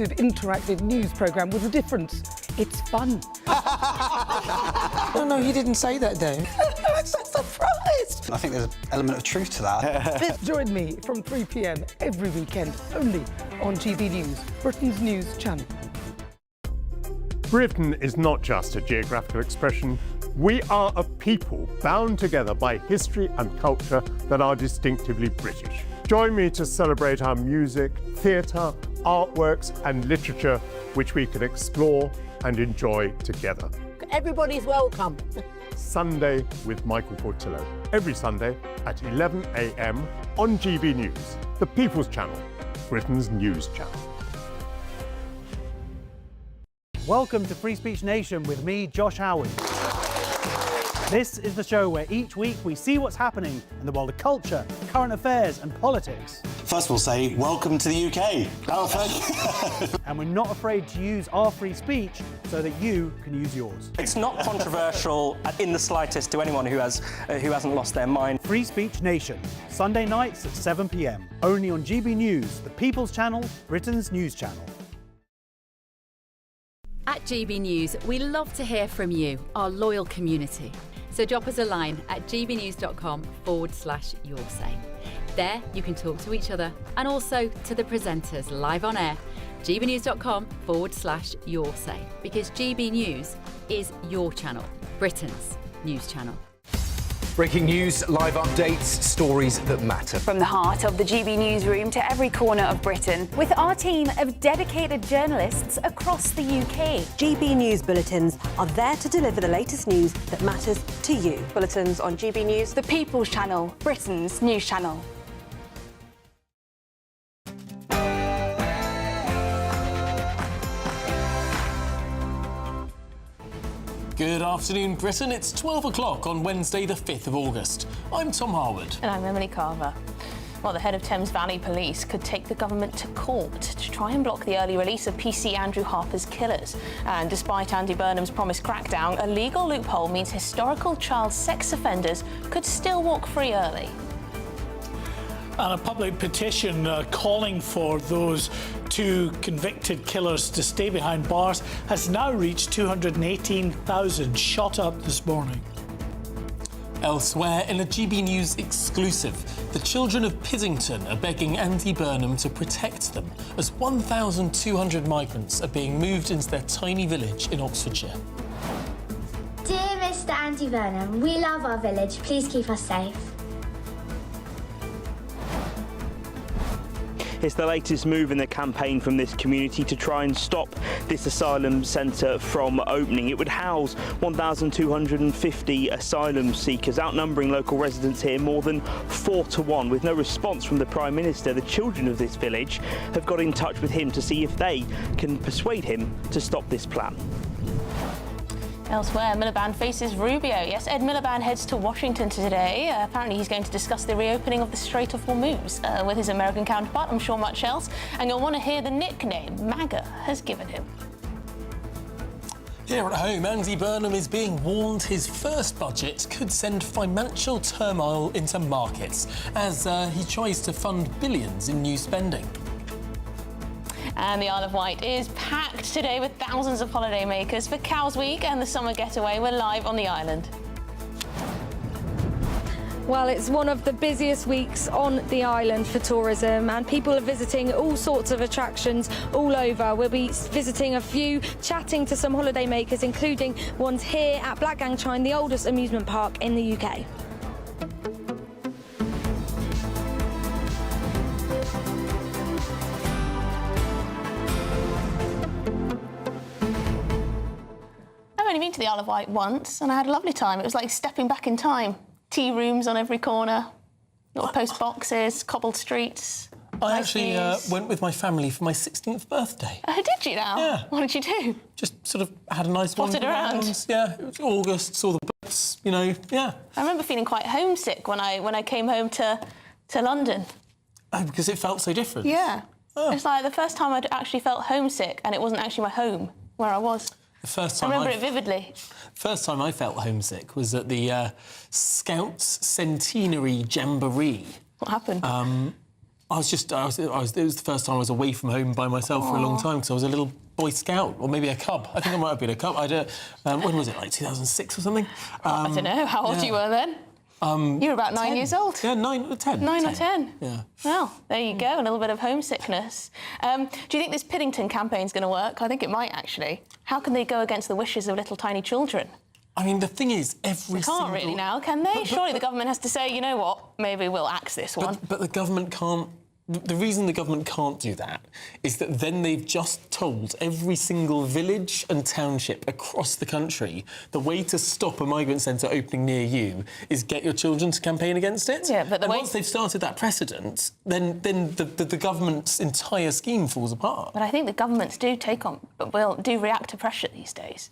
interactive news programme with a difference. It's fun. No, he didn't say that, Dave. I'm so surprised. I think there's an element of truth to that. Join me from 3 p.m. every weekend, only on GB News, Britain's news channel. Britain is not just a geographical expression. We are a people bound together by history and culture that are distinctively British. Join me to celebrate our music, theatre, artworks and literature, which we can explore and enjoy together. Everybody's welcome. Sunday with Michael Portillo, every Sunday at 11 a.m. on GB News, the People's Channel, Britain's news channel. Welcome to Free Speech Nation with me, Josh Harwood. This is the show where each week we see what's happening in the world of culture, current affairs and politics. First we'll say, welcome to the UK. Oh, thank you. And we're not afraid to use our free speech so that you can use yours. It's not controversial in the slightest to anyone who hasn't lost their mind. Free Speech Nation, Sunday nights at 7 p.m. Only on GB News, the People's Channel, Britain's news channel. At GB News, we love to hear from you, our loyal community. So drop us a line at gbnews.com/yoursay. There you can talk to each other and also to the presenters live on air. gbnews.com/yoursay, because GB News is your channel, Britain's news channel. Breaking news, live updates, stories that matter. From the heart of the GB newsroom to every corner of Britain, with our team of dedicated journalists across the UK. GB News bulletins are there to deliver the latest news that matters to you. Bulletins on GB News, the People's Channel, Britain's news channel. Good afternoon, Britain. It's 12 o'clock on Wednesday, the 5th of August. I'm Tom Harwood. And I'm Emily Carver. Well, the head of Thames Valley Police could take the government to court to try and block the early release of PC Andrew Harper's killers. And despite Andy Burnham's promised crackdown, a legal loophole means historical child sex offenders could still walk free early. And a public petition calling for those two convicted killers to stay behind bars has now reached 218,000, shot up this morning. Elsewhere, in a GB News exclusive, the children of Piddington are begging Andy Burnham to protect them as 1,200 migrants are being moved into their tiny village in Oxfordshire. Dear Mr. Andy Burnham, we love our village. Please keep us safe. It's the latest move in the campaign from this community to try and stop this asylum centre from opening. It would house 1,250 asylum seekers, outnumbering local residents here more than 4 to 1. With no response from the Prime Minister, the children of this village have got in touch with him to see if they can persuade him to stop this plan. Elsewhere, Miliband faces Rubio. Yes, Ed Miliband heads to Washington today. Apparently he's going to discuss the reopening of the Strait of Hormuz with his American counterpart. I'm sure much else. And you'll want to hear the nickname MAGA has given him. Here at home, Andy Burnham is being warned his first budget could send financial turmoil into markets as he tries to fund billions in new spending. And the Isle of Wight is packed today with thousands of holidaymakers for Cows Week and the summer getaway. We're live on the island. Well, it's one of the busiest weeks on the island for tourism, and people are visiting all sorts of attractions all over. We'll be visiting a few, chatting to some holidaymakers, including ones here at Black Gangchine, the oldest amusement park in the UK. I've only been to the Isle of Wight once and I had a lovely time. It was like stepping back in time. Tea rooms on every corner, little post boxes, cobbled streets. I actually went with my family for my 16th birthday. Oh, did you now? Yeah. What did you do? Just sort of had a nice one. Potted around? Yeah, it was August, saw the boats, you know, yeah. I remember feeling quite homesick when I came home to London. Oh, because it felt so different? Yeah. Oh. It's like the first time I'd actually felt homesick and it wasn't actually my home where I was. The first time I remember it vividly. First time I felt homesick was at the Scouts Centenary Jamboree. What happened? It was the first time I was away from home by myself for a long time, because I was a little Boy Scout, or maybe a cub. I think I might have been a cub. When was it, like 2006 or something? I don't know. How old you were then? You were about 9 years old. Yeah, 9 or 10. 9 or 10. Yeah. Well, there you go, a little bit of homesickness. Do you think this Piddington campaign's going to work? I think it might, actually. How can they go against the wishes of little tiny children? I mean, the thing is, They can't really now, can they? Surely the government has to say, you know what, maybe we'll axe this one. But the government can't... The reason the government can't do that is that then they've just told every single village and township across the country the way to stop a migrant centre opening near you is get your children to campaign against it. Yeah, but once they've started that precedent, then the government's entire scheme falls apart. But I think the governments do react to pressure these days,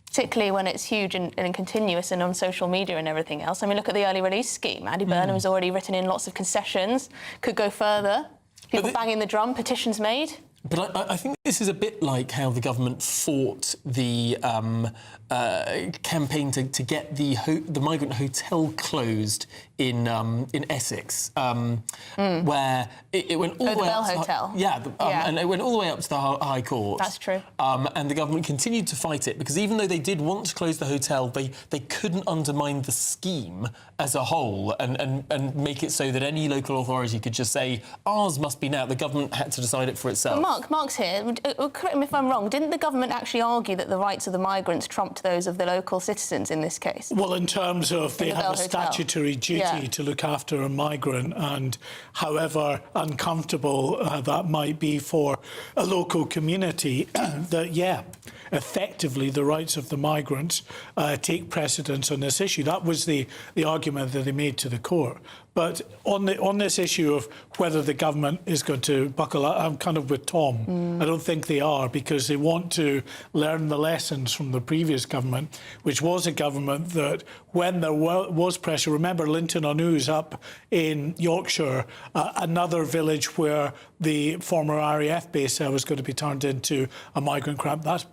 particularly when it's huge and continuous and on social media and everything else. I mean, look at the early release scheme. Andy Burnham has already written in lots of concessions, could go further. People banging the drum, petitions made. But I think this is a bit like how the government fought the campaign to get the migrant hotel closed in Essex, where it went all the way Bell up to Hotel. And it went all the way up to the High Court. That's true. And the government continued to fight it because even though they did want to close the hotel, they couldn't undermine the scheme as a whole and make it so that any local authority could just say ours must be now. The government had to decide it for itself. But Mark's here. Correct me if I'm wrong. Didn't the government actually argue that the rights of the migrants trumped those of the local citizens in this case? Well, in terms of they have a statutory duty to look after a migrant, and however uncomfortable that might be for a local community, that, effectively the rights of the migrants take precedence on this issue. That was the argument that they made to the court. But on this issue of whether the government is going to buckle up, I'm kind of with Tom. I don't think they are, because they want to learn the lessons from the previous government, which was a government that, when there was pressure, remember Linton-on-Ouse up in Yorkshire, another village where the former RAF base was going to be turned into a migrant camp. That's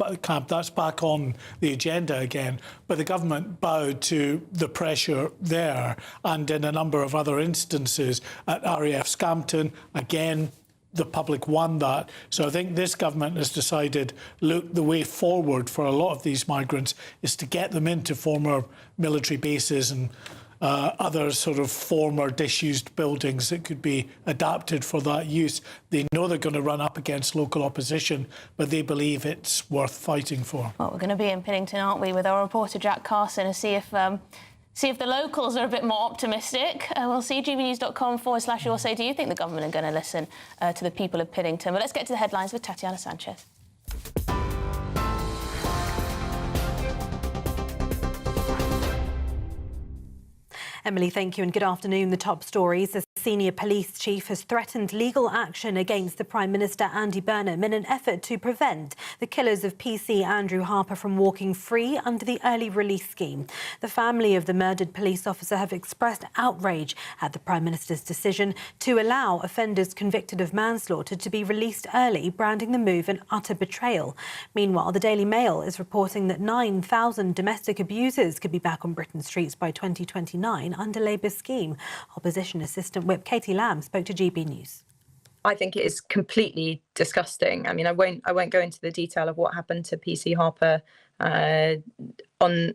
back on the agenda again. But the government bowed to the pressure there, and in a number of other instances at RAF Scampton, again, the public won that. So I think this government has decided, look, the way forward for a lot of these migrants is to get them into former military bases and other sort of former disused buildings that could be adapted for that use. They know they're going to run up against local opposition, but they believe it's worth fighting for. Well, we're going to be in Piddington, aren't we, with our reporter Jack Carson, and see if the locals are a bit more optimistic. We'll see. gbnews.com/your say. Do you think the government are going to listen to the people of Piddington? But let's get to the headlines with Tatiana Sanchez. Emily, thank you and good afternoon. The top stories. A senior police chief has threatened legal action against the Prime Minister Andy Burnham in an effort to prevent the killers of PC Andrew Harper from walking free under the early release scheme. The family of the murdered police officer have expressed outrage at the Prime Minister's decision to allow offenders convicted of manslaughter to be released early, branding the move an utter betrayal. Meanwhile, the Daily Mail is reporting that 9,000 domestic abusers could be back on Britain's streets by 2029 under Labour's scheme. Opposition Assistant Whip Katie Lamb spoke to GB News. I think it is completely disgusting. I mean, I won't go into the detail of what happened to PC Harper on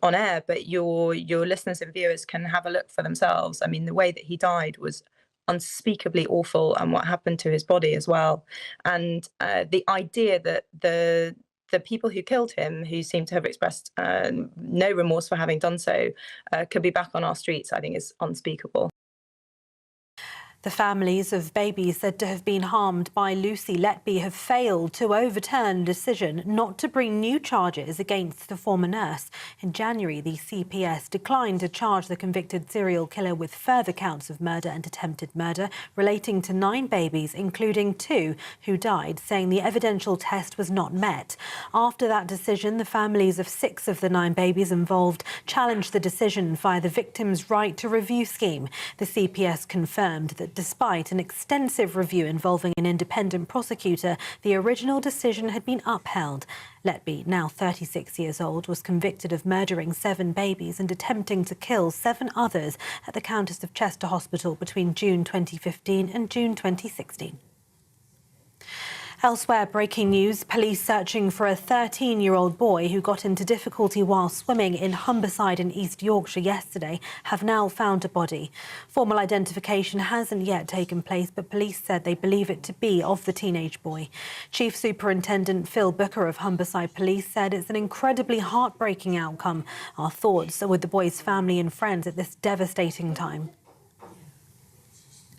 air, but your listeners and viewers can have a look for themselves. I mean, the way that he died was unspeakably awful, and what happened to his body as well. And the idea that the people who killed him, who seem to have expressed no remorse for having done so, could be back on our streets, I think is unspeakable. The families of babies said to have been harmed by Lucy Letby have failed to overturn a decision not to bring new charges against the former nurse. In January, the CPS declined to charge the convicted serial killer with further counts of murder and attempted murder relating to 9 babies, including 2 who died, saying the evidential test was not met. After that decision, the families of 6 of the 9 babies involved challenged the decision via the Victims' Right to Review scheme. The CPS confirmed that despite an extensive review involving an independent prosecutor, the original decision had been upheld. Letby, now 36 years old, was convicted of murdering 7 babies and attempting to kill 7 others at the Countess of Chester Hospital between June 2015 and June 2016. Elsewhere, breaking news, police searching for a 13-year-old boy who got into difficulty while swimming in Humberside in East Yorkshire yesterday have now found a body. Formal identification hasn't yet taken place, but police said they believe it to be of the teenage boy. Chief Superintendent Phil Booker of Humberside Police said it's an incredibly heartbreaking outcome. Our thoughts are with the boy's family and friends at this devastating time.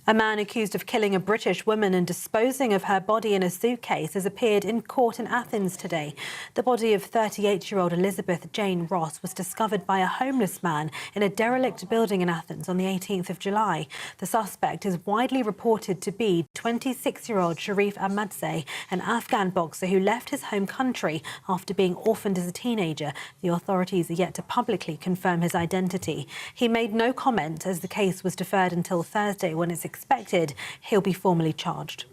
A man accused of killing a British woman and disposing of her body in a suitcase has appeared in court in Athens today. The body of 38-year-old Elizabeth Jane Ross was discovered by a homeless man in a derelict building in Athens on the 18th of July. The suspect is widely reported to be 26-year-old Sharif Ahmadzeh, an Afghan boxer who left his home country after being orphaned as a teenager. The authorities are yet to publicly confirm his identity. He made no comment as the case was deferred until Thursday, when it's expected he'll be formally charged.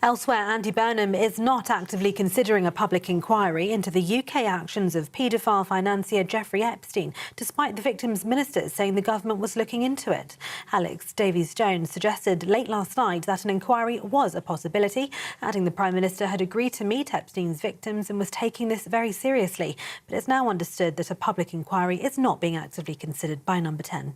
Elsewhere, Andy Burnham is not actively considering a public inquiry into the UK actions of paedophile financier Jeffrey Epstein, despite the victim's ministers saying the government was looking into it. Alex Davies-Jones suggested late last night that an inquiry was a possibility, adding the Prime Minister had agreed to meet Epstein's victims and was taking this very seriously. But it's now understood that a public inquiry is not being actively considered by Number 10.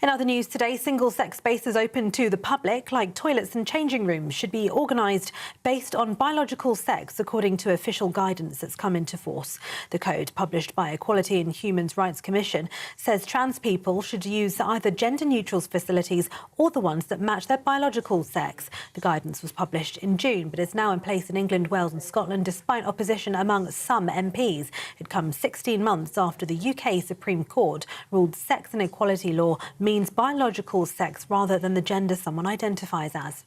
In other news today, single-sex spaces open to the public, like toilets and changing rooms, should be organised based on biological sex, according to official guidance that's come into force. The code, published by Equality and Human Rights Commission, says trans people should use either gender-neutral facilities or the ones that match their biological sex. The guidance was published in June, but is now in place in England, Wales and Scotland, despite opposition among some MPs. It comes 16 months after the UK Supreme Court ruled sex and equality law means biological sex rather than the gender someone identifies as.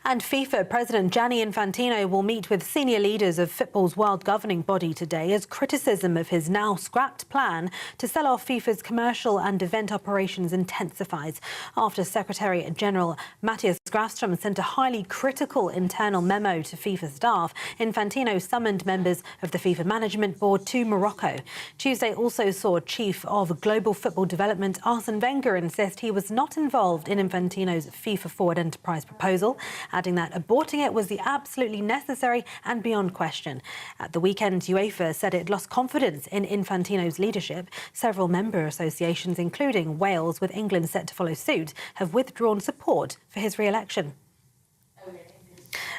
And FIFA President Gianni Infantino will meet with senior leaders of football's world governing body today as criticism of his now scrapped plan to sell off FIFA's commercial and event operations intensifies. After Secretary-General Matthias Grafström sent a highly critical internal memo to FIFA staff, Infantino summoned members of the FIFA Management Board to Morocco. Tuesday also saw Chief of Global Football Development Arsene Wenger insist he was not involved in Infantino's FIFA Forward Enterprise proposal, adding that aborting it was the absolutely necessary and beyond question. At the weekend, UEFA said it lost confidence in Infantino's leadership. Several member associations, including Wales, with England set to follow suit, have withdrawn support for his re-election.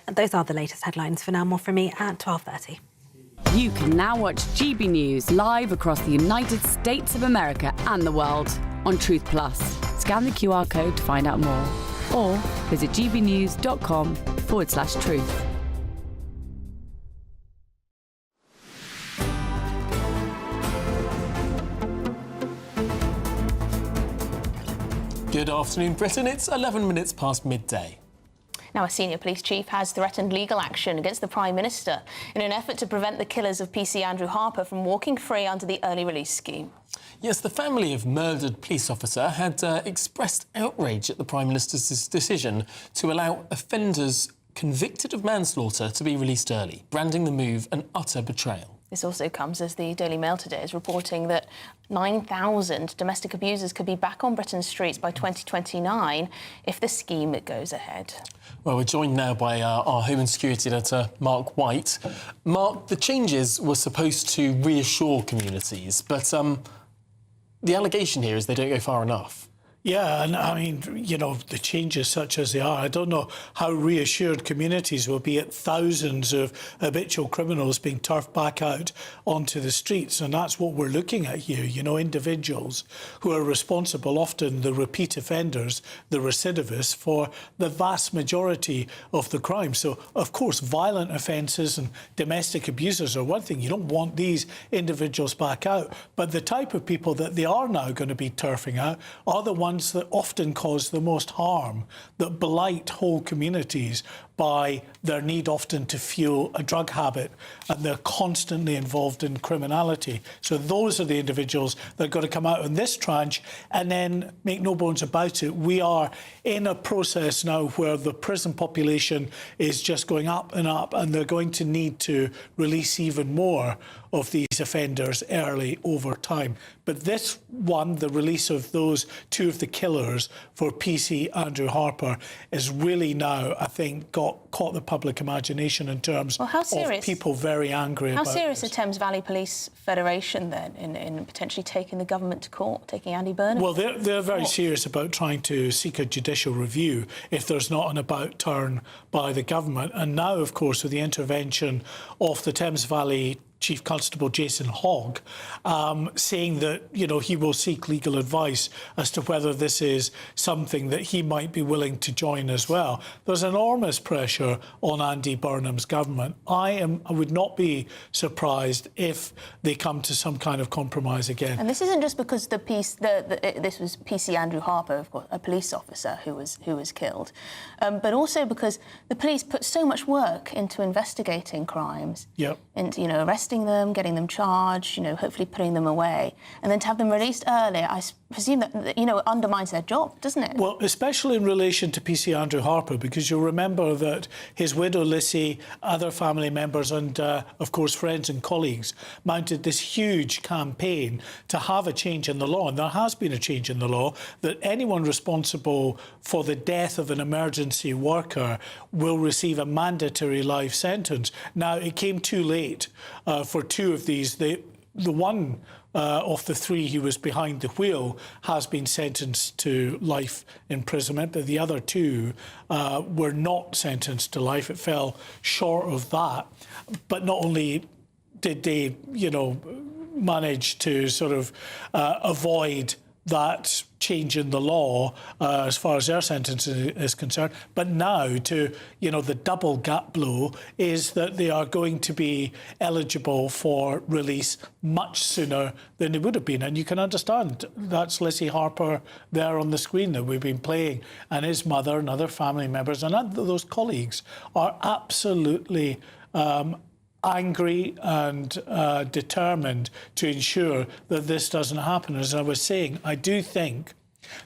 And those are the latest headlines. For now, more from me at 12:30. You can now watch GB News live across the United States of America and the world on Truth Plus. Scan the QR code to find out more, or visit gbnews.com/truth. Good afternoon, Britain. It's 11 minutes past midday. Now, a senior police chief has threatened legal action against the Prime Minister in an effort to prevent the killers of PC Andrew Harper from walking free under the early release scheme. Yes, the family of murdered police officer had expressed outrage at the Prime Minister's decision to allow offenders convicted of manslaughter to be released early, branding the move an utter betrayal. This also comes as the Daily Mail today is reporting that 9,000 domestic abusers could be back on Britain's streets by 2029 if the scheme goes ahead. Well, we're joined now by our Home and Security editor, Mark White. Mark, the changes were supposed to reassure communities, but the allegation here is they don't go far enough. Yeah, and I mean, you know, the changes such as they are, I don't know how reassured communities will be at thousands of habitual criminals being turfed back out onto the streets. And that's what we're looking at here, you know, individuals who are responsible, often the repeat offenders, the recidivists, for the vast majority of the crime. So, of course, violent offences and domestic abusers are one thing. You don't want these individuals back out. But the type of people that they are now going to be turfing out are the ones ones that often cause the most harm, that blight whole communities by their need often to fuel a drug habit, and they're constantly involved in criminality. So those are the individuals that are going to come out in this tranche. And then, make no bones about it, we are in a process now where the prison population is just going up, and they're going to need to release even more of these offenders early over time. But this one, the release of those two of the killers for PC Andrew Harper, is really now, I think, caught the public imagination in terms of people very angry about How serious this. is Thames Valley Police Federation then in potentially taking the government to court, taking Andy Burnham? Well, they're very serious about trying to seek a judicial review if there's not an about turn by the government. And now, of course, with the intervention of the Thames Valley Chief Constable Jason Hogg, saying that, you know, he will seek legal advice as to whether this is something that he might be willing to join as well. There's enormous pressure on Andy Burnham's government. I would not be surprised if they come to some kind of compromise again. And this isn't just because this was PC Andrew Harper, of course, a police officer who was killed, but also because the police put so much work into investigating crimes, into, you know, arresting them, getting them charged, you know, hopefully putting them away, and then to have them released earlier, I presume that, you know, it undermines their job, doesn't it? Well, especially in relation to PC Andrew Harper, because you'll remember that his widow Lissy, other family members and, of course, friends and colleagues mounted this huge campaign to have a change in the law, and there has been a change in the law, that anyone responsible for the death of an emergency worker will receive a mandatory life sentence. Now, it came too late for two of these. The one of the three who was behind the wheel has been sentenced to life imprisonment, but the other two were not sentenced to life. It fell short of that. But not only did they, you know, manage to sort of avoid that change in the law as far as their sentence is concerned. But now, to, you know, the double gap blow is that they are going to be eligible for release much sooner than they would have been. And you can understand, that's Lissy Harper there on the screen that we've been playing, and his mother and other family members and those colleagues are absolutely angry and determined to ensure that this doesn't happen. As I was saying, I do think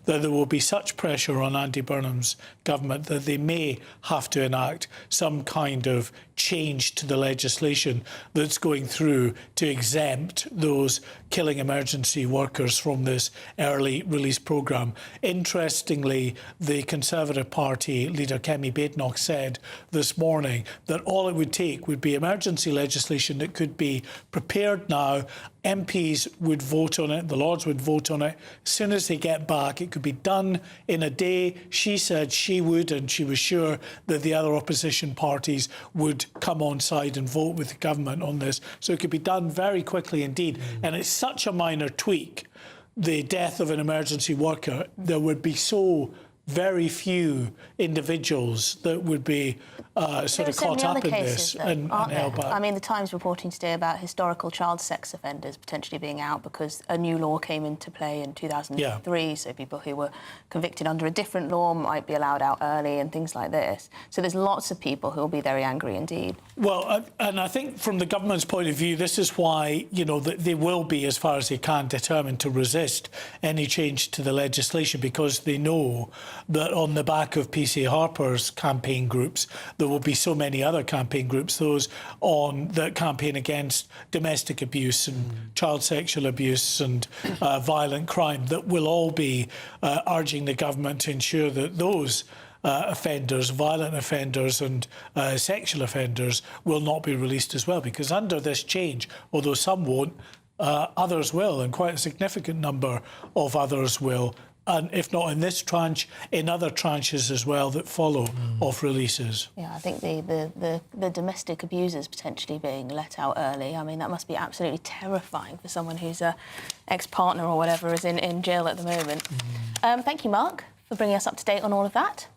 that there will be such pressure on Andy Burnham's government that they may have to enact some kind of change to the legislation that's going through to exempt those killing emergency workers from this early release programme. Interestingly, the Conservative Party leader Kemi Badenoch said this morning that all it would take would be emergency legislation that could be prepared now. MPs would vote on it, the Lords would vote on it. As soon as they get back, it could be done in a day. She said she would, and she was sure that the other opposition parties would come on side and vote with the government on this. So it could be done very quickly indeed. And it's such a minor tweak, the death of an emergency worker, there would be so very few individuals that would be sort of caught up in this and held back. I mean, the Times reporting today about historical child sex offenders potentially being out because a new law came into play in 2003, so people who were convicted under a different law might be allowed out early and things like this. So there's lots of people who will be very angry indeed. Well, and I think from the government's point of view, this is why, you know, that they will be, as far as they can, determined to resist any change to the legislation, because they know that on the back of PC Harper's campaign groups, there will be so many other campaign groups, those that campaign against domestic abuse and child sexual abuse and violent crime, that will all be urging the government to ensure that those offenders, violent offenders and sexual offenders will not be released as well. Because under this change, although some won't, others will, and quite a significant number of others will. And if not in this tranche, in other tranches as well that follow of releases. Yeah, I think the domestic abusers potentially being let out early, I mean, that must be absolutely terrifying for someone whose ex-partner or whatever is in jail at the moment. Thank you, Mark, for bringing us up to date on all of that.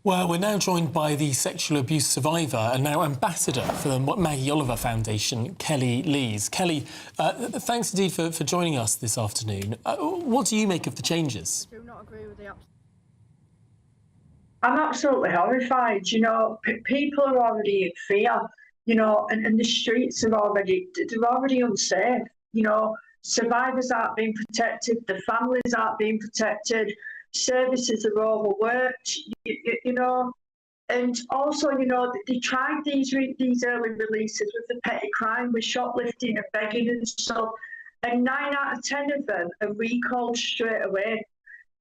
Well, we're now joined by the sexual abuse survivor and now ambassador for the Maggie Oliver Foundation, Kelly Lees. Kelly, thanks indeed for joining us this afternoon. What do you make of the changes? Do not agree with the I'm absolutely horrified. You know, people are already in fear, you know, and the streets are already unsafe. You know, survivors aren't being protected, the families aren't being protected, services are overworked, you know, and also, you know, they tried these early releases with the petty crime, with shoplifting and begging and stuff, and 9 out of 10 of them are recalled straight away.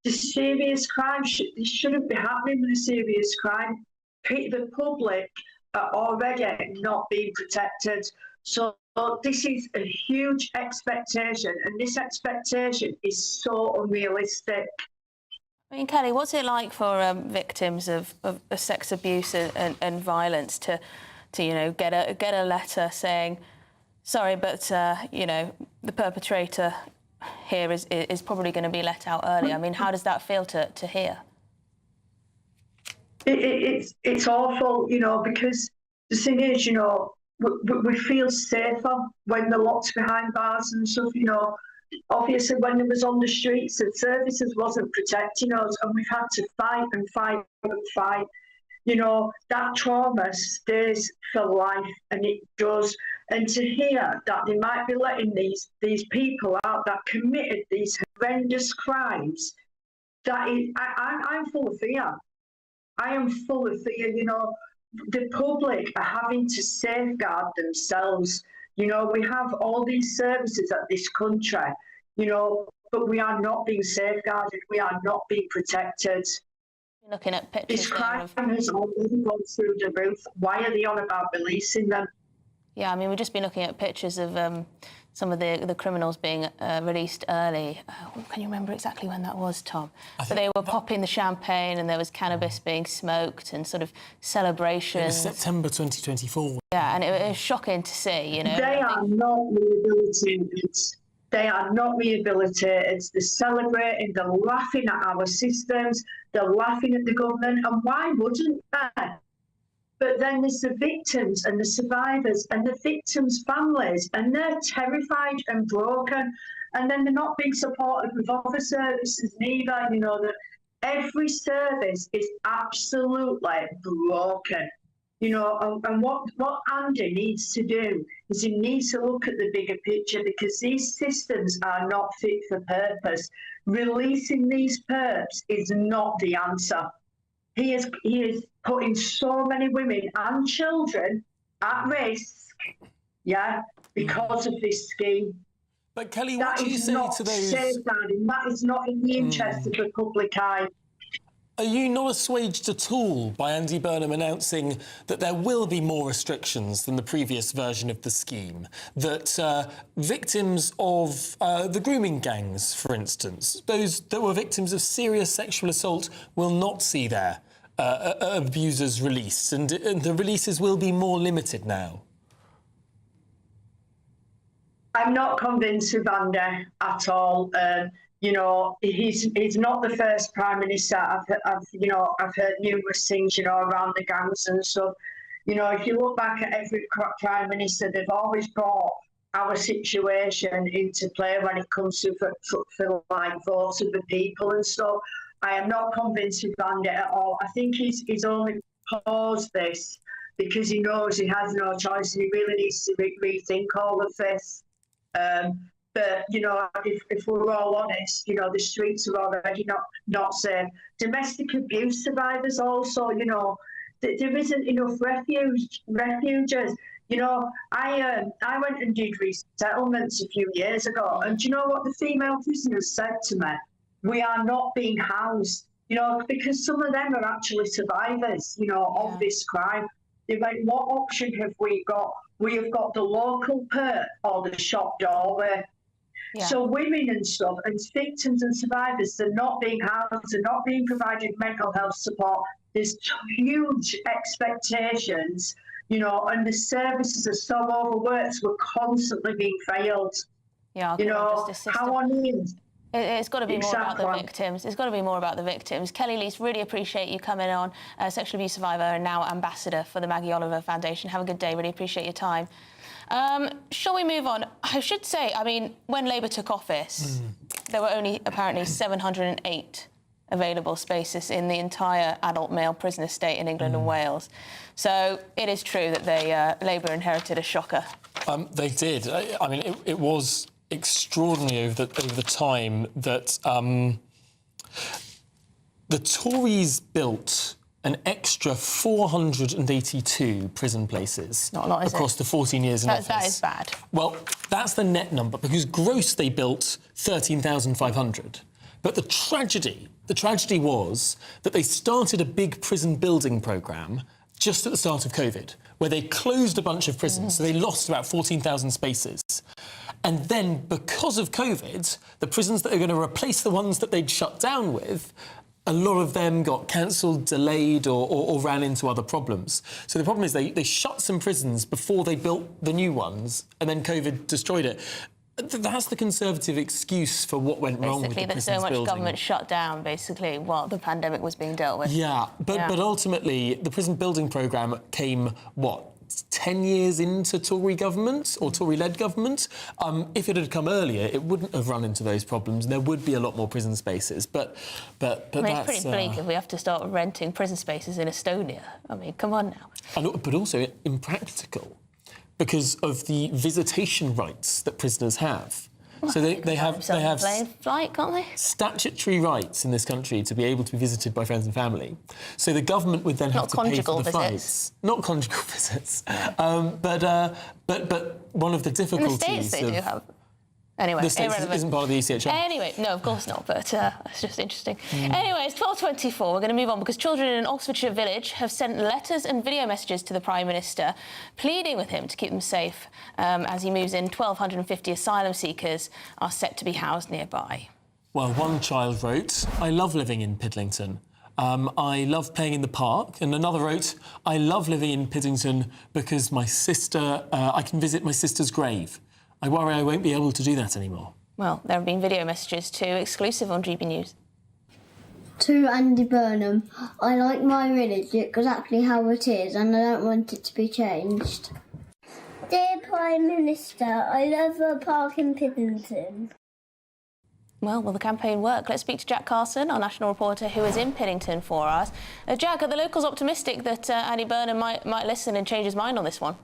The serious crime, this shouldn't be happening with a serious crime. The public are already not being protected. So this is a huge expectation, and this expectation is so unrealistic. I mean, Kelly, what's it like for victims of sex abuse and violence to you know, get a letter saying, sorry, but you know, the perpetrator here is probably going to be let out early? I mean, how does that feel to hear? It's awful, you know, because the thing is, you know, we feel safer when they're locked behind bars and stuff, you know. Obviously, when they was on the streets, the services wasn't protecting us, and we've had to fight and fight and fight. You know, that trauma stays for life, and it does. And to hear that they might be letting these people out that committed these horrendous crimes, that is, I'm full of fear. I am full of fear. You know, the public are having to safeguard themselves. You know, we have all these services at this country, you know, but we are not being safeguarded. We are not being protected. You're looking at pictures. This crime has already gone through the roof. Why are they on about releasing them? Yeah, I mean, we've just been looking at pictures of some of the criminals being released early. Can you remember exactly when that was, Tom? But they were popping the champagne and there was cannabis being smoked and sort of celebrations. It was September 2024. Yeah, and it was shocking to see, you know. They are not rehabilitated. They are not rehabilitated. They're celebrating, they're laughing at our systems, they're laughing at the government, and why wouldn't they? But then there's the victims and the survivors and the victims' families, and they're terrified and broken. And then they're not being supported with other services neither. You know, that every service is absolutely broken. You know, and what Andy needs to do is he needs to look at the bigger picture, because these systems are not fit for purpose. Releasing these perps is not the answer. He is putting so many women and children at risk, yeah, because of this scheme. But Kelly, what do you say to those? Safeguarding. That is not in the interest of the public eye. Are you not assuaged at all by Andy Burnham announcing that there will be more restrictions than the previous version of the scheme? That victims of the grooming gangs, for instance, those that were victims of serious sexual assault, will not see their abusers released, and the releases will be more limited now? I'm not convinced of Andy at all. You know, he's not the first Prime Minister. I've heard numerous things, you know, around the gangs and stuff. You know, if you look back at every Prime Minister, they've always brought our situation into play when it comes to for like votes of the people and stuff. I am not convinced of Andy at all. I think he's only paused this because he knows he has no choice and he really needs to rethink all of this. But, you know, if we're all honest, you know, the streets are already not safe. Domestic abuse survivors also, you know, there isn't enough refuges. You know, I went and did resettlements a few years ago, and do you know what the female prisoners said to me? We are not being housed, you know, because some of them are actually survivors, you know, of this crime. They went, what option have we got? We have got the local perp or the shop doorway. Yeah. So women and stuff, and victims and survivors, they're not being housed, they're not being provided mental health support. There's huge expectations, you know, and the services are so overworked, we're constantly being failed. Yeah, you know, how on earth It's got to be more about the victims. It's got to be more about the victims. Kelly Lees, really appreciate you coming on, sexual abuse survivor and now ambassador for the Maggie Oliver Foundation. Have a good day. Really appreciate your time. Shall we move on? I should say, I mean, when Labour took office, there were only apparently 708 available spaces in the entire adult male prison estate in England and Wales. So it is true that Labour inherited a shocker. They did. I mean, it was extraordinary over the time that the Tories built an extra 482 prison places across the 14 years in office. That is bad. Well, that's the net number, because gross they built 13,500. But the tragedy was that they started a big prison building programme just at the start of COVID, where they closed a bunch of prisons, so they lost about 14,000 spaces. And then, because of COVID, the prisons that are going to replace the ones that they'd shut down with, a lot of them got cancelled, delayed, or ran into other problems. So the problem is they shut some prisons before they built the new ones, and then COVID destroyed it. That's the Conservative excuse for what went wrong with the prisons that so much building. government shut down, basically, while the pandemic was being dealt with. Yeah, but ultimately, the prison building programme came, 10 years into Tory government, or Tory-led government? If it had come earlier, it wouldn't have run into those problems, and there would be a lot more prison spaces. But I mean, it's pretty bleak if we have to start renting prison spaces in Estonia. I mean, come on now. But also impractical, because of the visitation rights that prisoners have. Well, so they have flight, can't they? Statutory rights in this country to be able to be visited by friends and family. So the government would then have to pay for the flights. Not conjugal visits. But one of the difficulties. In the States they do have. Anyway, the States isn't part of the ECHR. Anyway, no, of course not, but it's just interesting. Anyway, it's 12:24. We're going to move on because children in an Oxfordshire village have sent letters and video messages to the Prime Minister, pleading with him to keep them safe as he moves in. 1,250 asylum seekers are set to be housed nearby. Well, one child wrote, "I love living in Pidlington. I love playing in the park." And another wrote, "I love living in Pidlington because my sister, I can visit my sister's grave. I worry I won't be able to do that anymore." Well, there have been video messages too, exclusive on GB News. To Andy Burnham, "I like my village exactly how it is and I don't want it to be changed. Dear Prime Minister, I love a park in Pidlington." Well, will the campaign work? Let's speak to Jack Carson, our national reporter, who is in Pidlington for us. Jack, are the locals optimistic that Andy Burnham might listen and change his mind on this one?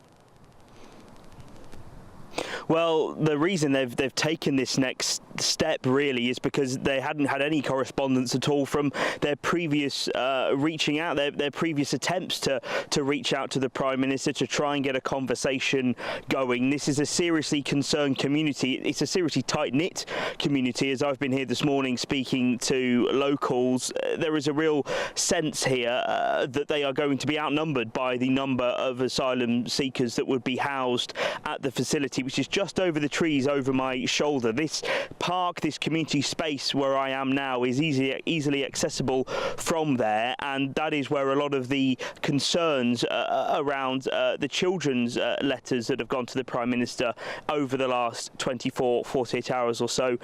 Well, the reason they've taken this next step really is because they hadn't had any correspondence at all from their previous reaching out, their previous attempts to reach out to the Prime Minister to try and get a conversation going. This is a seriously concerned community. It's a seriously tight-knit community. As I've been here this morning speaking to locals, there is a real sense here that they are going to be outnumbered by the number of asylum seekers that would be housed at the facility, which is just over the trees over my shoulder. This park, this community space where I am now is easily accessible from there, and that is where a lot of the concerns around the children's letters that have gone to the Prime Minister over the last 48 hours or so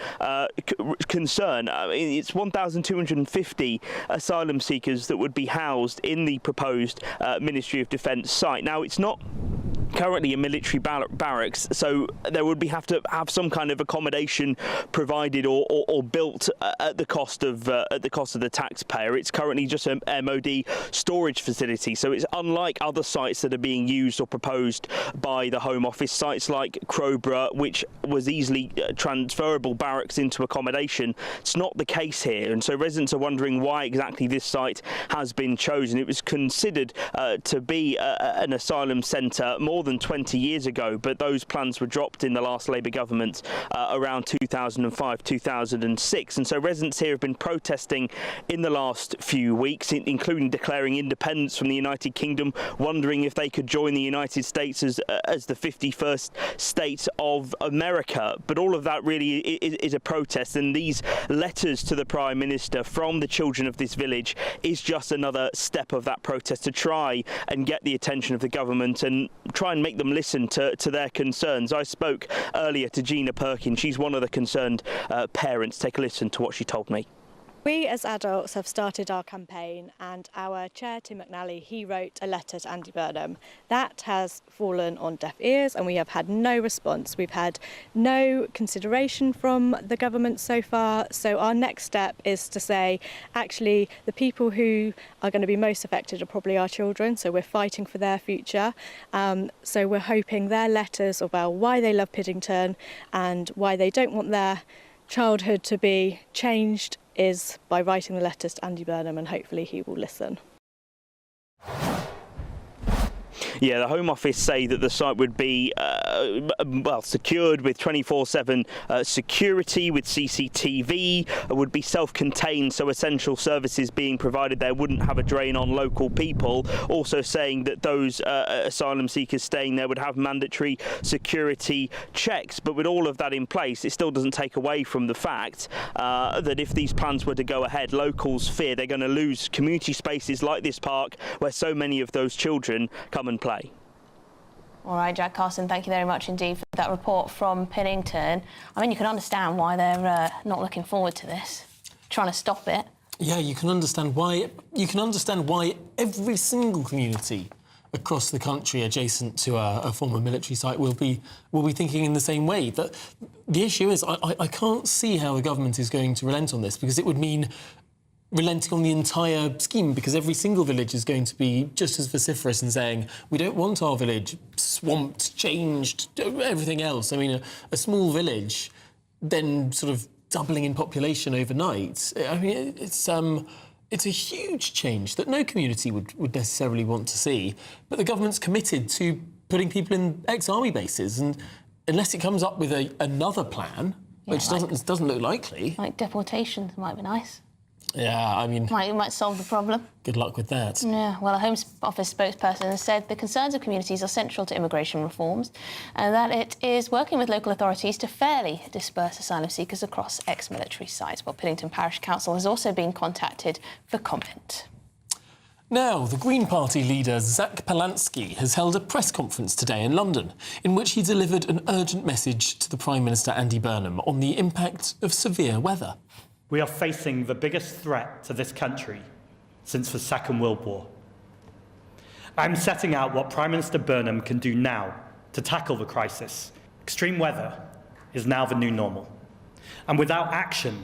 concern. It's 1,250 asylum seekers that would be housed in the proposed Ministry of Defence site. Now, it's not currently a military barracks, so there would have to have some kind of accommodation provided or built at the cost of the taxpayer. It's currently just an MOD storage facility, so it's unlike other sites that are being used or proposed by the Home Office. Sites like Crowborough, which was easily transferable barracks into accommodation, it's not the case here, and so residents are wondering why exactly this site has been chosen. It was considered to be an asylum centre more than 20 years ago, but those plans were dropped in the last Labour government around 2005-2006, and so residents here have been protesting in the last few weeks, including declaring independence from the United Kingdom, wondering if they could join the United States as the 51st state of America. But all of that really is a protest, and these letters to the Prime Minister from the children of this village is just another step of that protest to try and get the attention of the government and try try and make them listen to their concerns. I spoke earlier to Gina Perkins. She's one of the concerned parents. Take a listen to what she told me. We as adults have started our campaign, and our chair, Tim McNally, he wrote a letter to Andy Burnham. That has fallen on deaf ears and we have had no response. We've had no consideration from the government so far. So our next step is to say, actually, the people who are going to be most affected are probably our children. So we're fighting for their future. So we're hoping their letters about why they love Piddington and why they don't want their childhood to be changed is by writing the letters to Andy Burnham, and hopefully he will listen. Yeah, the Home Office say that the site would be, secured with 24/7 security, with CCTV, would be self-contained, so essential services being provided there wouldn't have a drain on local people. Also saying that those asylum seekers staying there would have mandatory security checks. But with all of that in place, it still doesn't take away from the fact that if these plans were to go ahead, locals fear they're going to lose community spaces like this park where so many of those children come and play. All right, Jack Carson, thank you very much indeed for that report from Piddington. I mean, you can understand why they're not looking forward to this, trying to stop it. Yeah, you can understand why. You can understand why every single community across the country adjacent to a former military site will be thinking in the same way. That the issue is, I can't see how the government is going to relent on this, because it would mean relenting on the entire scheme, because every single village is going to be just as vociferous and saying, we don't want our village swamped, changed, everything else. I mean, a small village then sort of doubling in population overnight. I mean, it's a huge change that no community would necessarily want to see. But the government's committed to putting people in ex-army bases, and unless it comes up with another plan, which doesn't look likely. Like deportations might be nice. Yeah, I mean... Might solve the problem. Good luck with that. Yeah, well, a Home Office spokesperson said the concerns of communities are central to immigration reforms and that it is working with local authorities to fairly disperse asylum seekers across ex-military sites. Well, Piddington Parish Council has also been contacted for comment. Now, the Green Party leader, Zach Palansky, has held a press conference today in London in which he delivered an urgent message to the Prime Minister Andy Burnham on the impact of severe weather. We are facing the biggest threat to this country since the Second World War. I'm setting out what Prime Minister Burnham can do now to tackle the crisis. Extreme weather is now the new normal. And without action,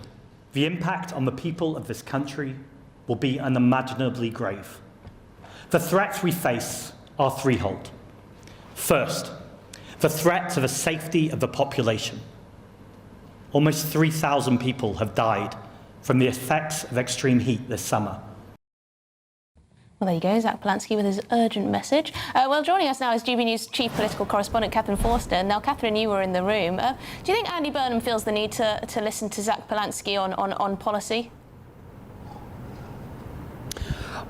the impact on the people of this country will be unimaginably grave. The threats we face are threefold. First, the threat to the safety of the population. Almost 3,000 people have died from the effects of extreme heat this summer. Well, there you go, Zach Palansky with his urgent message. Well, joining us now is GBNews chief political correspondent Catherine Forster. Now, Catherine, you were in the room. Do you think Andy Burnham feels the need to listen to Zach Palansky on policy?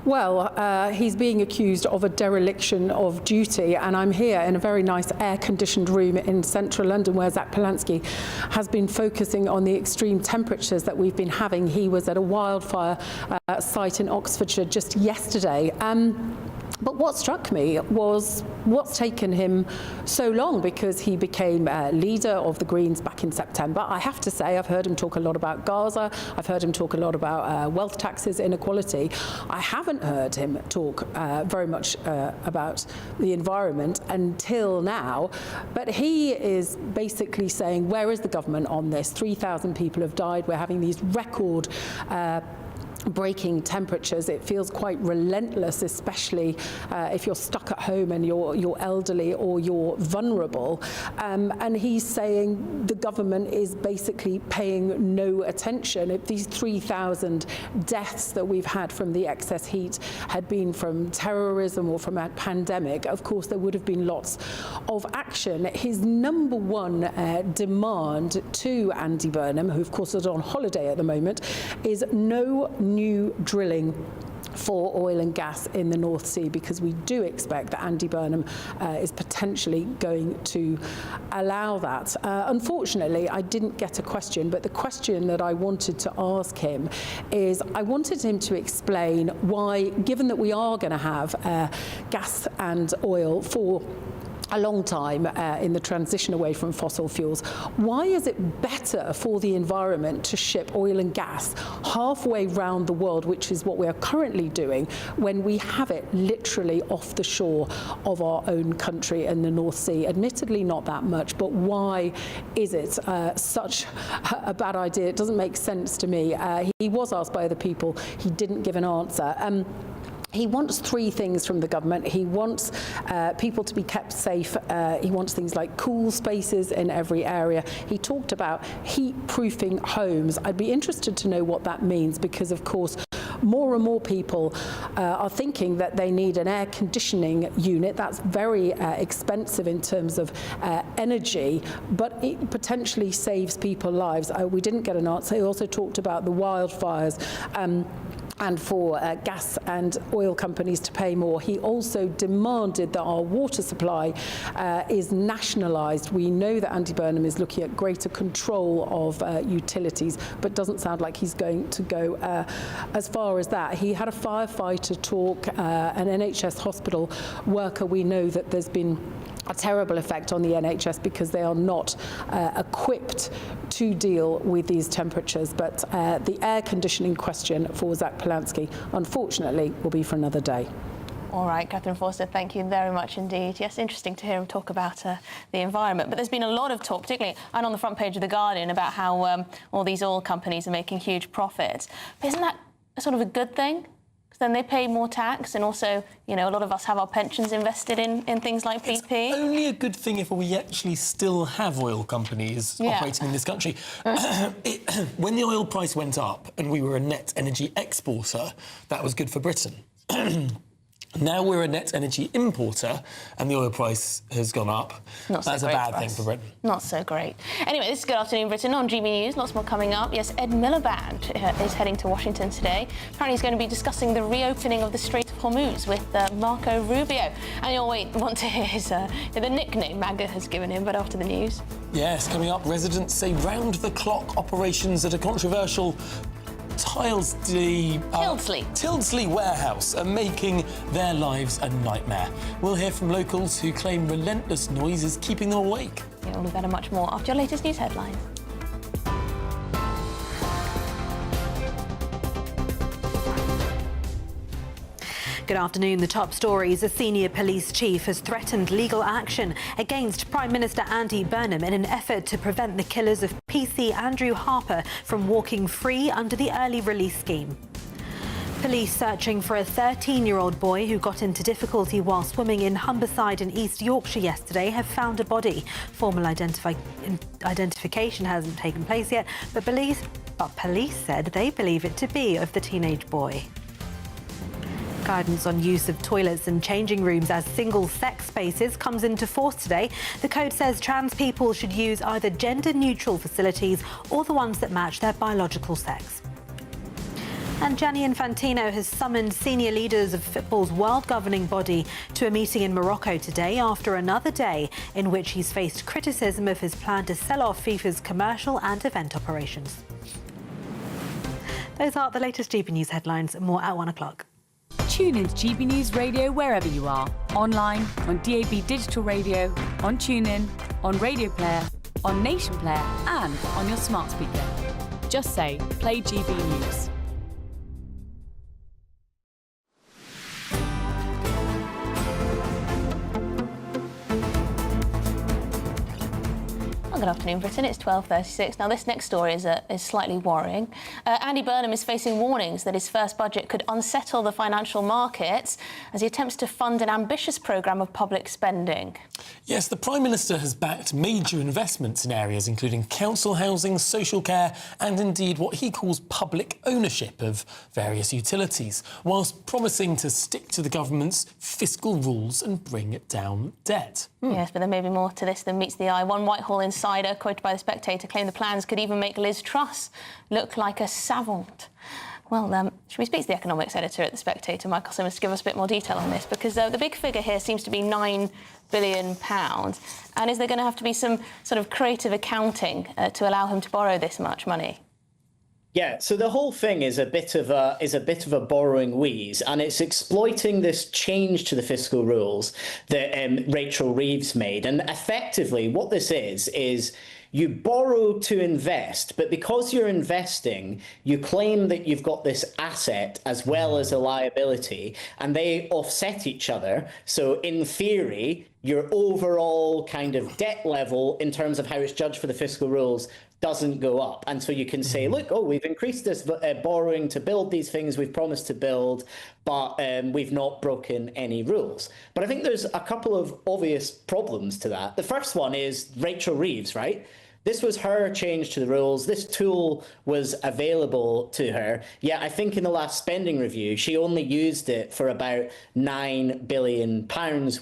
Well, he's being accused of a dereliction of duty, and I'm here in a very nice air-conditioned room in central London where Zach Palansky has been focusing on the extreme temperatures that we've been having. He was at a wildfire site in Oxfordshire just yesterday. But what struck me was what's taken him so long, because he became leader of the Greens back in September. I have to say, I've heard him talk a lot about Gaza. I've heard him talk a lot about wealth taxes, inequality. I haven't heard him talk very much about the environment until now. But he is basically saying, where is the government on this? 3,000 people have died. We're having these record breaking temperatures. It feels quite relentless, especially if you're stuck at home and you're elderly or you're vulnerable. And he's saying the government is basically paying no attention. If these 3,000 deaths that we've had from the excess heat had been from terrorism or from a pandemic, of course there would have been lots of action. His number one demand to Andy Burnham, who of course is on holiday at the moment, is no new drilling for oil and gas in the North Sea, because we do expect that Andy Burnham is potentially going to allow that. Unfortunately, I didn't get a question, but the question that I wanted to ask him is, I wanted him to explain why, given that we are going to have gas and oil for a long time in the transition away from fossil fuels. Why is it better for the environment to ship oil and gas halfway round the world, which is what we are currently doing, when we have it literally off the shore of our own country in the North Sea? Admittedly not that much, but why is it such a bad idea? It doesn't make sense to me. He was asked by other people. He didn't give an answer. He wants three things from the government. He wants people to be kept safe. He wants things like cool spaces in every area. He talked about heat-proofing homes. I'd be interested to know what that means, because, of course, more and more people are thinking that they need an air conditioning unit. That's very expensive in terms of energy, but it potentially saves people lives. We didn't get an answer. He also talked about the wildfires. And for gas and oil companies to pay more. He also demanded that our water supply is nationalised. We know that Andy Burnham is looking at greater control of utilities, but doesn't sound like he's going to go as far as that. He had a firefighter talk, an NHS hospital worker. We know that there's been a terrible effect on the NHS because they are not equipped to deal with these temperatures. But the air conditioning question for Zach Polanski, unfortunately, will be for another day. All right, Catherine Forster, thank you very much indeed. Yes, interesting to hear him talk about the environment. But there's been a lot of talk, particularly and on the front page of The Guardian, about how all these oil companies are making huge profits. But isn't that sort of a good thing? Then they pay more tax, and also, you know, a lot of us have our pensions invested in things like BP. It's only a good thing if we actually still have oil companies operating in this country. When the oil price went up and we were a net energy exporter, that was good for Britain. Now we're a net energy importer and the oil price has gone up. That's a bad thing for Britain. Not so great. Anyway, this is Good Afternoon Britain on GB News. Lots more coming up. Yes, Ed Miliband is heading to Washington today. Apparently he's going to be discussing the reopening of the Strait of Hormuz with Marco Rubio. And you'll want to hear his, the nickname MAGA has given him, but after the news. Yes, coming up, residents say round-the-clock operations at a controversial Tildesley warehouse are making their lives a nightmare. We'll hear from locals who claim relentless noise is keeping them awake. Yeah, all of that and much more after your latest news headlines. Good afternoon. The top stories. A senior police chief has threatened legal action against Prime Minister Andy Burnham in an effort to prevent the killers of PC Andrew Harper from walking free under the early release scheme. Police searching for a 13-year-old boy who got into difficulty while swimming in Humberside in East Yorkshire yesterday have found a body. Formal identification hasn't taken place yet, but police said they believe it to be of the teenage boy. Guidance on use of toilets and changing rooms as single-sex spaces comes into force today. The code says trans people should use either gender-neutral facilities or the ones that match their biological sex. And Gianni Infantino has summoned senior leaders of football's world governing body to a meeting in Morocco today after another day in which he's faced criticism of his plan to sell off FIFA's commercial and event operations. Those are the latest GB News headlines. More at 1 o'clock. Tune in to GB News Radio wherever you are. Online, on DAB Digital Radio, on TuneIn, on Radio Player, on Nation Player and on your smart speaker. Just say, play GB News. Good afternoon, Britain. It's 12:36. Now, this next story is slightly worrying. Andy Burnham is facing warnings that his first budget could unsettle the financial markets as he attempts to fund an ambitious programme of public spending. Yes, the Prime Minister has backed major investments in areas including council housing, social care and indeed what he calls public ownership of various utilities, whilst promising to stick to the government's fiscal rules and bring down debt. Yes, but there may be more to this than meets the eye. One Whitehall insider, quoted by The Spectator, claimed the plans could even make Liz Truss look like a savant. Well, should we speak to the economics editor at The Spectator, Michael Simmons, to give us a bit more detail on this? Because the big figure here seems to be £9 billion. And is there going to have to be some sort of creative accounting to allow him to borrow this much money? Yeah, so the whole thing is a bit of a borrowing wheeze, and it's exploiting this change to the fiscal rules that Rachel Reeves made. And effectively, what this is you borrow to invest, but because you're investing, you claim that you've got this asset as well as a liability, and they offset each other. So in theory, your overall kind of debt level in terms of how it's judged for the fiscal rules doesn't go up. And so you can say, look, we've increased this borrowing to build these things we've promised to build, but we've not broken any rules. But I think there's a couple of obvious problems to that. The first one is Rachel Reeves, right? This was her change to the rules. This tool was available to her. Yet I think in the last spending review, she only used it for about £9 billion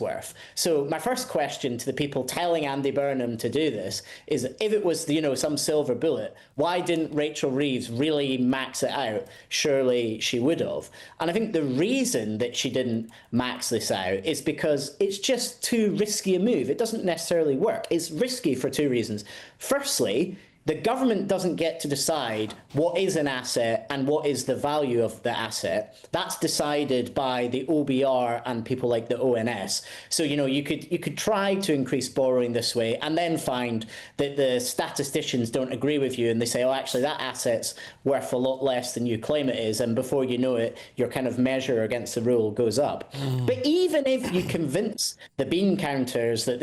worth. So my first question to the people telling Andy Burnham to do this is, if it was, some silver bullet, why didn't Rachel Reeves really max it out? Surely she would have. And I think the reason that she didn't max this out is because it's just too risky a move. It doesn't necessarily work. It's risky for two reasons. Firstly, the government doesn't get to decide what is an asset and what is the value of the asset. That's decided by the OBR and people like the ONS. So, you could try to increase borrowing this way and then find that the statisticians don't agree with you and they say, oh, actually, that asset's worth a lot less than you claim it is. And before you know it, your kind of measure against the rule goes up. But even if you convince the bean counters that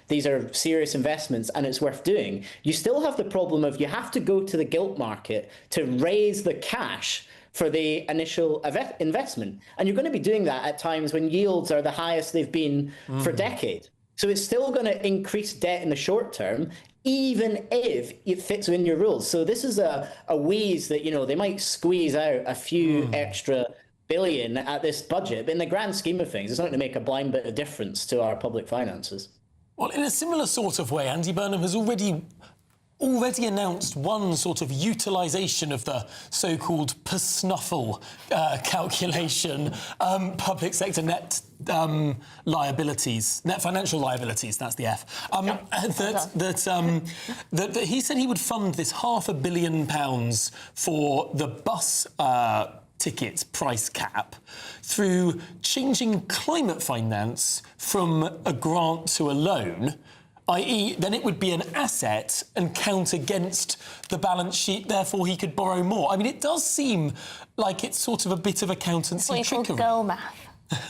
these are serious investments and it's worth doing, you still have the problem of you have to go to the gilt market to raise the cash for the initial investment. And you're going to be doing that at times when yields are the highest they've been for decades. So it's still going to increase debt in the short term, even if it fits within your rules. So this is a wheeze that, they might squeeze out a few extra billion at this budget. But in the grand scheme of things, it's not going to make a blind bit of difference to our public finances. Well, in a similar sort of way, Andy Burnham has already announced one sort of utilisation of the so-called per-snuffle calculation, public sector net liabilities, net financial liabilities, that's the F. That he said he would fund this £500 million for the bus ticket price cap through changing climate finance from a grant to a loan, i.e. then it would be an asset and count against the balance sheet, therefore he could borrow more. I mean, it does seem like it's sort of a bit of accountancy trickery. Girl math.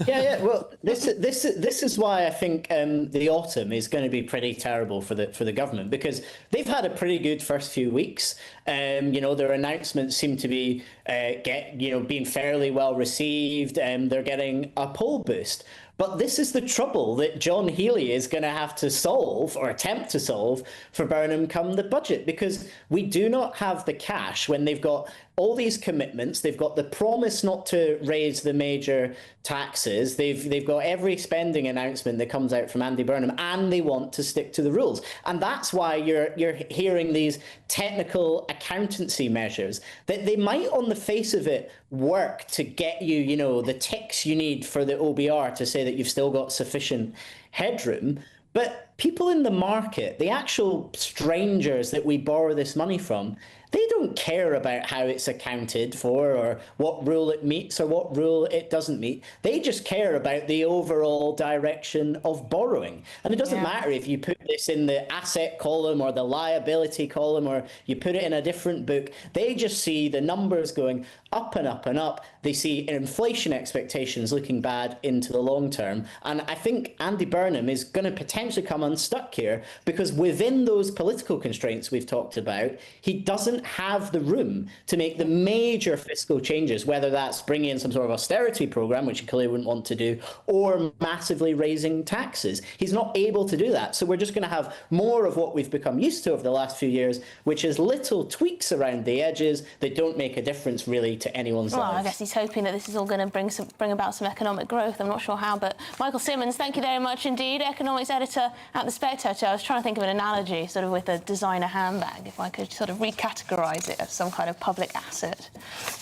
Yeah. Well, this is why I think the autumn is going to be pretty terrible for the government, because they've had a pretty good first few weeks. Their announcements seem to be being fairly well received. They're getting a poll boost. But this is the trouble that John Healey is going to have to solve, or attempt to solve, for Burnham come the budget, because we do not have the cash when they've got all these commitments. They've got the promise not to raise the major taxes. They've got every spending announcement that comes out from Andy Burnham, and they want to stick to the rules. And that's why you're hearing these technical accountancy measures that they might, on the face of it, work to get you, the ticks you need for the OBR to say that you've still got sufficient headroom. But people in the market, the actual strangers that we borrow this money from, they don't care about how it's accounted for or what rule it meets or what rule it doesn't meet. They just care about the overall direction of borrowing. And it doesn't matter if you put this in the asset column or the liability column or you put it in a different book. They just see the numbers going up and up and up. They see inflation expectations looking bad into the long term. And I think Andy Burnham is going to potentially come unstuck here, because within those political constraints we've talked about, he doesn't have the room to make the major fiscal changes, whether that's bringing in some sort of austerity program, which he clearly wouldn't want to do, or massively raising taxes. He's not able to do that. So we're just going to have more of what we've become used to over the last few years, which is little tweaks around the edges that don't make a difference really to anyone's life. Well, I guess he's hoping that this is all going to bring about some economic growth. I'm not sure how, but Michael Simmons, thank you very much indeed. Economics editor at The Spectator. I was trying to think of an analogy, sort of with a designer handbag, if I could sort of recategorise it as some kind of public asset.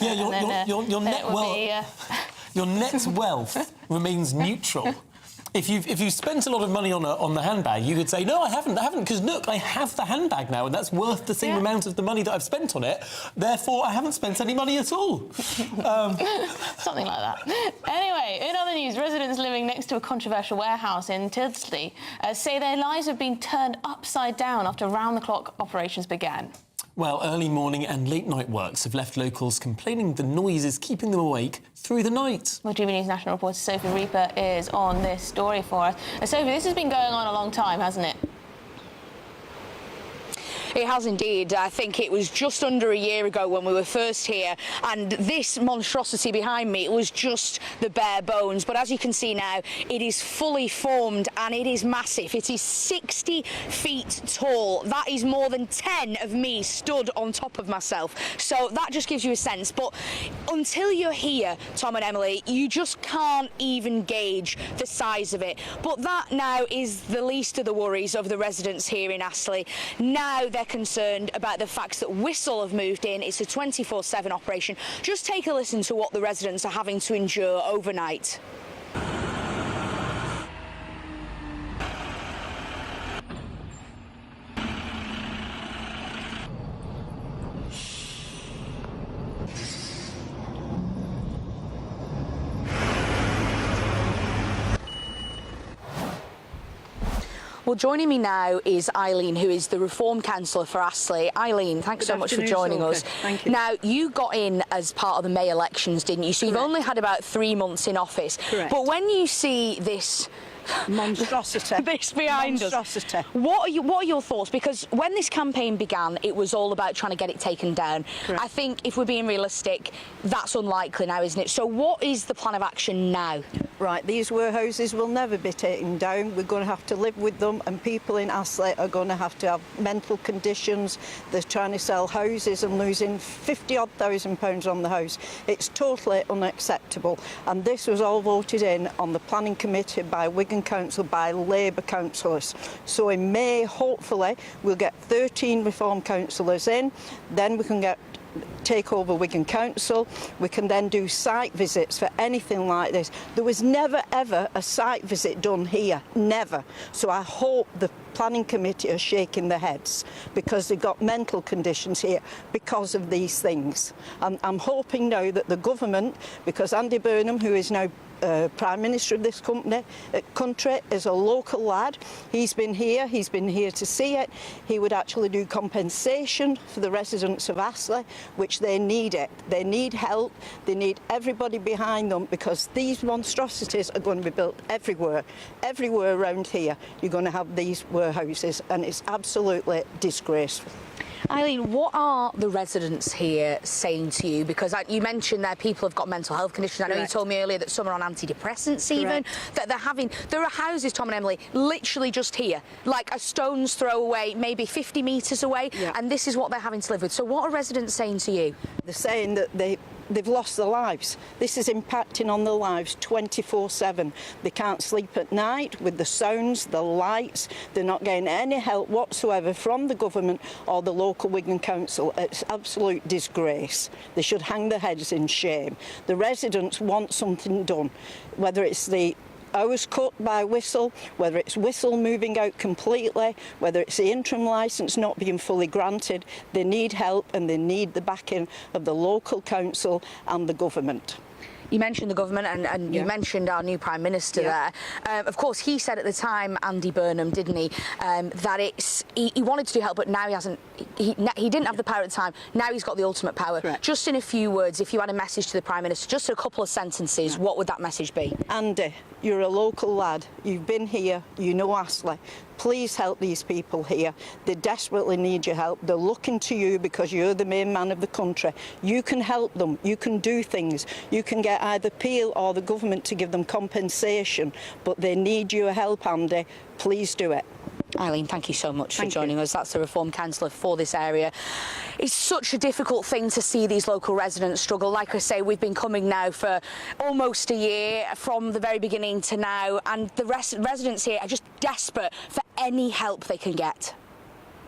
Yeah, your net wealth remains neutral If you spent a lot of money on the handbag, you could say, no, I haven't, because look, I have the handbag now, and that's worth the same amount of the money that I've spent on it. Therefore, I haven't spent any money at all. Something like that. Anyway, in other news, residents living next to a controversial warehouse in Tyldesley say their lives have been turned upside down after round-the-clock operations began. Well, early morning and late-night works have left locals complaining the noise is keeping them awake through the night. Well, GBNews national reporter Sophie Reaper is on this story for us. Sophie, this has been going on a long time, hasn't it? It has indeed. I think it was just under a year ago when we were first here, and this monstrosity behind me was just the bare bones. But as you can see now, it is fully formed and it is massive. It is 60 feet tall. That is more than 10 of me stood on top of myself. So that just gives you a sense. But until you're here, Tom and Emily, you just can't even gauge the size of it. But that now is the least of the worries of the residents here in Astley. Now they're concerned about the fact that Whistle have moved in. It's a 24/7 operation. Just take a listen to what the residents are having to endure overnight. Well, joining me now is Eileen, who is the Reform Councillor for Astley. Eileen, thanks so much for joining us. Thank you. Now, you got in as part of the May elections, didn't you? So you've only had about 3 months in office. Correct. But when you see this monstrosity, this behind us, what are your thoughts? Because when this campaign began, it was all about trying to get it taken down. Correct. I think if we're being realistic, that's unlikely now, isn't it? So what is the plan of action now? Right, these warehouses will never be taken down. We're going to have to live with them, and people in Astley are going to have to have mental conditions. They're trying to sell houses and losing £50,000 on the house. It's totally unacceptable. And this was all voted in on the planning committee by Wigan Council, by Labour councillors. So in May, hopefully, we'll get 13 Reform councillors in. Then we can take over Wigan Council. We can then do site visits for anything like this. There was never ever a site visit done here, never. So I hope the planning committee are shaking their heads because they've got mental conditions here because of these things. I'm hoping now that the government, because Andy Burnham, who is now Prime Minister of this country, is a local lad. He's been here to see it. He would actually do compensation for the residents of Astley, which they need it. They need help. They need everybody behind them because these monstrosities are going to be built everywhere. Everywhere around here you're going to have these warehouses, and it's absolutely disgraceful. Eileen, what are the residents here saying to you? Because you mentioned that people have got mental health conditions. I know you told me earlier that some are on antidepressants even. That there are houses, Tom and Emily, literally just here, like a stone's throw away, maybe 50 metres away, and this is what they're having to live with. So what are residents saying to you? They're saying that they've lost their lives. This is impacting on their lives 24/7. They can't sleep at night with the sounds, the lights. They're not getting any help whatsoever from the government or the local Wigan Council. It's absolute disgrace. They should hang their heads in shame. The residents want something done, whether it's the hours cut by Whistle, whether it's Whistle moving out completely, whether it's the interim licence not being fully granted. They need help and they need the backing of the local council and the government. You mentioned the government and you mentioned our new Prime Minister there. Of course, he said at the time, Andy Burnham, didn't he, that he wanted to do help, but now he hasn't. He didn't have the power at the time. Now he's got the ultimate power. Correct. Just in a few words, if you had a message to the Prime Minister, just a couple of sentences, what would that message be? Andy, you're a local lad. You've been here. You know Astley. Please help these people here. They desperately need your help. They're looking to you because you're the main man of the country. You can help them. You can do things. You can get either Peel or the government to give them compensation, but they need your help, Andy. Please do it. Eileen, thank you so much for joining us. That's the Reform Councillor for this area. It's such a difficult thing to see these local residents struggle. Like I say, we've been coming now for almost a year, from the very beginning to now, and the residents here are just desperate for any help they can get.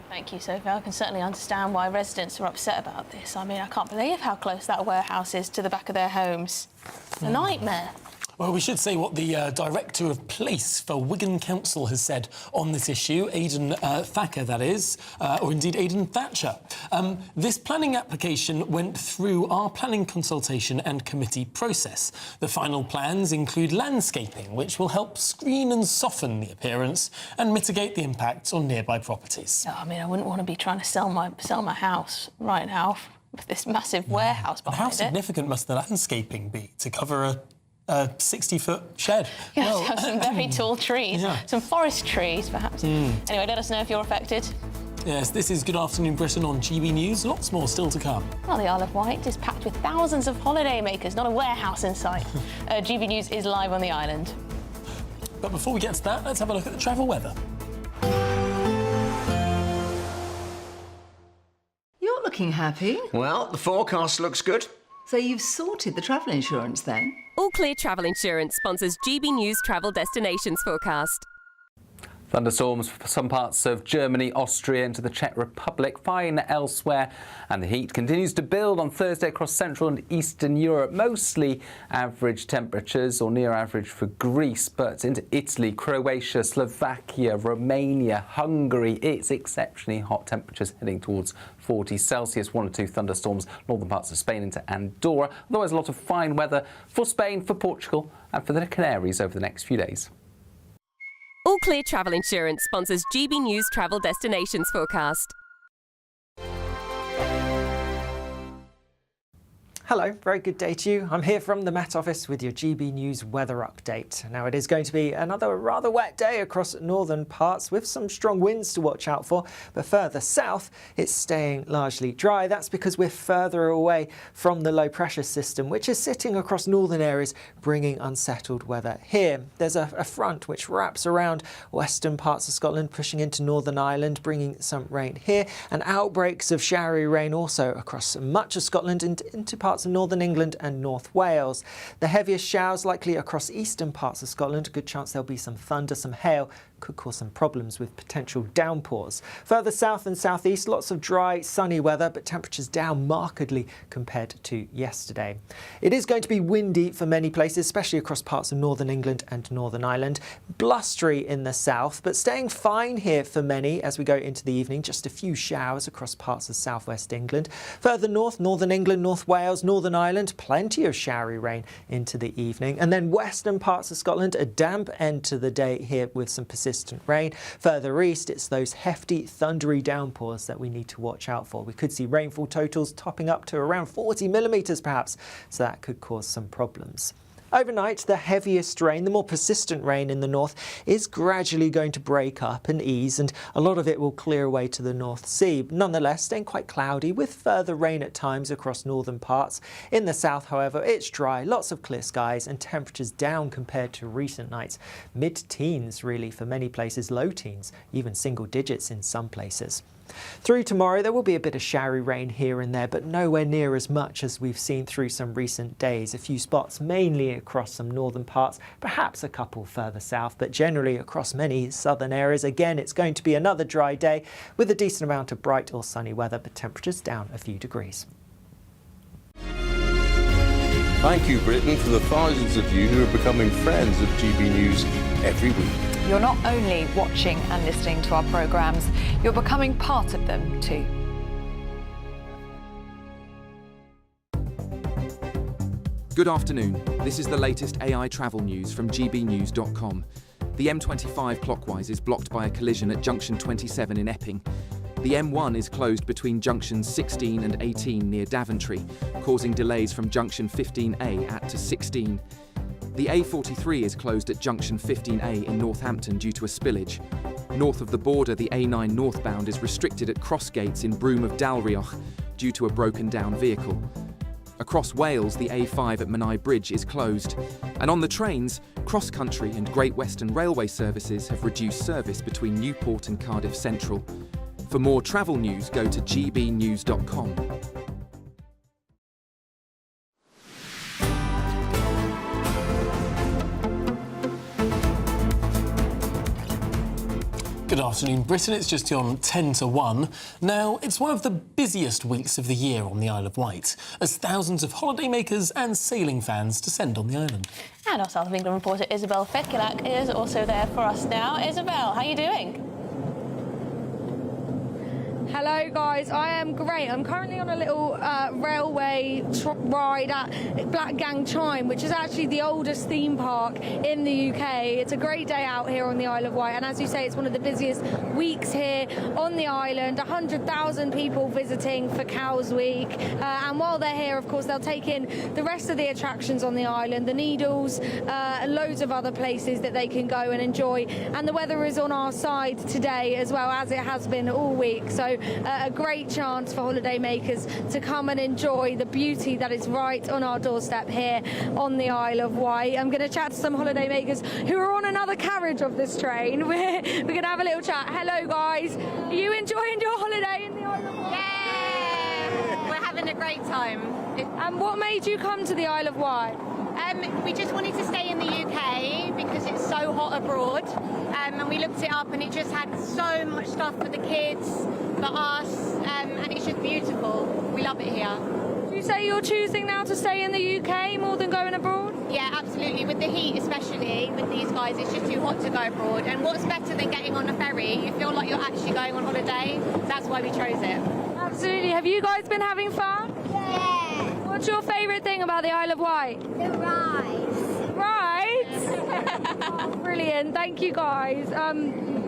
Thank you, Sophie. I can certainly understand why residents are upset about this. I mean, I can't believe how close that warehouse is to the back of their homes. It's a nightmare. Well, we should say what the Director of Police for Wigan Council has said on this issue, Aidan Thacker, that is, or indeed Aidan Thatcher. This planning application went through our planning consultation and committee process. The final plans include landscaping, which will help screen and soften the appearance and mitigate the impacts on nearby properties. I mean, I wouldn't want to be trying to sell my house right now with this massive warehouse behind it. How significant must the landscaping be to cover a 60-foot shed? You have to have some very tall trees, some forest trees, perhaps. Anyway, let us know if you're affected. Yes, this is Good Afternoon Britain on GB News. Lots more still to come. Well, the Isle of Wight is packed with thousands of holiday makers, not a warehouse in sight. GB News is live on the island. But before we get to that, let's have a look at the travel weather. You're looking happy. Well, the forecast looks good. So you've sorted the travel insurance then? All Clear Travel Insurance sponsors GB News Travel Destinations Forecast. Thunderstorms for some parts of Germany, Austria into the Czech Republic, fine elsewhere, and the heat continues to build on Thursday across Central and Eastern Europe. Mostly average temperatures or near average for Greece, but into Italy, Croatia, Slovakia, Romania, Hungary, it's exceptionally hot temperatures heading towards 40 Celsius. 1 or 2 thunderstorms northern parts of Spain into Andorra. Otherwise, a lot of fine weather for Spain, for Portugal and for the Canaries over the next few days. All Clear Travel Insurance sponsors GB News Travel Destinations Forecast. Hello, very good day to you. I'm here from the Met Office with your GB News weather update. Now, it is going to be another rather wet day across northern parts with some strong winds to watch out for, but further south it's staying largely dry. That's because we're further away from the low pressure system, which is sitting across northern areas, bringing unsettled weather here. There's a front which wraps around western parts of Scotland, pushing into Northern Ireland, bringing some rain here, and outbreaks of showery rain also across much of Scotland and into parts of northern England and North Wales. The heaviest showers likely across eastern parts of Scotland. A good chance there'll be some thunder, some hail, could cause some problems with potential downpours. Further south and southeast, lots of dry, sunny weather, but temperatures down markedly compared to yesterday. It is going to be windy for many places, especially across parts of northern England and Northern Ireland. Blustery in the south, but staying fine here for many as we go into the evening. Just a few showers across parts of southwest England. Further north, northern England, North Wales, Northern Ireland, plenty of showery rain into the evening. And then western parts of Scotland, a damp end to the day here with some persistent rain. Further east, it's those hefty, thundery downpours that we need to watch out for. We could see rainfall totals topping up to around 40 millimetres perhaps, so that could cause some problems. Overnight, the heaviest rain, the more persistent rain in the north, is gradually going to break up and ease, and a lot of it will clear away to the North Sea. Nonetheless, staying quite cloudy with further rain at times across northern parts. In the south, however, it's dry, lots of clear skies and temperatures down compared to recent nights. Mid-teens, really, for many places, low teens, even single digits in some places. Through tomorrow, there will be a bit of showery rain here and there, but nowhere near as much as we've seen through some recent days. A few spots, mainly across some northern parts, perhaps a couple further south, but generally across many southern areas. Again, it's going to be another dry day with a decent amount of bright or sunny weather, but temperatures down a few degrees. Thank you, Britain, for the thousands of you who are becoming friends of GB News every week. You're not only watching and listening to our programmes, you're becoming part of them too. Good afternoon. This is the latest AI travel news from gbnews.com. The M25 clockwise is blocked by a collision at junction 27 in Epping. The M1 is closed between junctions 16 and 18 near Daventry, causing delays from junction 15A at to 16. The A43 is closed at junction 15A in Northampton due to a spillage. North of the border, the A9 northbound is restricted at crossgates in Broome of Dalrioch due to a broken down vehicle. Across Wales, the A5 at Menai Bridge is closed. And on the trains, Cross Country and Great Western Railway services have reduced service between Newport and Cardiff Central. For more travel news, go to gbnews.com. Good afternoon, Britain. It's just on 10 to 1. Now, it's one of the busiest weeks of the year on the Isle of Wight, as thousands of holidaymakers and sailing fans descend on the island. And our South of England reporter Isabel Fekulak is also there for us now. Isabel, how are you doing? Hello guys, I am great. I'm currently on a little railway ride at Black Gang Chime, which is actually the oldest theme park in the UK. It's a great day out here on the Isle of Wight, and as you say, it's one of the busiest weeks here on the island. 100,000 people visiting for Cows Week, and while they're here, of course, they'll take in the rest of the attractions on the island, the Needles, loads of other places that they can go and enjoy. And the weather is on our side today as well, as it has been all week. So a great chance for holidaymakers to come and enjoy the beauty that is right on our doorstep here on the Isle of Wight. I'm going to chat to some holidaymakers who are on another carriage of this train. We're going to have a little chat. Hello guys, are you enjoying your holiday in the Isle of Wight? Yeah, we're having a great time. And what made you come to the Isle of Wight? We just wanted to stay in the UK because it's so hot abroad, and we looked it up and it just had so much stuff for the kids, for us, and it's just beautiful. We love it here. Do you say you're choosing now to stay in the UK more than going abroad? Yeah, absolutely. With the heat, especially with these guys, it's just too hot to go abroad. And what's better than getting on a ferry? You feel like you're actually going on holiday. That's why we chose it. Absolutely. Have you guys been having fun? Yeah. What's your favourite thing about the Isle of Wight? The rides. Rides? Oh, brilliant. Thank you, guys.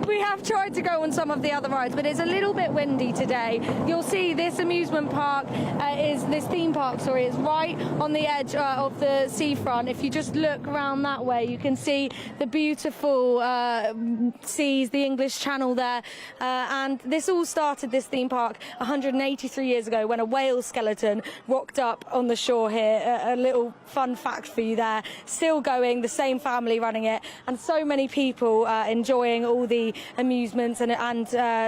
We have tried to go on some of the other rides, but it's a little bit windy today. You'll see this amusement park this theme park, is right on the edge of the seafront. If you just look around that way, you can see the beautiful seas, the English Channel there. And this all started, this theme park, 183 years ago when a whale skeleton rocked up on the shore here. A little fun fact for you there. Still going, the same family running it, and so many people enjoying all the amusements and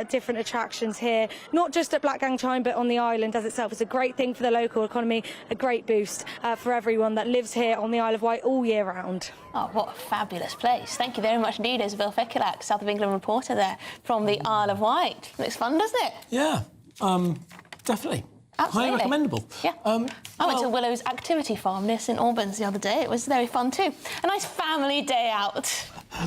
different attractions here, not just at Black Gang Chime but on the island as itself. It's a great thing for the local economy, a great boost for everyone that lives here on the Isle of Wight all year round. Oh, what a fabulous place. Thank you very much indeed, Isabel Fekulak, South of England reporter there from the Isle of Wight. Looks fun, doesn't it? Yeah, definitely. Absolutely. Highly recommendable. Yeah. I went to Willow's Activity Farm near St Albans the other day. It was very fun too. A nice family day out.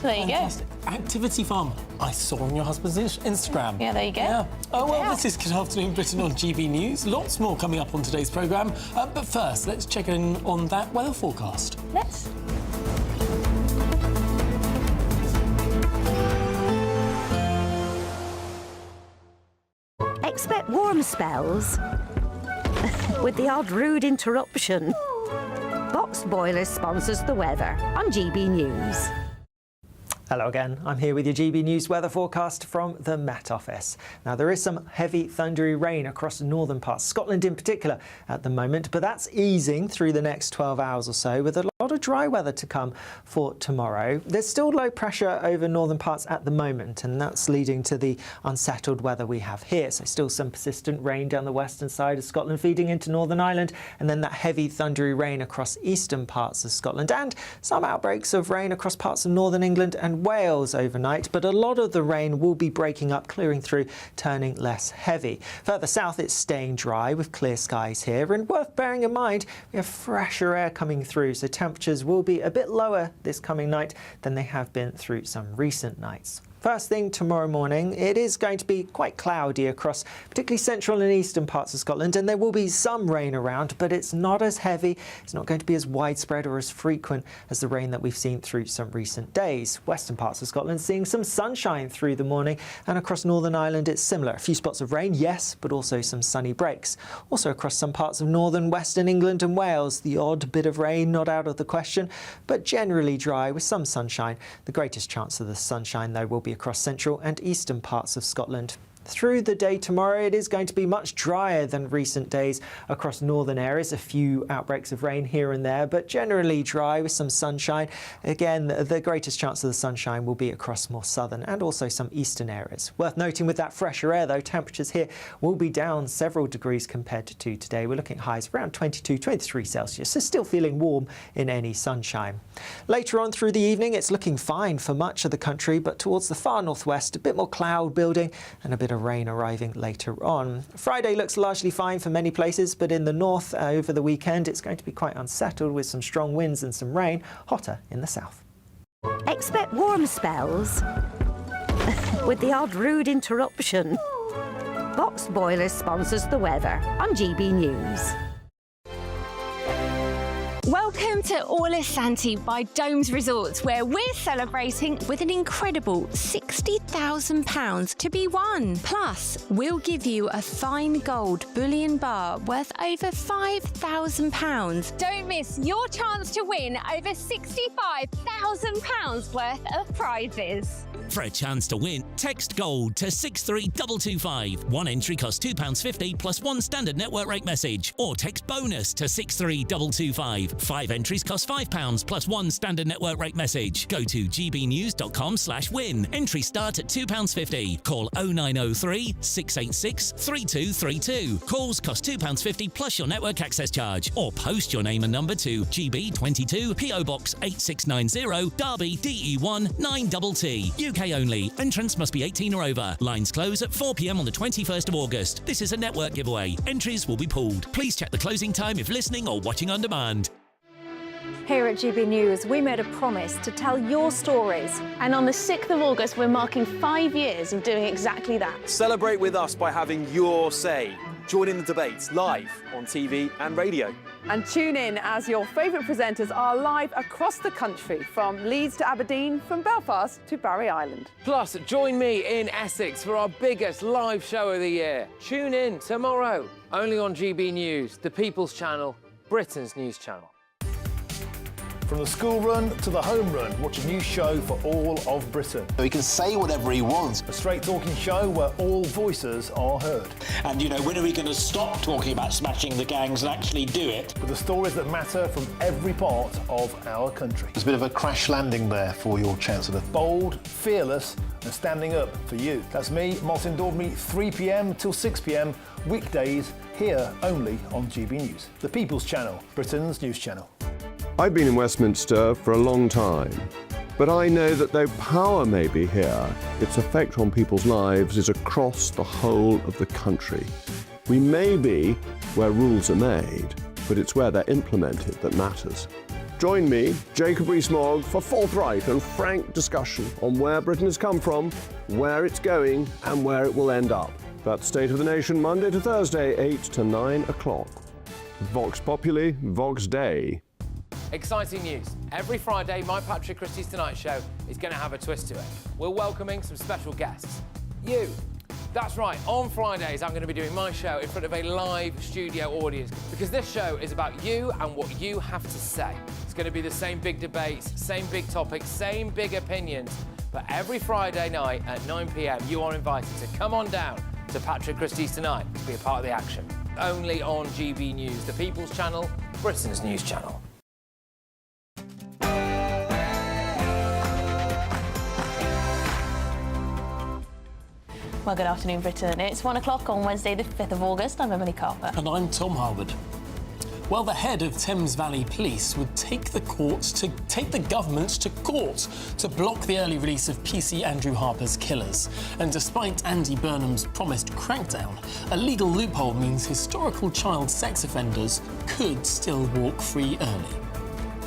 There you Fantastic. Go. Activity Farm. I saw on your husband's Instagram. Yeah, there you go. Yeah. Oh, well, this is Good Afternoon Britain on GB News. Lots more coming up on today's programme. But first, let's check in on that weather forecast. Let's. Expect warm spells with the odd rude interruption. Boxed Boilers sponsors the weather on GB News. Hello again, I'm here with your GB News weather forecast from the Met Office. Now there is some heavy thundery rain across northern parts, Scotland in particular at the moment, but that's easing through the next 12 hours or so with a lot of dry weather to come for tomorrow. There's still low pressure over northern parts at the moment, and that's leading to the unsettled weather we have here. So still some persistent rain down the western side of Scotland feeding into Northern Ireland, and then that heavy thundery rain across eastern parts of Scotland, and some outbreaks of rain across parts of northern England and Wales overnight, but a lot of the rain will be breaking up, clearing through, turning less heavy. Further south, it's staying dry with clear skies here, and worth bearing in mind, we have fresher air coming through, so temperatures will be a bit lower this coming night than they have been through some recent nights. First thing tomorrow morning, it is going to be quite cloudy across particularly central and eastern parts of Scotland, and there will be some rain around, but it's not as heavy, it's not going to be as widespread or as frequent as the rain that we've seen through some recent days. Western parts of Scotland seeing some sunshine through the morning, and across Northern Ireland it's similar. A few spots of rain, yes, but also some sunny breaks. Also across some parts of northern western England and Wales, the odd bit of rain not out of the question, but generally dry with some sunshine. The greatest chance of the sunshine though will be across central and eastern parts of Scotland. Through the day tomorrow, it is going to be much drier than recent days across northern areas. A few outbreaks of rain here and there, but generally dry with some sunshine. Again, the greatest chance of the sunshine will be across more southern and also some eastern areas. Worth noting with that fresher air, though, temperatures here will be down several degrees compared to today. We're looking at highs around 22, 23 Celsius, so still feeling warm in any sunshine. Later on through the evening, it's looking fine for much of the country, but towards the far northwest, a bit more cloud building and a bit of rain arriving later on. Friday looks largely fine for many places, but in the north over the weekend it's going to be quite unsettled with some strong winds and some rain, hotter in the south. Expect warm spells with the odd rude interruption. Box Boilers sponsors the weather on GB News. Welcome to Orla Santi by Domes Resorts, where we're celebrating with an incredible £60,000 to be won. Plus, we'll give you a fine gold bullion bar worth over £5,000. Don't miss your chance to win over £65,000 worth of prizes. For a chance to win, text GOLD to 63225. One entry costs £2.50 plus one standard network rate message. Or text BONUS to 63225. 5 entries cost £5 plus one standard network rate message. Go to gbnews.com/win. Entries start at £2.50. Call 0903 686 3232. Calls cost £2.50 plus your network access charge. Or post your name and number to GB22 PO Box 8690 Derby DE1 9TT. UK only. Entrance must be 18 or over. Lines close at 4 p.m. on the 21st of August. This is a network giveaway. Entries will be pooled. Please check the closing time if listening or watching on demand. Here at GB News, we made a promise to tell your stories. And on the 6th of August, we're marking 5 years of doing exactly that. Celebrate with us by having your say. Join in the debates live on TV and radio. And tune in as your favourite presenters are live across the country, from Leeds to Aberdeen, from Belfast to Barry Island. Plus, join me in Essex for our biggest live show of the year. Tune in tomorrow, only on GB News, the People's Channel, Britain's news channel. From the school run to the home run, watch a new show for all of Britain. He can say whatever he wants. A straight-talking show where all voices are heard. And, you know, when are we going to stop talking about smashing the gangs and actually do it? With the stories that matter from every part of our country. There's a bit of a crash landing there for your Chancellor. Bold, fearless and standing up for you. That's me, Martin Daubney, 3 p.m. till 6 p.m, weekdays, here only on GB News. The People's Channel, Britain's news channel. I've been in Westminster for a long time, but I know that though power may be here, its effect on people's lives is across the whole of the country. We may be where rules are made, but it's where they're implemented that matters. Join me, Jacob Rees-Mogg, for forthright and frank discussion on where Britain has come from, where it's going, and where it will end up. That's State of the Nation, Monday to Thursday, 8 to 9 o'clock. Vox Populi, Vox Dei. Exciting news. Every Friday, my Patrick Christie's Tonight Show is going to have a twist to it. We're welcoming some special guests. You. That's right, on Fridays I'm going to be doing my show in front of a live studio audience, because this show is about you and what you have to say. It's going to be the same big debates, same big topics, same big opinions, but every Friday night at 9 p.m. you are invited to come on down to Patrick Christie's Tonight to be a part of the action. Only on GB News, the People's Channel, Britain's news channel. Well, good afternoon, Britain. It's 1 o'clock on Wednesday, the 5th of August. I'm Emily Carper. And I'm Tom Harwood. Well, the head of Thames Valley Police would take the government to court to block the early release of PC Andrew Harper's killers. And despite Andy Burnham's promised crackdown, a legal loophole means historical child sex offenders could still walk free early.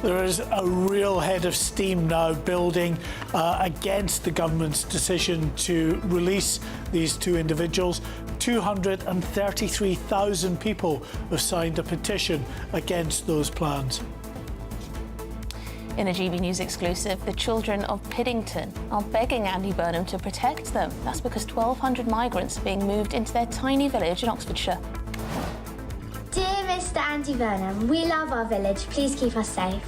There is a real head of steam now building against the government's decision to release these two individuals. 233,000 people have signed a petition against those plans. In a GB News exclusive, the children of Piddington are begging Andy Burnham to protect them. That's because 1,200 migrants are being moved into their tiny village in Oxfordshire. Dear Mr. Andy Burnham, we love our village. Please keep us safe.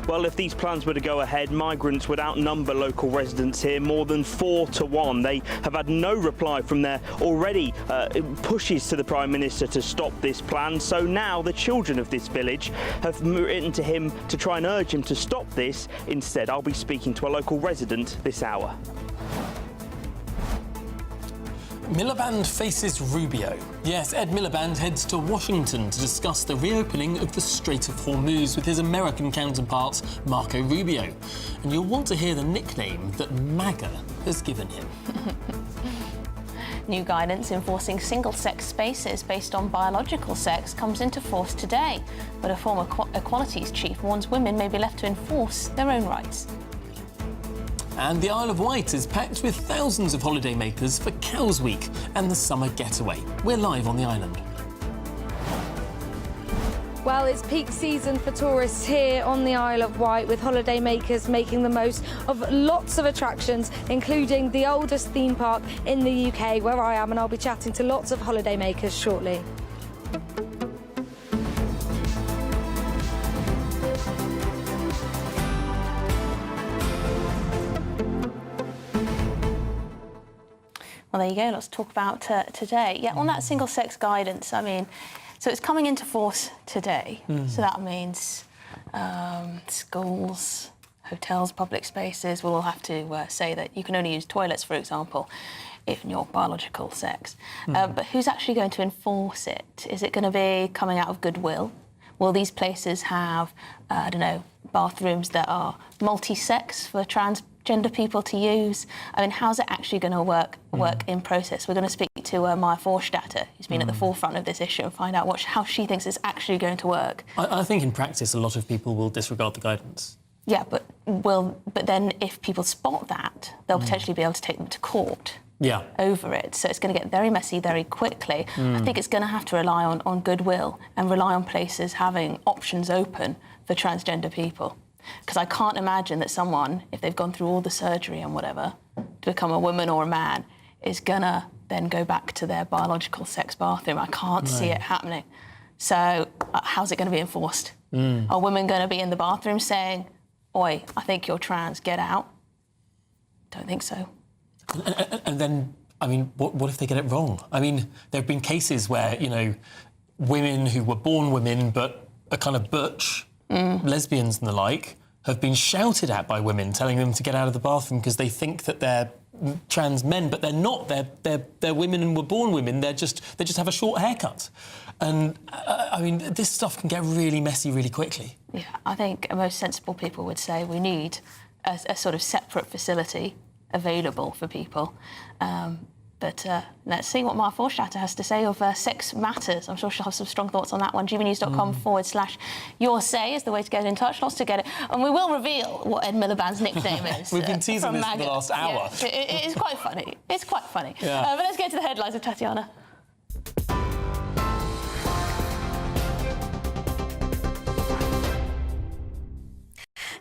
Well, if these plans were to go ahead, migrants would outnumber local residents here more than 4 to 1. They have had no reply from their already pushes to the Prime Minister to stop this plan. So now the children of this village have written to him to try and urge him to stop this. Instead, I'll be speaking to a local resident this hour. Miliband faces Rubio. Yes, Ed Miliband heads to Washington to discuss the reopening of the Strait of Hormuz with his American counterpart, Marco Rubio. And you'll want to hear the nickname that MAGA has given him. New guidance enforcing single-sex spaces based on biological sex comes into force today, but a former equalities chief warns women may be left to enforce their own rights. And the Isle of Wight is packed with thousands of holidaymakers for Cows Week and the summer getaway. We're live on the island. Well, it's peak season for tourists here on the Isle of Wight, with holidaymakers making the most of lots of attractions, including the oldest theme park in the UK, where I am, and I'll be chatting to lots of holidaymakers shortly. Well, there you go. Let's talk about today. Yeah, on that single-sex guidance, I mean, so it's coming into force today. So that means schools, hotels, public spaces will all have to say that you can only use toilets, for example, if you're biological sex. But who's actually going to enforce it? Is it going to be coming out of goodwill? Will these places have, I don't know, bathrooms that are multi-sex for transgender people to use? I mean, how's it actually going to work in process? We're going to speak to Maya Forstatter, who's been at the forefront of this issue, and find out how she thinks it's actually going to work. I think in practice a lot of people will disregard the guidance. Yeah, but then if people spot that, they'll potentially be able to take them to court. Over it. So it's going to get very messy very quickly. I think it's going to have to rely on goodwill and rely on places having options open for transgender people. Because I can't imagine that someone, if they've gone through all the surgery and whatever, to become a woman or a man, is going to then go back to their biological sex bathroom. I can't see it happening. So how's it going to be enforced? Are women going to be in the bathroom saying, "Oi, I think you're trans, get out"? Don't think so. And then, I mean, what if they get it wrong? I mean, there have been cases where, you know, women who were born women but are kind of butch, lesbians and the like, have been shouted at by women, telling them to get out of the bathroom because they think that they're trans men, but they're not. They're women and were born women. They just have a short haircut. And, I mean, this stuff can get really messy really quickly. Yeah, I think most sensible people would say we need a sort of separate facility available for people. But let's see what Maya Forstatter has to say of Sex Matters. I'm sure she'll have some strong thoughts on that one. GBNews.com/your say is the way to get in touch. Lots to get it. And we will reveal what Ed Miliband's nickname is. We've been teasing this for the last hour. Yeah, it is quite funny. It's quite funny. Yeah. But let's get to the headlines with Tatiana.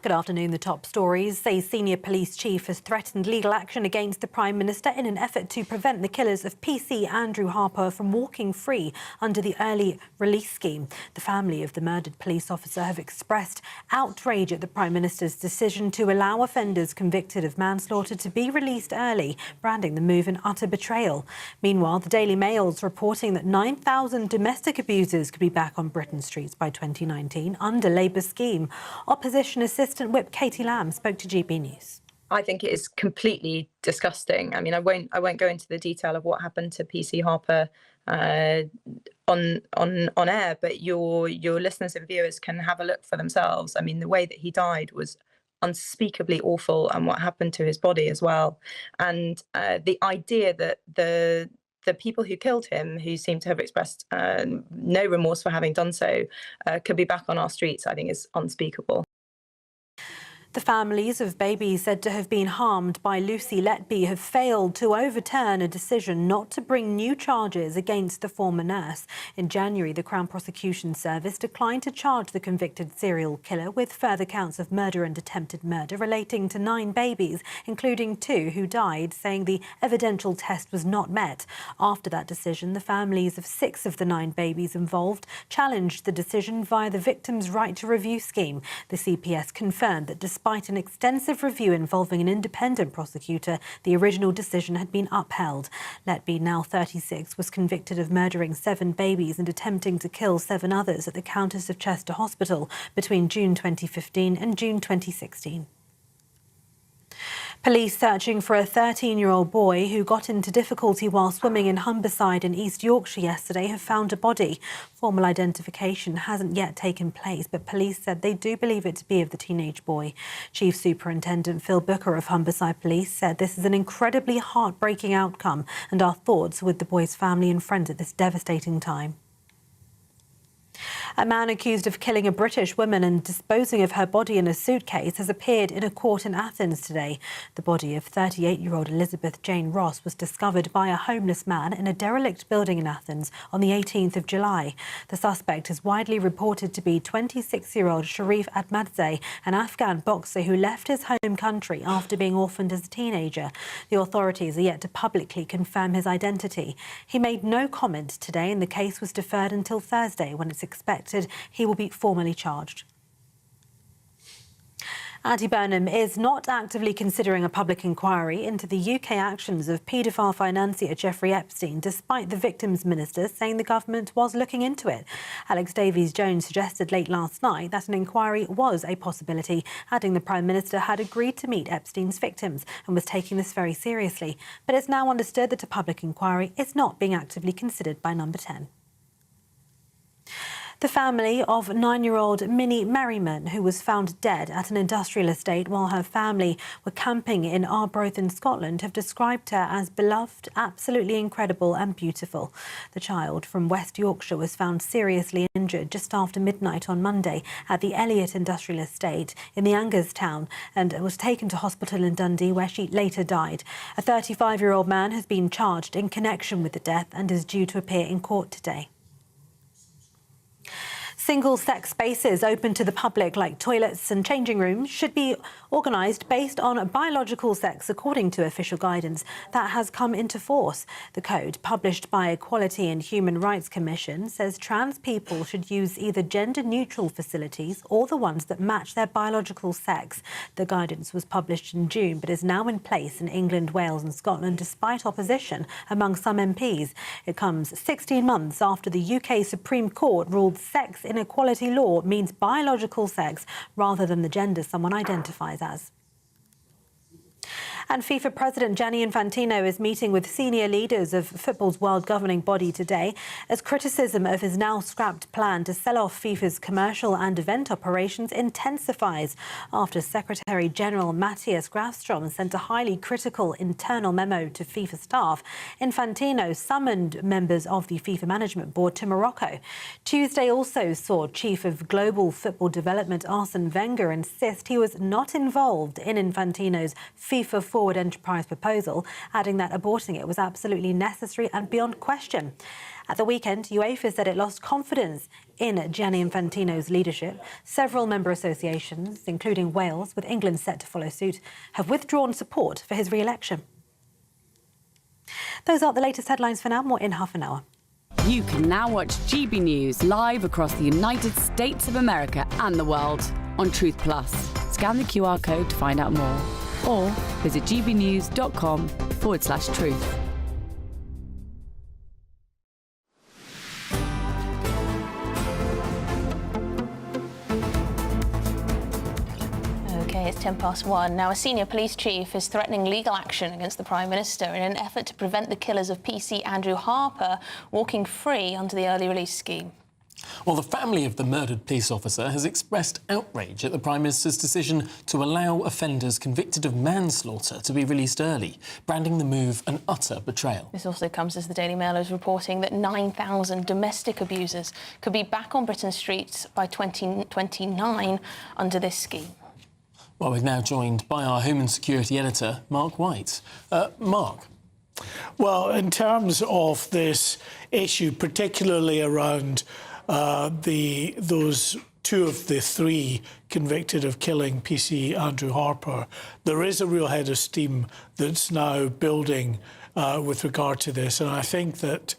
Good afternoon. The top stories. A senior police chief has threatened legal action against the Prime Minister in an effort to prevent the killers of PC Andrew Harper from walking free under the early release scheme. The family of the murdered police officer have expressed outrage at the Prime Minister's decision to allow offenders convicted of manslaughter to be released early, branding the move an utter betrayal. Meanwhile, the Daily Mail's reporting that 9,000 domestic abusers could be back on Britain's streets by 2019 under Labour's scheme. Opposition Assistant Whip Katie Lamb spoke to GB News. I think it is completely disgusting. I mean, I won't go into the detail of what happened to PC Harper on air, but your listeners and viewers can have a look for themselves. I mean, the way that he died was unspeakably awful, and what happened to his body as well. And the idea that the people who killed him, who seem to have expressed no remorse for having done so, could be back on our streets, I think is unspeakable. The families of babies said to have been harmed by Lucy Letby have failed to overturn a decision not to bring new charges against the former nurse. In January, the Crown Prosecution Service declined to charge the convicted serial killer with further counts of murder and attempted murder relating to 9 babies, including 2 who died, saying the evidential test was not met. After that decision, the families of 6 of the 9 babies involved challenged the decision via the Victims' Right to Review scheme. The CPS confirmed that despite an extensive review involving an independent prosecutor, the original decision had been upheld. Letby, now 36, was convicted of murdering 7 babies and attempting to kill 7 others at the Countess of Chester Hospital between June 2015 and June 2016. Police searching for a 13-year-old boy who got into difficulty while swimming in Humberside in East Yorkshire yesterday have found a body. Formal identification hasn't yet taken place, but police said they do believe it to be of the teenage boy. Chief Superintendent Phil Booker of Humberside Police said this is an incredibly heartbreaking outcome and our thoughts with the boy's family and friends at this devastating time. A man accused of killing a British woman and disposing of her body in a suitcase has appeared in a court in Athens today. The body of 38-year-old Elizabeth Jane Ross was discovered by a homeless man in a derelict building in Athens on the 18th of July. The suspect is widely reported to be 26-year-old Sharif Ahmadze, an Afghan boxer who left his home country after being orphaned as a teenager. The authorities are yet to publicly confirm his identity. He made no comment today and the case was deferred until Thursday when it's expected he will be formally charged. Andy Burnham is not actively considering a public inquiry into the UK actions of paedophile financier Jeffrey Epstein, despite the victim's minister saying the government was looking into it. Alex Davies-Jones suggested late last night that an inquiry was a possibility, adding the Prime Minister had agreed to meet Epstein's victims and was taking this very seriously. But it's now understood that a public inquiry is not being actively considered by Number 10. The family of 9-year-old Minnie Merriman, who was found dead at an industrial estate while her family were camping in Arbroath in Scotland, have described her as beloved, absolutely incredible and beautiful. The child from West Yorkshire was found seriously injured just after midnight on Monday at the Elliott Industrial Estate in the Angers town and was taken to hospital in Dundee, where she later died. A 35-year-old man has been charged in connection with the death and is due to appear in court today. Single-sex spaces open to the public, like toilets and changing rooms, should be organised based on biological sex, according to official guidance that has come into force. The code, published by Equality and Human Rights Commission, says trans people should use either gender-neutral facilities or the ones that match their biological sex. The guidance was published in June, but is now in place in England, Wales and Scotland, despite opposition among some MPs. It comes 16 months after the UK Supreme Court ruled sex inequality law means biological sex rather than the gender someone identifies as. And FIFA President Gianni Infantino is meeting with senior leaders of football's world governing body today as criticism of his now scrapped plan to sell off FIFA's commercial and event operations intensifies after Secretary General Matthias Grafstrom sent a highly critical internal memo to FIFA staff. Infantino summoned members of the FIFA Management Board to Morocco. Tuesday also saw Chief of Global Football Development Arsene Wenger insist he was not involved in Infantino's FIFA Forward Enterprise proposal, adding that aborting it was absolutely necessary and beyond question. At the weekend, UEFA said it lost confidence in Gianni Infantino's leadership. Several member associations, including Wales, with England set to follow suit, have withdrawn support for his re-election. Those are the latest headlines for now. More in half an hour. You can now watch GB News live across the United States of America and the world on Truth Plus. Scan the QR code to find out more, or visit gbnews.com/truth. Okay, it's 1:10. Now, a senior police chief is threatening legal action against the Prime Minister in an effort to prevent the killers of PC Andrew Harper walking free under the early release scheme. Well, the family of the murdered police officer has expressed outrage at the Prime Minister's decision to allow offenders convicted of manslaughter to be released early, branding the move an utter betrayal. This also comes as the Daily Mail is reporting that 9,000 domestic abusers could be back on Britain's streets by 2029 under this scheme. Well, we're now joined by our Home and Security Editor, Mark White. Mark. Well, in terms of this issue, particularly around those two of the three convicted of killing PC Andrew Harper, there is a real head of steam that's now building with regard to this. And I think that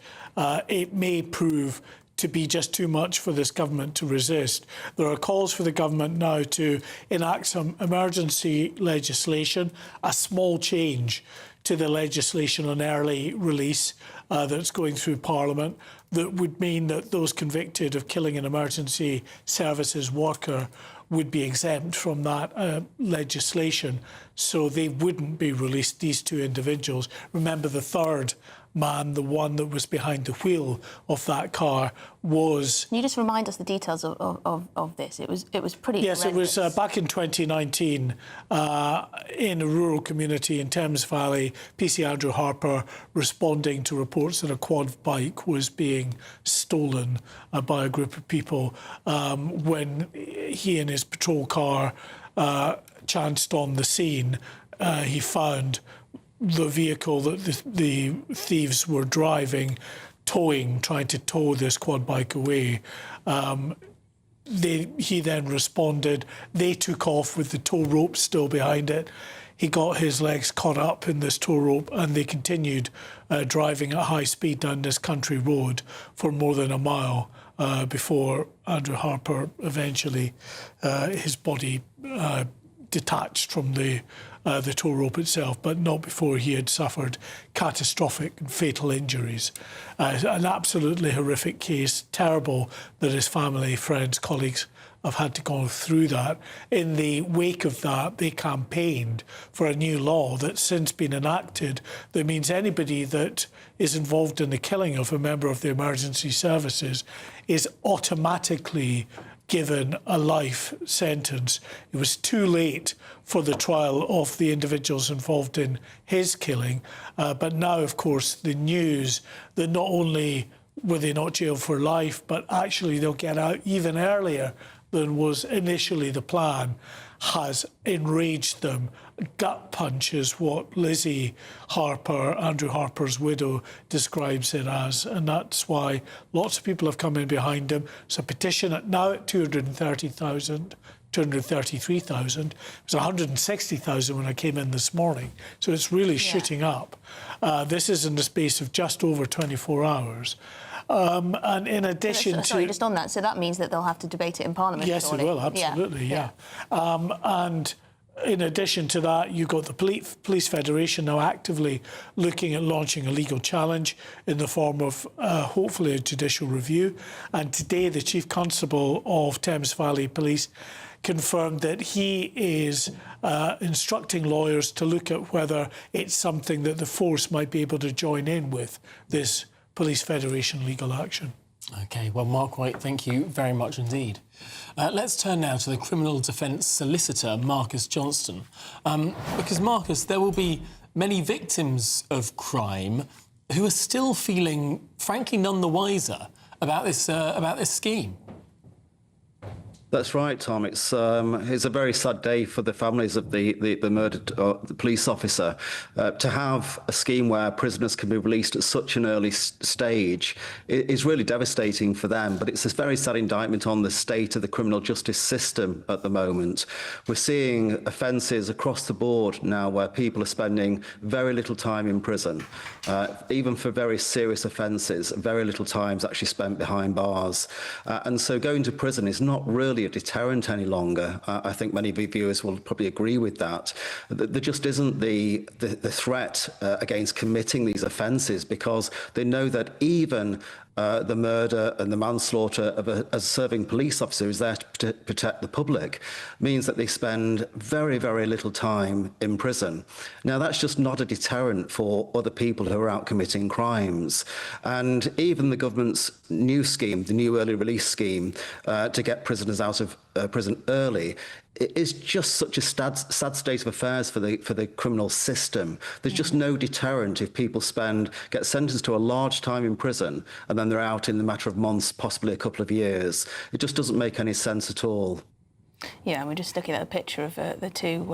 it may prove to be just too much for this government to resist. There are calls for the government now to enact some emergency legislation, a small change to the legislation on early release that's going through Parliament that would mean that those convicted of killing an emergency services worker would be exempt from that legislation, so they wouldn't be released, these two individuals. Remember, the third man, the one that was behind the wheel of that car, was... Can you just remind us the details of this? It was pretty Yes, horrendous. it was back in 2019 in a rural community in Thames Valley. PC Andrew Harper responding to reports that a quad bike was being stolen by a group of people when he and his patrol car chanced on the scene. He found the vehicle that the thieves were driving, trying to tow this quad bike away. He then responded. They took off with the tow rope still behind it. He got his legs caught up in this tow rope, and they continued driving at high speed down this country road for more than a mile before Andrew Harper eventually, his body detached from the tow rope itself, but not before he had suffered catastrophic and fatal injuries. An absolutely horrific case. Terrible that his family, friends, colleagues have had to go through that. In the wake of that, they campaigned for a new law that's since been enacted that means anybody that is involved in the killing of a member of the emergency services is automatically given a life sentence. It was too late for the trial of the individuals involved in his killing, but now, of course, the news that not only were they not jailed for life, but actually they'll get out even earlier than was initially the plan, has enraged them. Gut punch is what Lizzie Harper, Andrew Harper's widow, describes it as, and that's why lots of people have come in behind him. It's a petition now at 230,000, 233,000. It was 160,000 when I came in this morning, so it's really shooting up. This is in the space of just over 24 hours. And in addition Sorry, just on that, so that means that they'll have to debate it in Parliament, yes, surely? it will, absolutely, yeah. And in addition to that, you've got the Police Federation now actively looking at launching a legal challenge in the form of hopefully a judicial review. And today, the Chief Constable of Thames Valley Police confirmed that he is instructing lawyers to look at whether it's something that the force might be able to join in with, this Police Federation legal action. OK, well, Mark White, thank you very much indeed. Let's turn now to the criminal defence solicitor, Marcus Johnston. Because, Marcus, there will be many victims of crime who are still feeling, frankly, none the wiser about this scheme. That's right, Tom. It's a very sad day for the families of the murdered the police officer. To have a scheme where prisoners can be released at such an early stage is really devastating for them. But it's a very sad indictment on the state of the criminal justice system at the moment. We're seeing offences across the board now where people are spending very little time in prison. Even for very serious offences, very little time is actually spent behind bars. And so going to prison is not really a deterrent any longer. I think many of your viewers will probably agree with that. There just isn't the threat against committing these offences, because they know that even the murder and the manslaughter of a serving police officer who's there to protect the public means that they spend very, very little time in prison. Now, that's just not a deterrent for other people who are out committing crimes. And even the government's new scheme, the new early release scheme, to get prisoners out of prison early, it is just such a sad state of affairs for the criminal system. There's just no deterrent if people get sentenced to a large time in prison and then they're out in the matter of months, possibly a couple of years. It just doesn't make any sense at all. Yeah, we're just looking at a picture of the two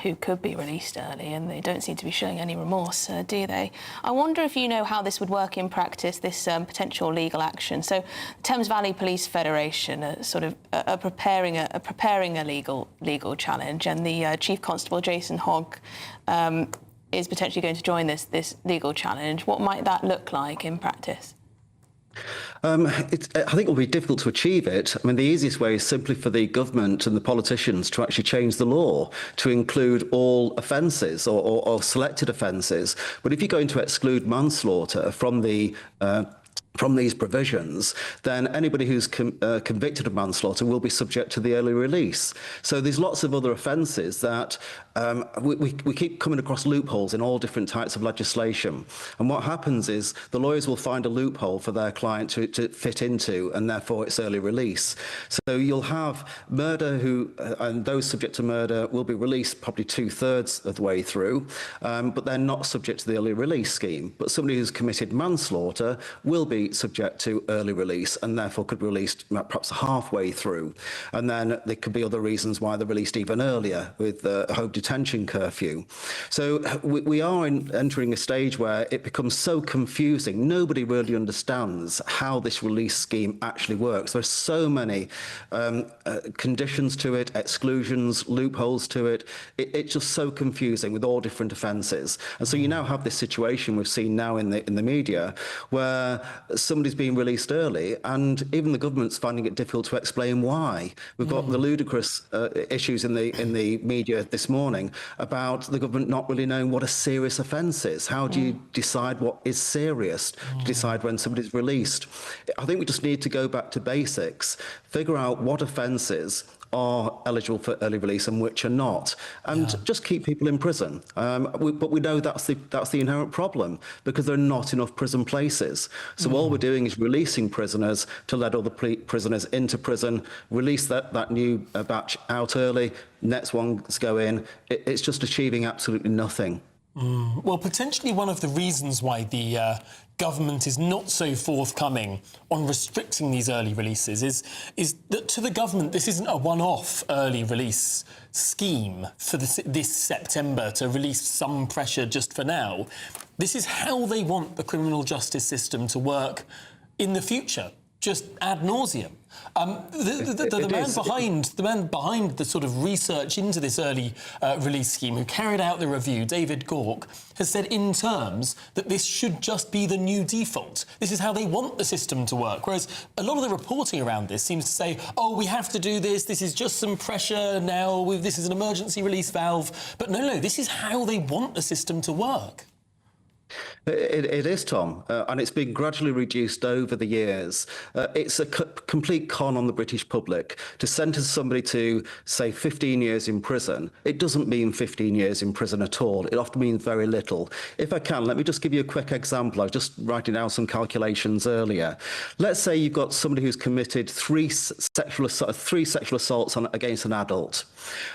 who could be released early, and they don't seem to be showing any remorse, do they? I wonder if you know how this would work in practice, this potential legal action. So, the Thames Valley Police Federation are preparing a legal challenge, and the Chief Constable Jason Hogg is potentially going to join this legal challenge. What might that look like in practice? I think it will be difficult to achieve it. I mean, the easiest way is simply for the government and the politicians to actually change the law to include all offences or selected offences. But if you're going to exclude manslaughter from these provisions, then anybody who's convicted of manslaughter will be subject to the early release. So there's lots of other offences that we keep coming across loopholes in all different types of legislation. And what happens is the lawyers will find a loophole for their client to fit into, and therefore it's early release. So you'll have murder and those subject to murder will be released probably 2/3 of the way through, but they're not subject to the early release scheme. But somebody who's committed manslaughter will be subject to early release and therefore could be released perhaps halfway through. And then there could be other reasons why they're released even earlier with the home detention curfew. So we are entering a stage where it becomes so confusing. Nobody really understands how this release scheme actually works. There's so many conditions to it, exclusions, loopholes to it. It's just so confusing with all different offences. And so you now have this situation we've seen now in the media where somebody's being released early, and even the government's finding it difficult to explain why. We've got the ludicrous issues in the media this morning about the government not really knowing what a serious offence is. How do you decide what is serious to decide when somebody's released? I think we just need to go back to basics, figure out what offences are eligible for early release and which are not, and just keep people in prison. But we know that's the inherent problem, because there are not enough prison places. So all we're doing is releasing prisoners to let other prisoners into prison, release that new batch out early, next ones go in. It's just achieving absolutely nothing. Well, potentially one of the reasons why the government is not so forthcoming on restricting these early releases is that to the government this isn't a one-off early release scheme for this September to release some pressure just for now. This is how they want the criminal justice system to work in the future, just ad nauseum. The man behind the sort of research into this early release scheme, who carried out the review, David Gork, has said in terms that this should just be the new default. This is how they want the system to work. Whereas a lot of the reporting around this seems to say, oh, we have to do this, this is just some pressure now, this is an emergency release valve. But no, this is how they want the system to work. It is, Tom, and it's been gradually reduced over the years. It's a complete con on the British public to sentence somebody to, say, 15 years in prison. It doesn't mean 15 years in prison at all. It often means very little. If I can, let me just give you a quick example. I was just writing down some calculations earlier. Let's say you've got somebody who's committed three sexual assaults against an adult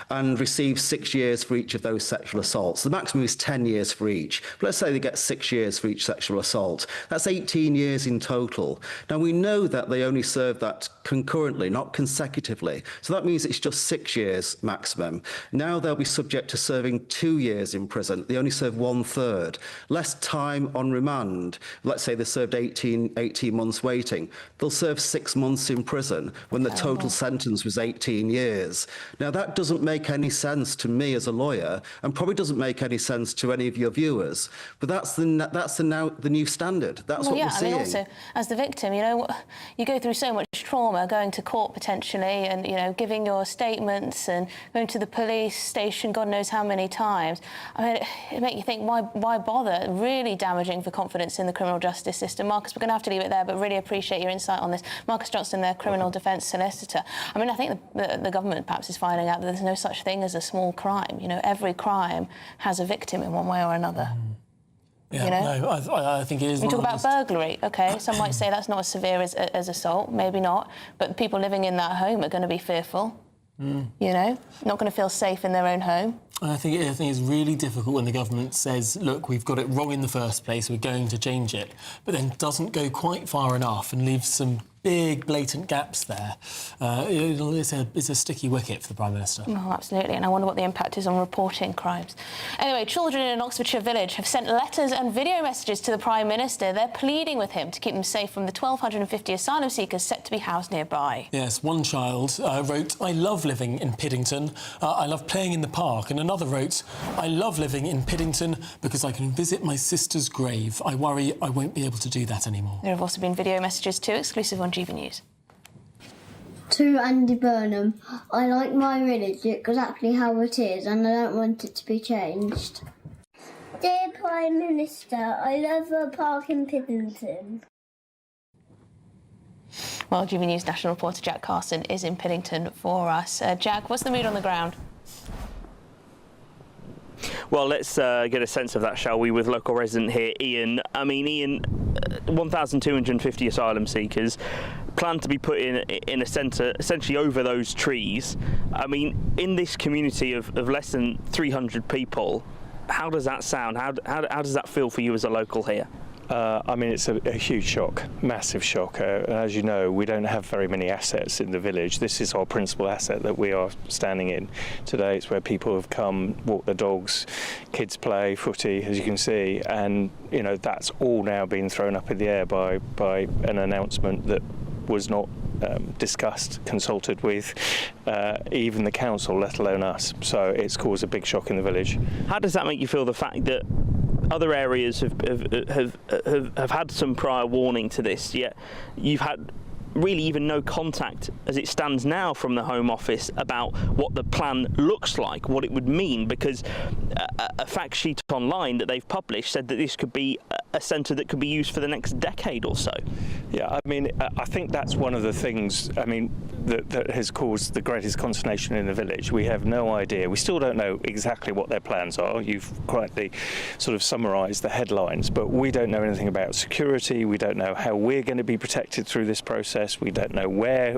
and receives 6 years for each of those sexual assaults. The maximum is 10 years for each. But let's say they get 6 years for each sexual assault. That's 18 years in total. Now, we know that they only serve that concurrently, not consecutively. So that means it's just 6 years maximum. Now they'll be subject to serving 2 years in prison. They only serve 1/3. Less time on remand. Let's say they served 18 months waiting. They'll serve 6 months in prison when the total sentence was 18 years. Now, that doesn't make any sense to me as a lawyer, and probably doesn't make any sense to any of your viewers. But that's the new standard. That's what we're seeing. I mean, also, as the victim, you go through so much trauma, going to court potentially, and giving your statements and going to the police station, God knows how many times. I mean, it makes you think, why bother? Really damaging for confidence in the criminal justice system. Marcus, we're going to have to leave it there, but really appreciate your insight on this. Marcus Johnston, their criminal defence solicitor. I mean, I think the government perhaps is finding out that there's no such thing as a small crime. Every crime has a victim in one way or another. No, I think it is. You talk about burglary, OK, some might say that's not as severe as assault, maybe not, but people living in that home are going to be fearful, not going to feel safe in their own home. I think it's really difficult when the government says, look, we've got it wrong in the first place, we're going to change it, but then doesn't go quite far enough and leaves some big, blatant gaps there. It's a sticky wicket for the Prime Minister. Oh, absolutely, and I wonder what the impact is on reporting crimes. Anyway, children in an Oxfordshire village have sent letters and video messages to the Prime Minister. They're pleading with him to keep them safe from the 1,250 asylum seekers set to be housed nearby. Yes, one child wrote, "I love living in Piddington. I love playing in the park." And another wrote, "I love living in Piddington because I can visit my sister's grave. I worry I won't be able to do that anymore." There have also been video messages too, exclusive on GB News. To Andy Burnham, I like my village exactly how it is and I don't want it to be changed. Dear Prime Minister, I love a park in Piddington. Well, GB News national reporter Jack Carson is in Piddington for us. Jack, what's the mood on the ground? Well, let's get a sense of that, shall we, with local resident here, Ian. I mean, Ian, 1,250 asylum seekers plan to be put in a centre essentially over those trees. I mean, in this community of less than 300 people, how does that sound? How does that feel for you as a local here? I mean, it's a huge shock, massive shock. As you know, we don't have very many assets in the village. This is our principal asset that we are standing in today. It's where people have come, walk their dogs, kids play footy, as you can see, and you know that's all now been thrown up in the air by an announcement that was not discussed, consulted with even the council, let alone us. So it's caused a big shock in the village. How does that make you feel, the fact that other areas have had some prior warning to this, yet you've had really even no contact as it stands now from the Home Office about what the plan looks like, what it would mean? Because a fact sheet online that they've published said that this could be a centre that could be used for the next decade or so. Yeah, I mean, I think that's one of the things, I mean, that has caused the greatest consternation in the village. We have no idea. We still don't know exactly what their plans are. You've correctly sort of summarised the headlines, but we don't know anything about security. We don't know how we're going to be protected through this process. We don't know where,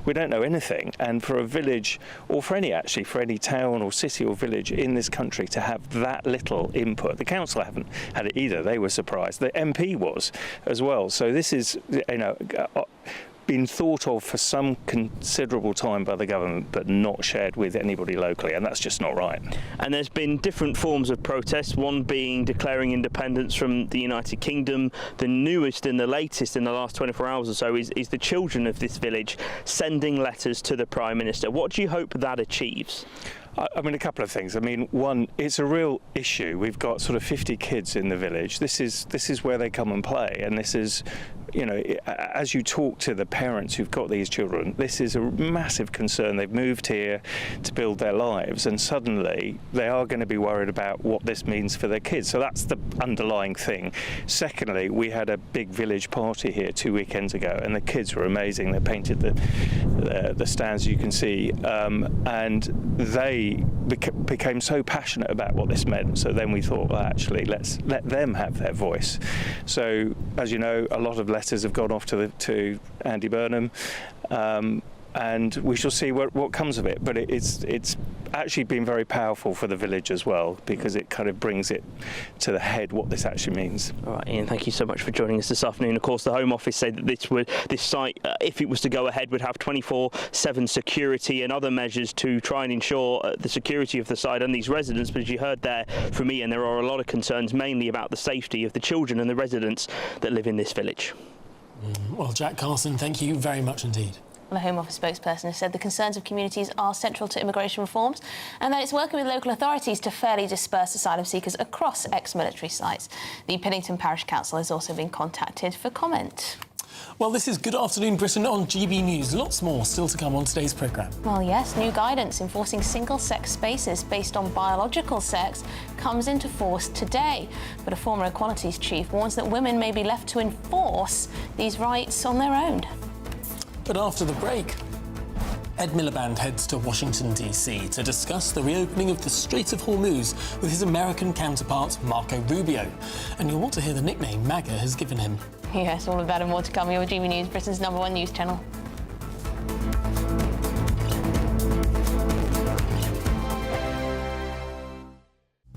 we don't know anything. And for a village, or for any town or city or village in this country to have that little input, the council haven't had it either. They were surprised. The MP was as well. So this is, you know, been thought of for some considerable time by the government, but not shared with anybody locally, and that's just not right. And there's been different forms of protest, one being declaring independence from the United Kingdom. The newest and the latest in the last 24 hours or so is the children of this village sending letters to the Prime Minister. What do you hope that achieves? I mean, a couple of things. I mean, one, it's a real issue. We've got sort of 50 kids in the village. This is where they come and play, and this is, you know, as you talk to the parents who've got these children, this is a massive concern. They've moved here to build their lives, and suddenly they are going to be worried about what this means for their kids. So that's the underlying thing. Secondly, we had a big village party here 2 weekends ago, and the kids were amazing. They painted the stands, you can see, and they became so passionate about what this meant. So then we thought, well, actually, let's let them have their voice. So, as you know, a lot of letters have gone off to Andy Burnham, and we shall see what comes of it. But it's actually been very powerful for the village as well, because it kind of brings it to the head what this actually means. All right, Ian, thank you so much for joining us this afternoon. Of course, the Home Office said that this site, if it was to go ahead, would have 24/7 security and other measures to try and ensure the security of the site and these residents. But as you heard there from Ian, there are a lot of concerns, mainly about the safety of the children and the residents that live in this village. Well, Jack Carson, thank you very much indeed. The Home Office spokesperson has said the concerns of communities are central to immigration reforms and that it's working with local authorities to fairly disperse asylum seekers across ex-military sites. The Piddington Parish Council has also been contacted for comment. Well, this is Good Afternoon Britain on GB News. Lots more still to come on today's programme. Well, yes, new guidance enforcing single-sex spaces based on biological sex comes into force today. But a former equalities chief warns that women may be left to enforce these rights on their own. But after the break, Ed Miliband heads to Washington, D.C. to discuss the reopening of the Strait of Hormuz with his American counterpart, Marco Rubio. And you'll want to hear the nickname MAGA has given him. Yes, all of that and more to come. You're GB News, Britain's #1 news channel.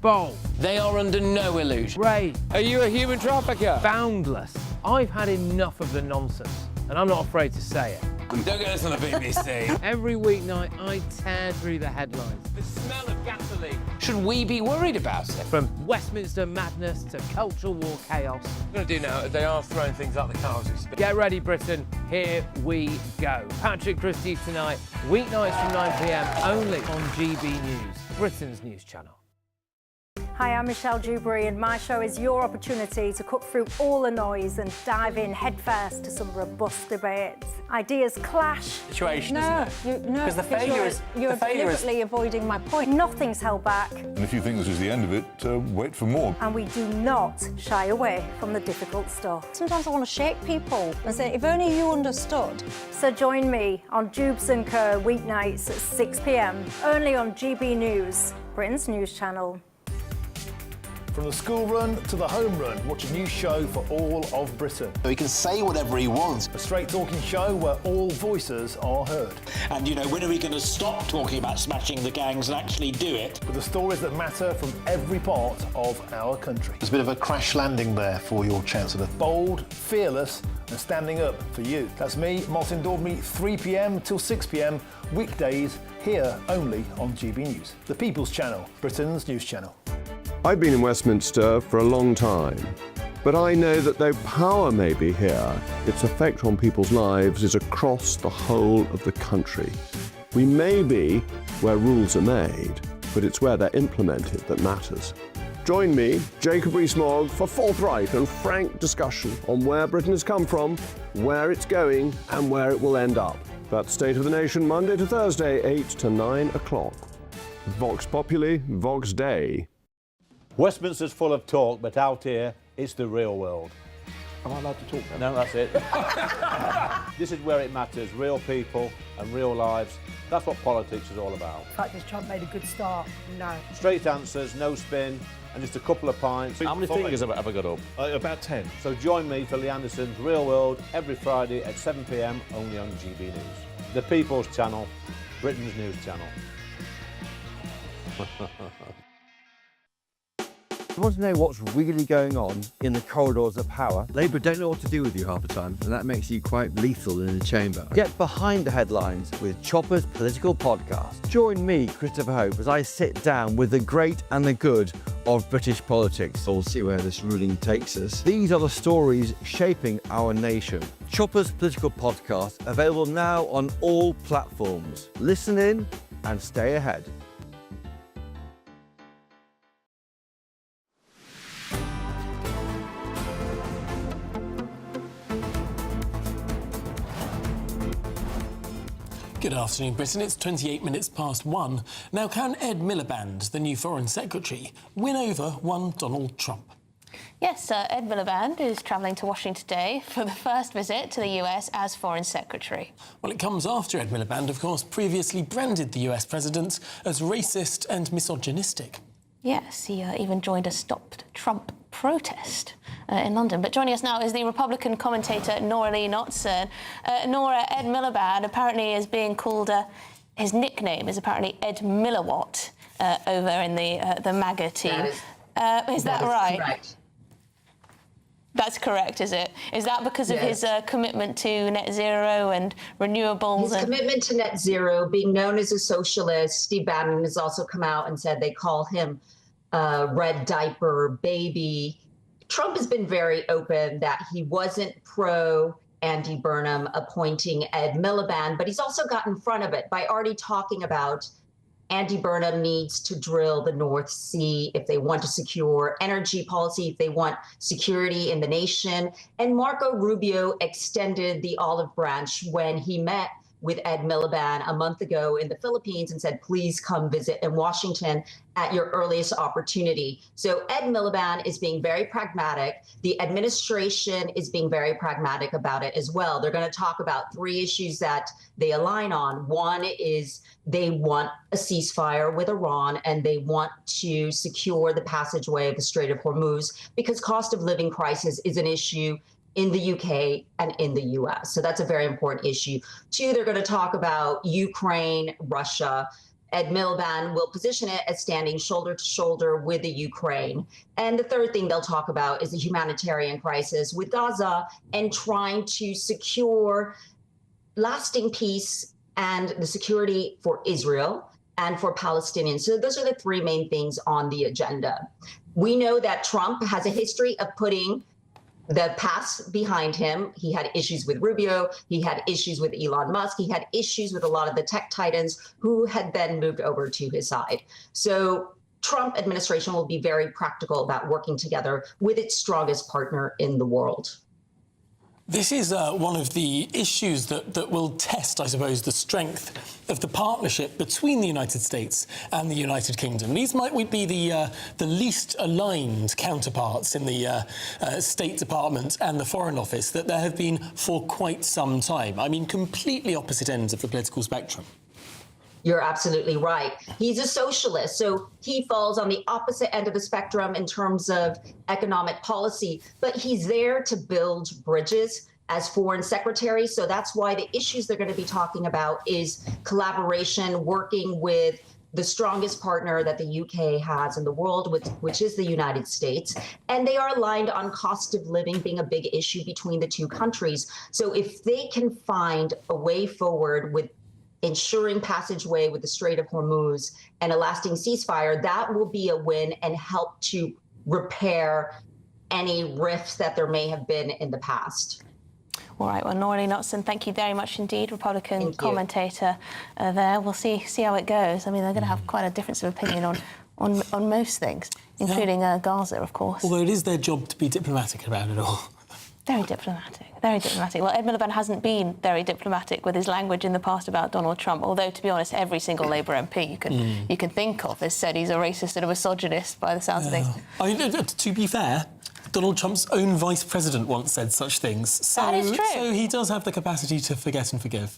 Bold. They are under no illusion. Ray, are you a human trafficker? Boundless. I've had enough of the nonsense, and I'm not afraid to say it. Don't get this on the BBC. Every weeknight, I tear through the headlines. The smell of gasoline. Should we be worried about it? From Westminster madness to cultural war chaos. I'm going to do now, they are throwing things out the car as we speak. Get ready, Britain. Here we go. Patrick Christie's Tonight, weeknights from 9 p.m, only on GB News, Britain's news channel. Hi, I'm Michelle Dewberry, and my show is your opportunity to cut through all the noise and dive in headfirst to some robust debates. Ideas clash. Situation, isn't it? No, because the failure is you're deliberately avoiding my point. Nothing's held back, And if you think this is the end of it, wait for more. and we do not shy away from the difficult stuff. Sometimes I want to shake people and say, if only you understood. So join me on Dubes & Co weeknights at 6 p.m, only on GB News, Britain's news channel. From the school run to the home run, watch a new show for all of Britain. So he can say whatever he wants. A straight-talking show where all voices are heard. And, you know, when are we going to stop talking about smashing the gangs and actually do it? With the stories that matter from every part of our country. There's a bit of a crash landing there for your Chancellor. Bold, fearless and standing up for you. That's me, Martin Daubney, 3 p.m. till 6 p.m, weekdays, here only on GB News. The People's Channel, Britain's news channel. I've been in Westminster for a long time, but I know that though power may be here, its effect on people's lives is across the whole of the country. We may be where rules are made, but it's where they're implemented that matters. Join me, Jacob Rees-Mogg, for forthright and frank discussion on where Britain has come from, where it's going, and where it will end up. That's State of the Nation, Monday to Thursday, 8 to 9 o'clock. Vox Populi, Vox Dei. Westminster's full of talk, but out here, it's the real world. Am I allowed to talk now? No, that's it. This is where it matters, real people and real lives. That's what politics is all about. In fact, has Trump made a good start? No. Straight answers, no spin, and just a couple of pints. How many fingers have I got up? About 10. So join me for Lee Anderson's Real World every Friday at 7 p.m, only on GB News. The People's Channel, Britain's news channel. You want to know what's really going on in the corridors of power? Labour don't know what to do with you half the time, and that makes you quite lethal in the chamber. Get behind the headlines with Chopper's Political Podcast. Join me, Christopher Hope, as I sit down with the great and the good of British politics. We'll see where this ruling takes us. These are the stories shaping our nation. Chopper's Political Podcast, available now on all platforms. Listen in and stay ahead. Good afternoon, Britain. It's 28 minutes past 1. Now, can Ed Miliband, the new Foreign Secretary, win over one Donald Trump? Yes, Ed Miliband is travelling to Washington today for the first visit to the US as Foreign Secretary. Well, it comes after Ed Miliband, of course, previously branded the US president as racist and misogynistic. Yes, he even joined a Stop Trump protest in London. But joining us now is the Republican commentator Nora Lee Notson. Nora, Ed Miliband apparently is being called, his nickname is apparently Ed Milliwatt over in the MAGA team. Is that right? Correct. That's correct, is it? Is that because of his commitment to net zero and renewables? His commitment to net zero, being known as a socialist. Steve Bannon has also come out and said they call him red diaper baby. Trump has been very open that he wasn't pro Andy Burnham appointing Ed Miliband, but he's also got in front of it by already talking about Andy Burnham needs to drill the North Sea if they want to secure energy policy, if they want security in the nation. And Marco Rubio extended the olive branch when he met with Ed Miliband a month ago in the Philippines and said, please come visit in Washington at your earliest opportunity. So Ed Miliband is being very pragmatic. The administration is being very pragmatic about it as well. They're going to talk about 3 issues that they align on. One is they want a ceasefire with Iran, and they want to secure the passageway of the Strait of Hormuz because cost of living crisis is an issue in the UK and in the US. So that's a very important issue. 2, they're going to talk about Ukraine, Russia, Ed Miliband will position it as standing shoulder to shoulder with the Ukraine. And the third thing they'll talk about is the humanitarian crisis with Gaza and trying to secure lasting peace and the security for Israel and for Palestinians. So those are the three main things on the agenda. We know that Trump has a history of putting the past behind him. He had issues with Rubio. He had issues with Elon Musk. He had issues with a lot of the tech titans who had then moved over to his side. So Trump administration will be very practical about working together with its strongest partner in the world. This is one of the issues that will test, I suppose, the strength of the partnership between the United States and the United Kingdom. These might be the least aligned counterparts in the State Department and the Foreign Office that there have been for quite some time. I mean, completely opposite ends of the political spectrum. You're absolutely right. He's a socialist, so he falls on the opposite end of the spectrum in terms of economic policy, but he's there to build bridges as foreign secretary. So that's why the issues they're going to be talking about is collaboration, working with the strongest partner that the UK has in the world, which is the United States. And they are aligned on cost of living being a big issue between the two countries. So if they can find a way forward with ensuring passageway with the Strait of Hormuz and a lasting ceasefire, that will be a win and help to repair any rifts that there may have been in the past. All right, well, Noreen Knutson, thank you very much indeed, Republican commentator there. We'll see how it goes. I mean, they're going to have quite a difference of opinion on most things, including Gaza, of course. Although it is their job to be diplomatic about it all. Very diplomatic, very diplomatic. Well, Ed Miliband hasn't been very diplomatic with his language in the past about Donald Trump, although, to be honest, every single Labour MP you can think of has said he's a racist and a misogynist by the sounds of things. I mean, to be fair, Donald Trump's own vice president once said such things. So, that is true. So he does have the capacity to forget and forgive.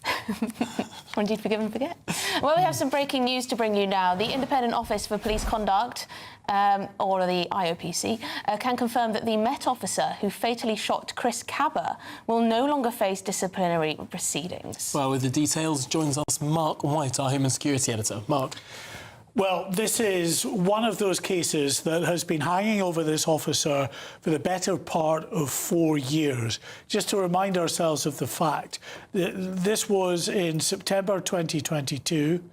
Or indeed forgive and forget. Well, we have some breaking news to bring you now. The Independent Office for Police Conduct, or the IOPC, can confirm that the Met officer who fatally shot Chris Cabba will no longer face disciplinary proceedings. Well, with the details, joins us Mark White, our Home and Security Editor. Mark. Well, this is one of those cases that has been hanging over this officer for the better part of 4 years. Just to remind ourselves of the fact that this was in September 2022.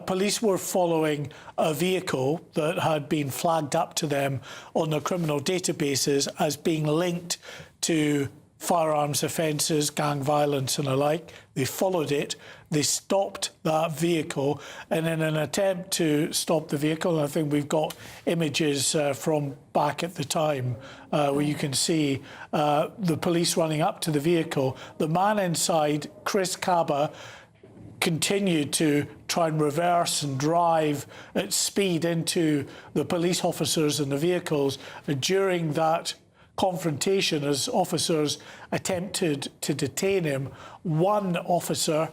Police were following a vehicle that had been flagged up to them on their criminal databases as being linked to firearms offences, gang violence and the like. They followed it. They stopped that vehicle, and in an attempt to stop the vehicle, I think we've got images from back at the time where you can see the police running up to the vehicle. The man inside, Chris Cabba, continued to try and reverse and drive at speed into the police officers and the vehicles. And during that confrontation, as officers attempted to detain him, one officer,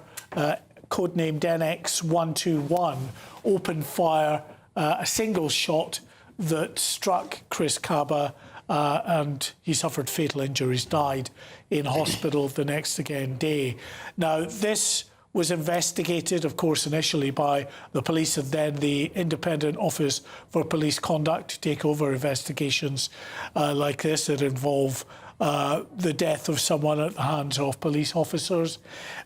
codenamed NX121, opened fire, a single shot that struck Chris Cabba, and he suffered fatal injuries, died in hospital the next day. Now, this was investigated, of course, initially by the police and then the Independent Office for Police Conduct to take over investigations like this that involve the death of someone at the hands of police officers.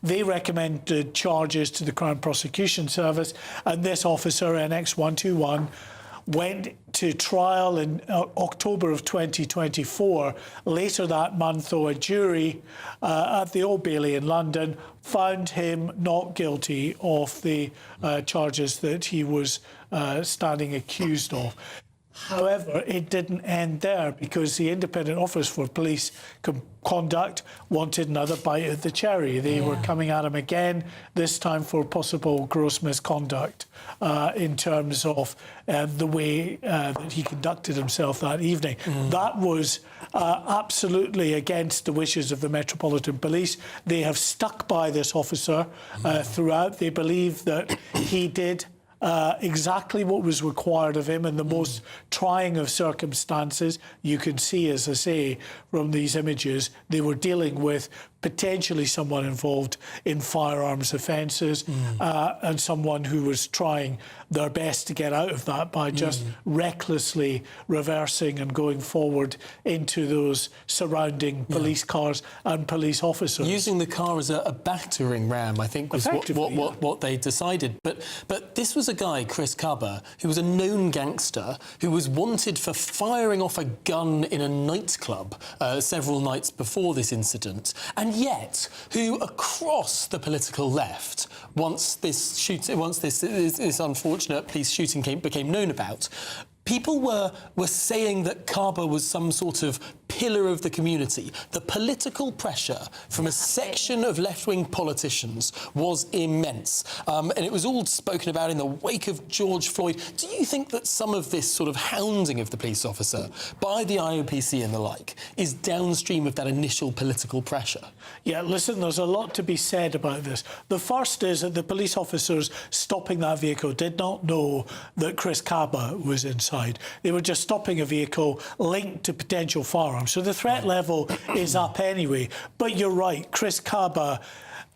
They recommended charges to the Crown Prosecution Service, and this officer, NX121, went to trial in October of 2024. Later that month, though, a jury at the Old Bailey in London found him not guilty of the charges that he was standing accused of. However, it didn't end there, because the Independent Office for Police Conduct wanted another bite at the cherry. They were coming at him again, this time for possible gross misconduct in terms of the way that he conducted himself that evening. That was absolutely against the wishes of the Metropolitan Police. They have stuck by this officer throughout. They believe that he did exactly what was required of him in the most trying of circumstances. You can see, as I say, from these images, they were dealing with potentially someone involved in firearms offences and someone who was trying their best to get out of that by just recklessly reversing and going forward into those surrounding police cars and police officers. Using the car as a battering ram, I think, was what they decided. But this was a guy, Chris Kaba, who was a known gangster, who was wanted for firing off a gun in a nightclub several nights before this incident, and yet who, across the political left, once this unfortunate police shooting became known about, people were saying that Kaba was some sort of pillar of the community. The political pressure from a section of left-wing politicians was immense. And it was all spoken about in the wake of George Floyd. Do you think that some of this sort of hounding of the police officer by the IOPC and the like is downstream of that initial political pressure? Yeah, listen, there's a lot to be said about this. The first is that the police officers stopping that vehicle did not know that Chris Kaba was inside. They were just stopping a vehicle linked to potential firearms. So the threat level is up anyway. But you're right, Chris Kaba,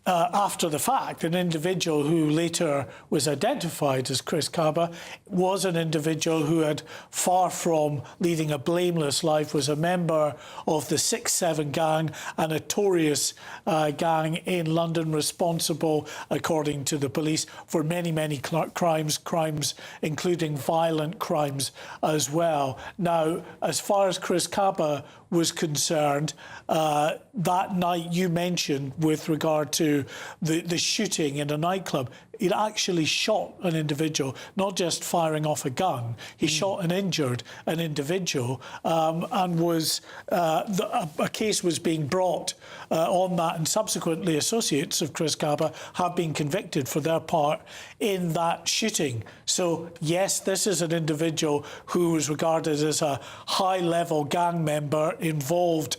after the fact, an individual who later was identified as Chris Kaba, was an individual who had, far from leading a blameless life, was a member of the 6-7 gang, a notorious gang in London, responsible, according to the police, for many, many crimes, including violent crimes as well. Now, as far as Chris Kaba was concerned, that night you mentioned with regard to the shooting in a nightclub, he actually shot an individual, not just firing off a gun. He shot and injured an individual, and was a case was being brought on that, and subsequently associates of Chris Kaba have been convicted for their part in that shooting. So yes, this is an individual who was regarded as a high-level gang member involved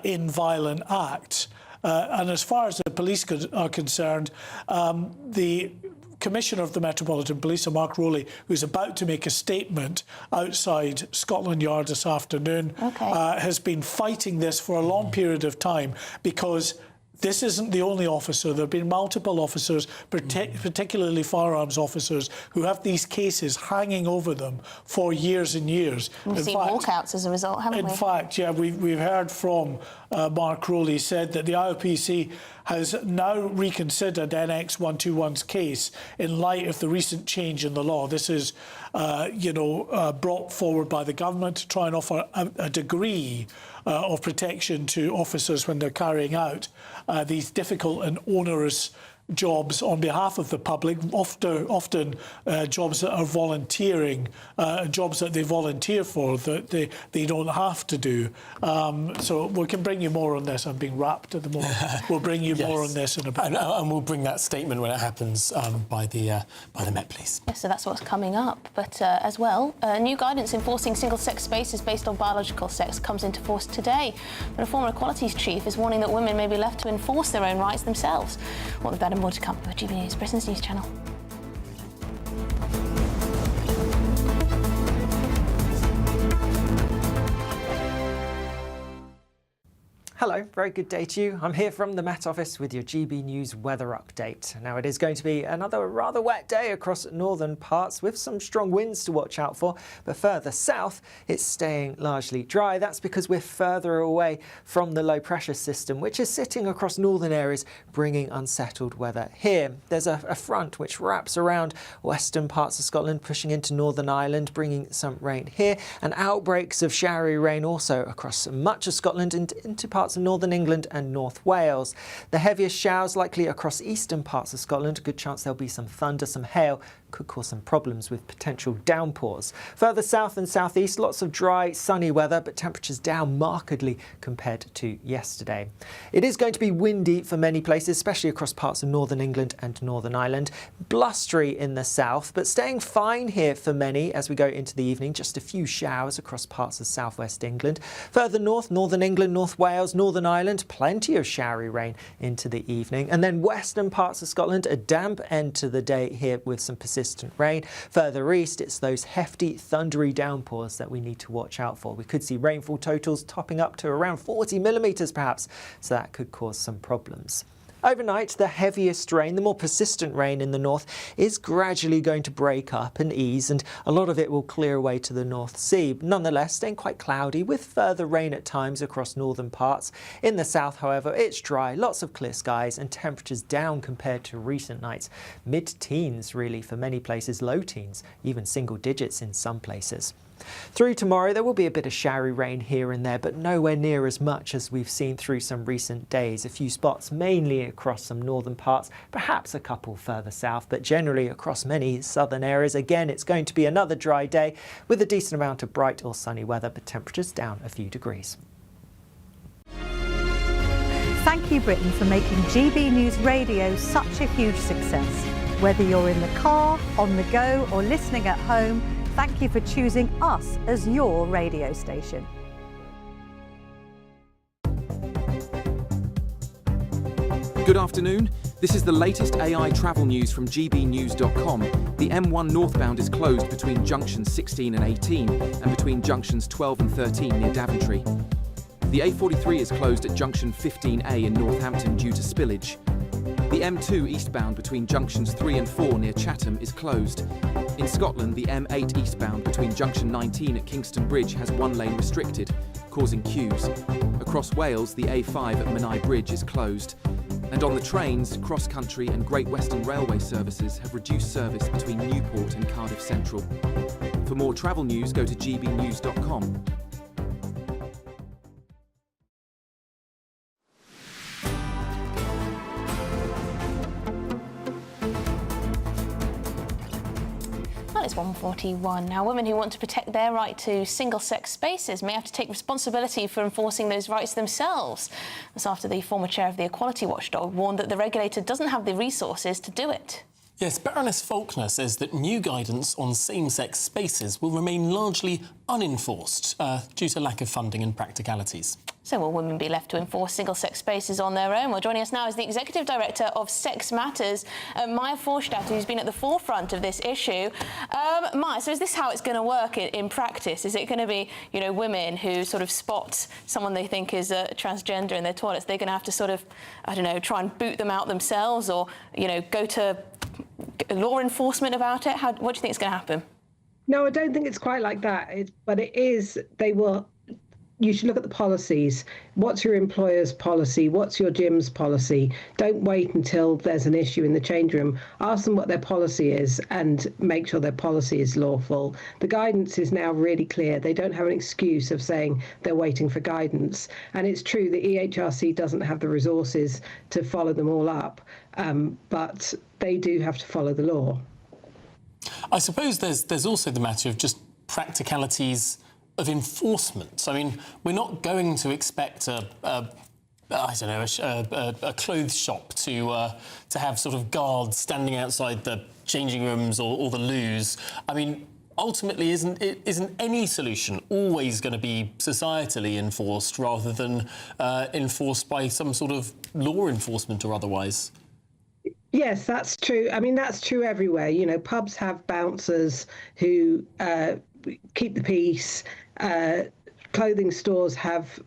in violent acts. And as far as the police are concerned, the Commissioner of the Metropolitan Police, Mark Rowley, who's about to make a statement outside Scotland Yard this afternoon, has been fighting this for a long period of time, because this isn't the only officer. There have been multiple officers, particularly firearms officers, who have these cases hanging over them for years and years. We've seen walkouts as a result, haven't we? In fact, yeah, we've heard from Mark Rowley said that the IOPC has now reconsidered NX 121's case in light of the recent change in the law. This is, brought forward by the government to try and offer a degree of protection to officers when they're carrying out these difficult and onerous jobs on behalf of the public, often jobs that are volunteering, jobs that they volunteer for, that they don't have to do. So we can bring you more on this. I'm being wrapped at the moment. We'll bring you more on this in a bit. And we'll bring that statement when it happens by the Met Police. Yes, so that's what's coming up. But as well, new guidance enforcing single-sex spaces based on biological sex comes into force today. But a former equalities chief is warning that women may be left to enforce their own rights themselves. What the better, more to come with GBNews, Britain's news channel. Hello, very good day to you. I'm here from the Met Office with your GB News weather update. Now, it is going to be another rather wet day across northern parts with some strong winds to watch out for, but further south it's staying largely dry. That's because we're further away from the low pressure system, which is sitting across northern areas, bringing unsettled weather here. There's a front which wraps around western parts of Scotland, pushing into Northern Ireland, bringing some rain here, and outbreaks of showery rain also across much of Scotland and into parts of northern England and North Wales. The heaviest showers likely across eastern parts of Scotland. Good chance there'll be some thunder, some hail. Could cause some problems with potential downpours. Further south and southeast, lots of dry, sunny weather, but temperatures down markedly compared to yesterday. It is going to be windy for many places, especially across parts of northern England and Northern Ireland. Blustery in the south, but staying fine here for many as we go into the evening. Just a few showers across parts of southwest England. Further north, northern England, North Wales, northern Northern Ireland, plenty of showery rain into the evening. And then western parts of Scotland, a damp end to the day here with some persistent rain. Further east, it's those hefty, thundery downpours that we need to watch out for. We could see rainfall totals topping up to around 40 millimetres perhaps, so that could cause some problems. Overnight, the heaviest rain, the more persistent rain in the north, is gradually going to break up and ease, and a lot of it will clear away to the North Sea. Nonetheless, staying quite cloudy with further rain at times across northern parts. In the south, however, it's dry, lots of clear skies and temperatures down compared to recent nights. Mid-teens really for many places, low teens, even single digits in some places. Through tomorrow, there will be a bit of showery rain here and there, but nowhere near as much as we've seen through some recent days. A few spots, mainly across some northern parts, perhaps a couple further south, but generally across many southern areas. Again, it's going to be another dry day with a decent amount of bright or sunny weather, but temperatures down a few degrees. Thank you, Britain, for making GB News Radio such a huge success. Whether you're in the car, on the go, or listening at home, thank you for choosing us as your radio station. Good afternoon. This is the latest AI travel news from GBNews.com. The M1 northbound is closed between junctions 16 and 18 and between junctions 12 and 13 near Daventry. The A43 is closed at junction 15A in Northampton due to spillage. The M2 eastbound between junctions 3 and 4 near Chatham is closed. In Scotland, the M8 eastbound between junction 19 at Kingston Bridge has one lane restricted, causing queues. Across Wales, the A5 at Menai Bridge is closed. And on the trains, Cross Country and Great Western Railway services have reduced service between Newport and Cardiff Central. For more travel news, go to gbnews.com. It's 1:41 now. Women who want to protect their right to single-sex spaces may have to take responsibility for enforcing those rights themselves. That's after the former chair of the Equality Watchdog warned that the regulator doesn't have the resources to do it. Yes, Baroness Faulkner says that new guidance on same-sex spaces will remain largely unenforced due to lack of funding and practicalities. So will women be left to enforce single-sex spaces on their own? Well, joining us now is the Executive Director of Sex Matters, Maya Forstadt, who's been at the forefront of this issue. Maya, so is this how it's going to work in practice? Is it going to be, you know, women who sort of spot someone they think is a transgender in their toilets, they're going to have to sort of, I don't know, try and boot them out themselves, or, you know, go to law enforcement about it? What do you think is going to happen? No, I don't think it's quite like that. But it is, you should look at the policies. What's your employer's policy? What's your gym's policy? Don't wait until there's an issue in the change room. Ask them what their policy is and make sure their policy is lawful. The guidance is now really clear. They don't have an excuse of saying they're waiting for guidance. And it's true the EHRC doesn't have the resources to follow them all up, but they do have to follow the law. I suppose there's also the matter of just practicalities of enforcement. I mean, we're not going to expect a clothes shop to have sort of guards standing outside the changing rooms or the loos. I mean, ultimately, isn't any solution always going to be societally enforced rather than enforced by some sort of law enforcement or otherwise? Yes, that's true. I mean, that's true everywhere. You know, pubs have bouncers who keep the peace. Clothing stores have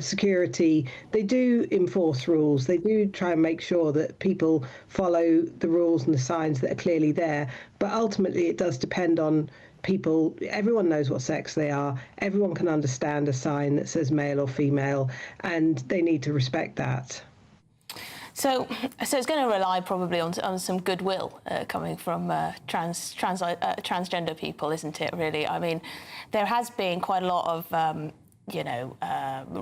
security. They do enforce rules. They do try and make sure that people follow the rules and the signs that are clearly there. But ultimately, it does depend on people. Everyone knows what sex they are. Everyone can understand a sign that says male or female, and they need to respect that. So it's going to rely probably on some goodwill coming from transgender people, isn't it, really? I mean, there has been quite a lot of,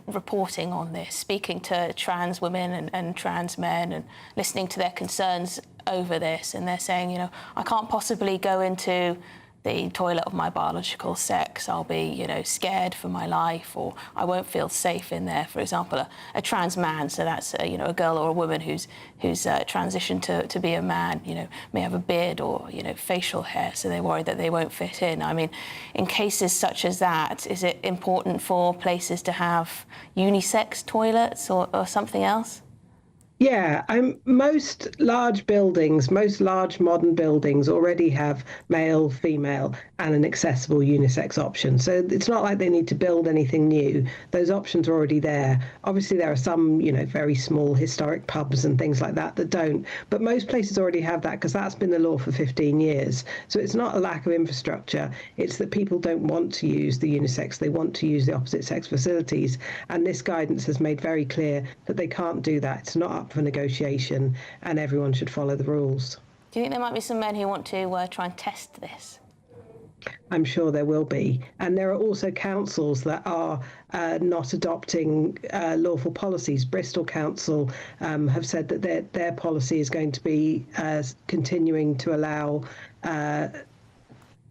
reporting on this, speaking to trans women and trans men and listening to their concerns over this. And they're saying, you know, I can't possibly go into the toilet of my biological sex, I'll be, you know, scared for my life, or I won't feel safe in there. For example, a trans man, so that's you know, a girl or a woman who's transitioned to be a man, you know, may have a beard or, you know, facial hair, so they're worried that they won't fit in. I mean, in cases such as that, is it important for places to have unisex toilets or something else? Yeah, most large buildings, most large modern buildings already have male, female, and an accessible unisex option. So it's not like they need to build anything new. Those options are already there. Obviously, there are some, you know, very small historic pubs and things like that that don't. But most places already have that because that's been the law for 15 years. So it's not a lack of infrastructure. It's that people don't want to use the unisex. They want to use the opposite sex facilities. And this guidance has made very clear that they can't do that. It's not up for negotiation, and everyone should follow the rules. Do you think there might be some men who want to try and test this? I'm sure there will be. And there are also councils that are not adopting lawful policies. Bristol Council have said that their policy is going to be continuing to allow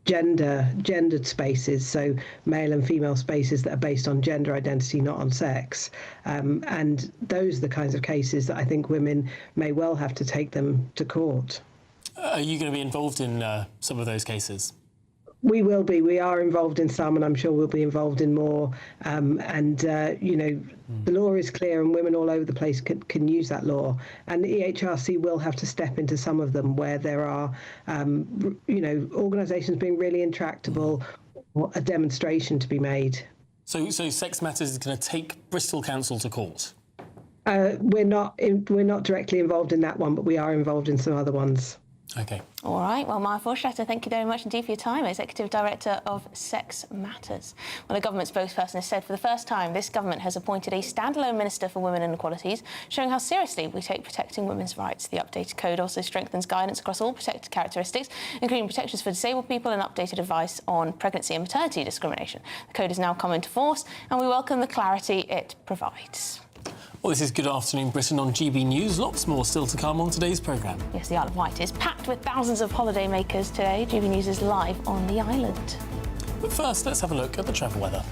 gendered spaces, so male and female spaces that are based on gender identity, not on sex. And those are the kinds of cases that I think women may well have to take them to court. Are you going to be involved in some of those cases? We will be. We are involved in some, and I'm sure we'll be involved in more. You know, the law is clear, and women all over the place can use that law. And the EHRC will have to step into some of them where there are, you know, organisations being really intractable, or a demonstration to be made. So Sex Matters is going to take Bristol Council to court? We're not directly involved in that one, but we are involved in some other ones. OK. All right. Well, Maya Forstatter, thank you very much indeed for your time, Executive Director of Sex Matters. Well, the government spokesperson has said for the first time this government has appointed a standalone Minister for Women and Equalities, showing how seriously we take protecting women's rights. The updated code also strengthens guidance across all protected characteristics, including protections for disabled people and updated advice on pregnancy and maternity discrimination. The code has now come into force, and we welcome the clarity it provides. Well, this is Good Afternoon Britain on GB News. Lots more still to come on today's programme. Yes, the Isle of Wight is packed with thousands of holiday makers today. GB News is live on the island. But first, let's have a look at the travel weather.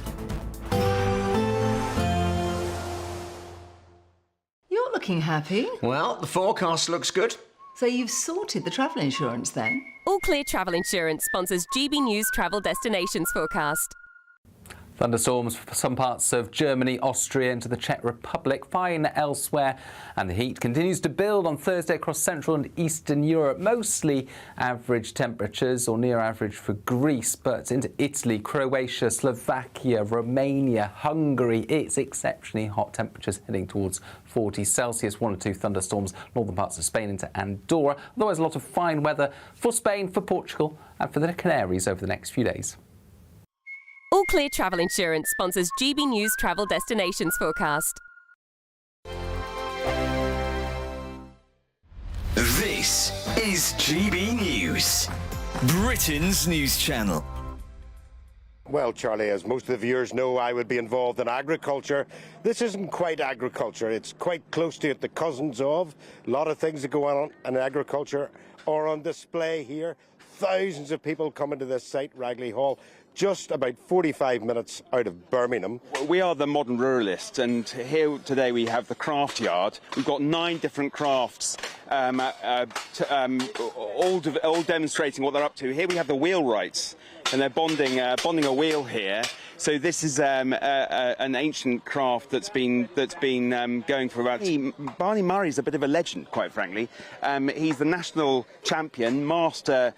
You're looking happy. Well, the forecast looks good. So you've sorted the travel insurance then? All Clear Travel Insurance sponsors GB News Travel Destinations Forecast. Thunderstorms for some parts of Germany, Austria into the Czech Republic, fine elsewhere, and the heat continues to build on Thursday across Central and Eastern Europe. Mostly average temperatures or near average for Greece, but into Italy, Croatia, Slovakia, Romania, Hungary, it's exceptionally hot temperatures heading towards 40 Celsius. 1 or 2 thunderstorms northern parts of Spain into Andorra. Otherwise, a lot of fine weather for Spain, for Portugal and for the Canaries over the next few days. All Clear Travel Insurance sponsors GB News Travel Destinations Forecast. This is GB News, Britain's news channel. Well, Charlie, as most of the viewers know, I would be involved in agriculture. This isn't quite agriculture. It's quite close to it, the cousins of. A lot of things that go on in agriculture are on display here. Thousands of people coming to this site, Ragley Hall, just about 45 minutes out of Birmingham. We are the modern ruralists, and here today we have the craft yard. We've got 9 different crafts, all demonstrating what they're up to. Here we have the wheelwrights, and they're bonding a wheel here. So this is an ancient craft that's been going for about. Barney Murray's a bit of a legend, quite frankly. He's the national champion, master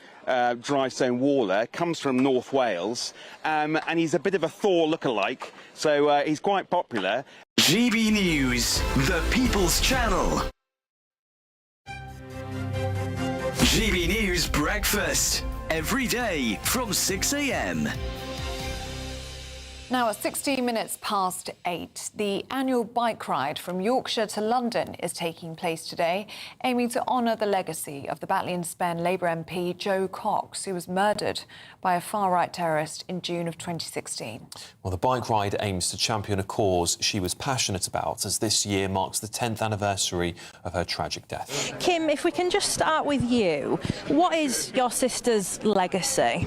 dry stone waller, comes from North Wales, and he's a bit of a Thor lookalike. So he's quite popular. GB News, the People's Channel. GB News Breakfast, every day from 6 a.m. Now, at 16 minutes past 8, the annual bike ride from Yorkshire to London is taking place today, aiming to honour the legacy of the Batley and Spen Labour MP Joe Cox, who was murdered by a far-right terrorist in June of 2016. Well, the bike ride aims to champion a cause she was passionate about, as this year marks the 10th anniversary of her tragic death. Kim, if we can just start with you, what is your sister's legacy?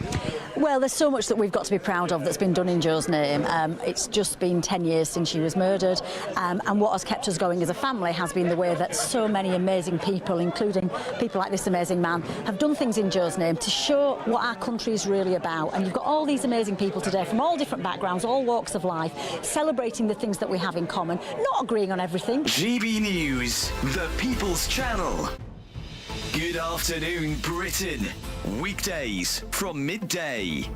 Well, there's so much that we've got to be proud of that's been done in Joe's name. It's just been 10 years since she was murdered, and what has kept us going as a family has been the way that so many amazing people, including people like this amazing man, have done things in Joe's name to show what our country is really about. And you've got all these amazing people today from all different backgrounds, all walks of life, celebrating the things that we have in common, not agreeing on everything. GB News, the People's Channel. Good afternoon, Britain. Weekdays from midday.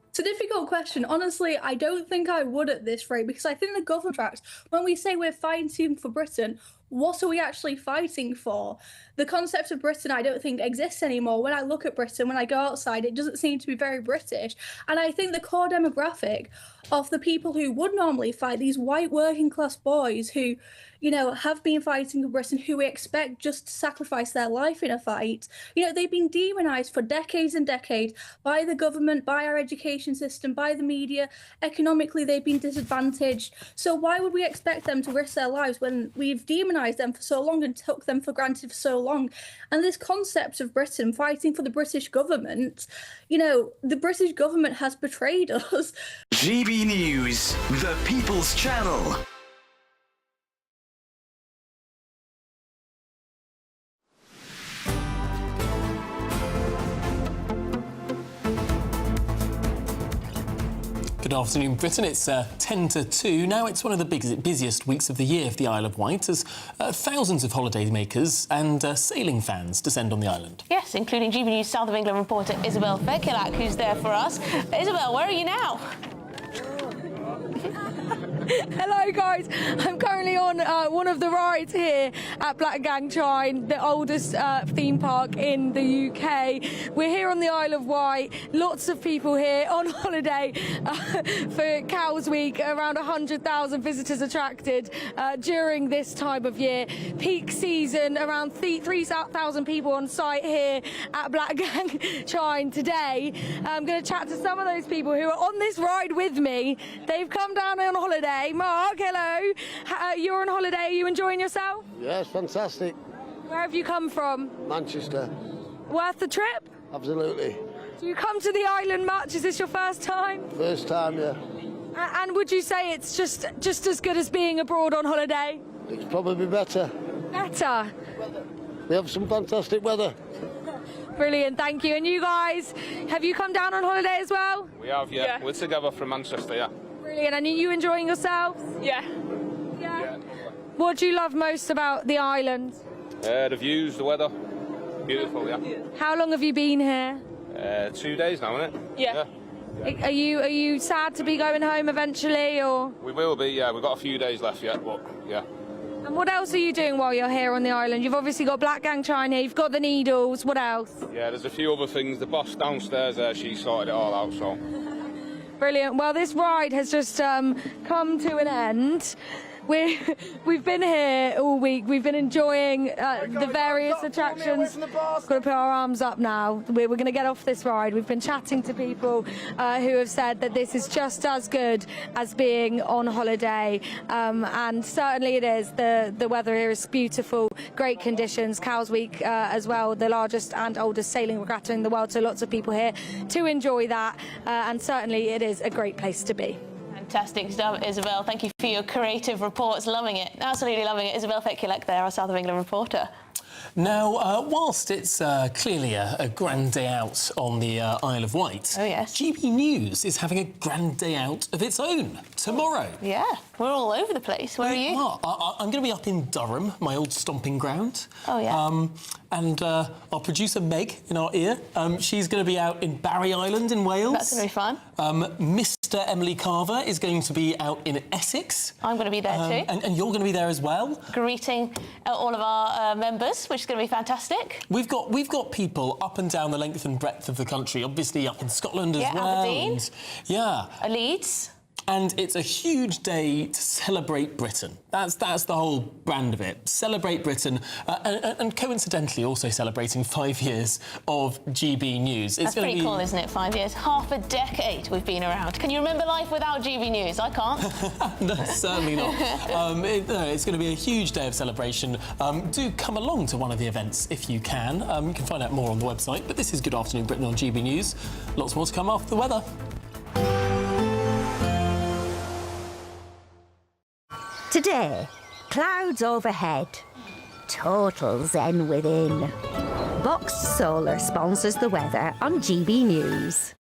It's a difficult question. Honestly, I don't think I would at this rate, because I think the government tracks, when we say we're fighting for Britain, what are we actually fighting for? The concept of Britain, I don't think exists anymore. When I look at Britain, when I go outside, it doesn't seem to be very British. And I think the core demographic of the people who would normally fight, these white working class boys who, you know, have been fighting for Britain, who we expect just to sacrifice their life in a fight, you know, they've been demonised for decades and decades by the government, by our education system, by the media. Economically, they've been disadvantaged. So why would we expect them to risk their lives when we've demonised them for so long and took them for granted for so long? And this concept of Britain fighting for the British government, you know, the British government has betrayed us. GB News, the People's Channel. Good afternoon, Britain. It's 10 to 2. Now, it's one of the busiest weeks of the year for the Isle of Wight, as thousands of holidaymakers and sailing fans descend on the island. Yes, including GB News South of England reporter Isabel Fekilak, who's there for us. Isabel, where are you now? Hello guys, I'm currently on one of the rides here at Blackgang Chine, the oldest theme park in the UK. We're here on the Isle of Wight, lots of people here on holiday for Cows Week, around 100,000 visitors attracted during this time of year. Peak season, around 3,000 people on site here at Blackgang Chine today. I'm going to chat to some of those people who are on this ride with me. They've come down on holiday. Mark, hello. You're on holiday. Are you enjoying yourself? Yes, fantastic. Where have you come from? Manchester. Worth the trip? Absolutely. Do you come to the island much? Is this your first time? First time, yeah. And would you say it's just as good as being abroad on holiday? It's probably better. Better? We have some fantastic weather. Brilliant, thank you. And you guys, have you come down on holiday as well? We have, yeah. We're together from Manchester, yeah. Brilliant. And are you enjoying yourselves? Yeah. Yeah. What do you love most about the island? The views, the weather. Beautiful, yeah. How long have you been here? 2 days now, isn't it? Yeah. Are you sad to be going home eventually, or? We will be, yeah. We've got a few days left yet, but yeah. And what else are you doing while you're here on the island? You've obviously got Blackgang Chine here, you've got the Needles, what else? Yeah, there's a few other things. The boss downstairs there, she sorted it all out, so. Brilliant. Well, this ride has just come to an end. We've been here all week. We've been enjoying the various attractions. Got to put our arms up now. We're going to get off this ride. We've been chatting to people who have said that this is just as good as being on holiday, and certainly it is. The weather here is beautiful, great conditions. Cows Week as well, the largest and oldest sailing regatta in the world, so lots of people here to enjoy that, and certainly it is a great place to be. Fantastic stuff, Isabel. Thank you for your creative reports. Loving it. Absolutely loving it. Isabel Fekilak there, our South of England reporter. Now, whilst it's clearly a grand day out on the Isle of Wight, oh yes, GB News is having a grand day out of its own tomorrow. Yeah, we're all over the place. Where are you? I'm going to be up in Durham, my old stomping ground. Oh yeah. And our producer Meg in our ear, she's going to be out in Barry Island in Wales. That's going to be fun. Mr. sister, Emily Carver, is going to be out in Essex. I'm going to be there too. And you're going to be there as well. Greeting all of our members, which is going to be fantastic. We've got people up and down the length and breadth of the country, obviously up in Scotland as well. Aberdeen. Leeds. And it's a huge day to celebrate Britain. That's the whole brand of it. Celebrate Britain, and coincidentally also celebrating 5 years of GB News. That's pretty cool, isn't it? 5 years. Half a decade we've been around. Can you remember life without GB News? I can't. No, certainly not. It's going to be a huge day of celebration. Do come along to one of the events if you can. You can find out more on the website. But this is Good Afternoon Britain on GB News. Lots more to come after the weather. Today, clouds overhead, total zen within. Boxed Solar sponsors the weather on GB News.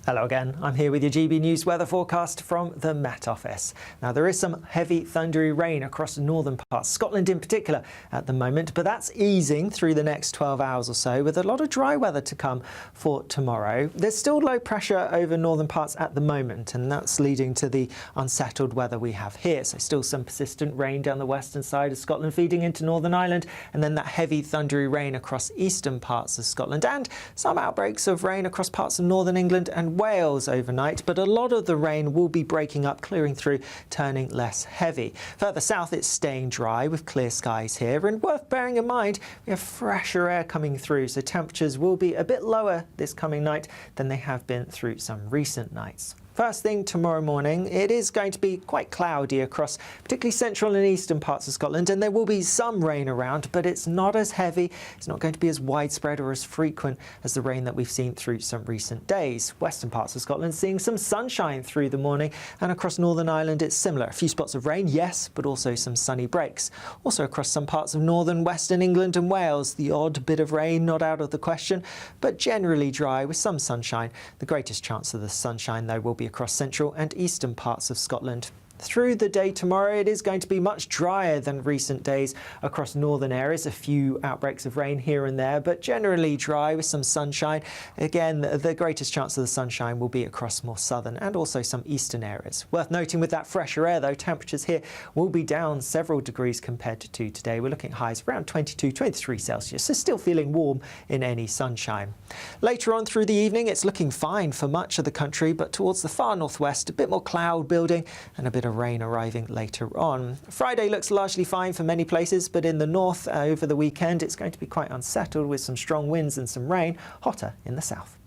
Hello again, I'm here with your GB News weather forecast from the Met Office. Now there is some heavy thundery rain across northern parts, Scotland in particular at the moment, but that's easing through the next 12 hours or so with a lot of dry weather to come for tomorrow. There's still low pressure over northern parts at the moment, and that's leading to the unsettled weather we have here. So still some persistent rain down the western side of Scotland feeding into Northern Ireland, and then that heavy thundery rain across eastern parts of Scotland, and some outbreaks of rain across parts of northern England and Wales overnight, but a lot of the rain will be breaking up, clearing through, turning less heavy. Further south, it's staying dry with clear skies here, and worth bearing in mind, we have fresher air coming through, so temperatures will be a bit lower this coming night than they have been through some recent nights. First thing tomorrow morning, it is going to be quite cloudy across particularly central and eastern parts of Scotland, and there will be some rain around, but it's not as heavy, it's not going to be as widespread or as frequent as the rain that we've seen through some recent days. Western parts of Scotland seeing some sunshine through the morning, and across Northern Ireland it's similar. A few spots of rain, yes, but also some sunny breaks. Also across some parts of northern western England and Wales, the odd bit of rain not out of the question, but generally dry with some sunshine. The greatest chance of the sunshine, though, will be across central and eastern parts of Scotland. Through the day tomorrow, it is going to be much drier than recent days across northern areas. A few outbreaks of rain here and there, but generally dry with some sunshine. Again, the greatest chance of the sunshine will be across more southern and also some eastern areas. Worth noting with that fresher air, though, temperatures here will be down several degrees compared to today. We're looking at highs around 22, 23 Celsius, so still feeling warm in any sunshine. Later on through the evening, it's looking fine for much of the country, but towards the far northwest, a bit more cloud building and a bit of rain arriving later on. Friday looks largely fine for many places, but in the north over the weekend it's going to be quite unsettled with some strong winds and some rain, hotter in the south.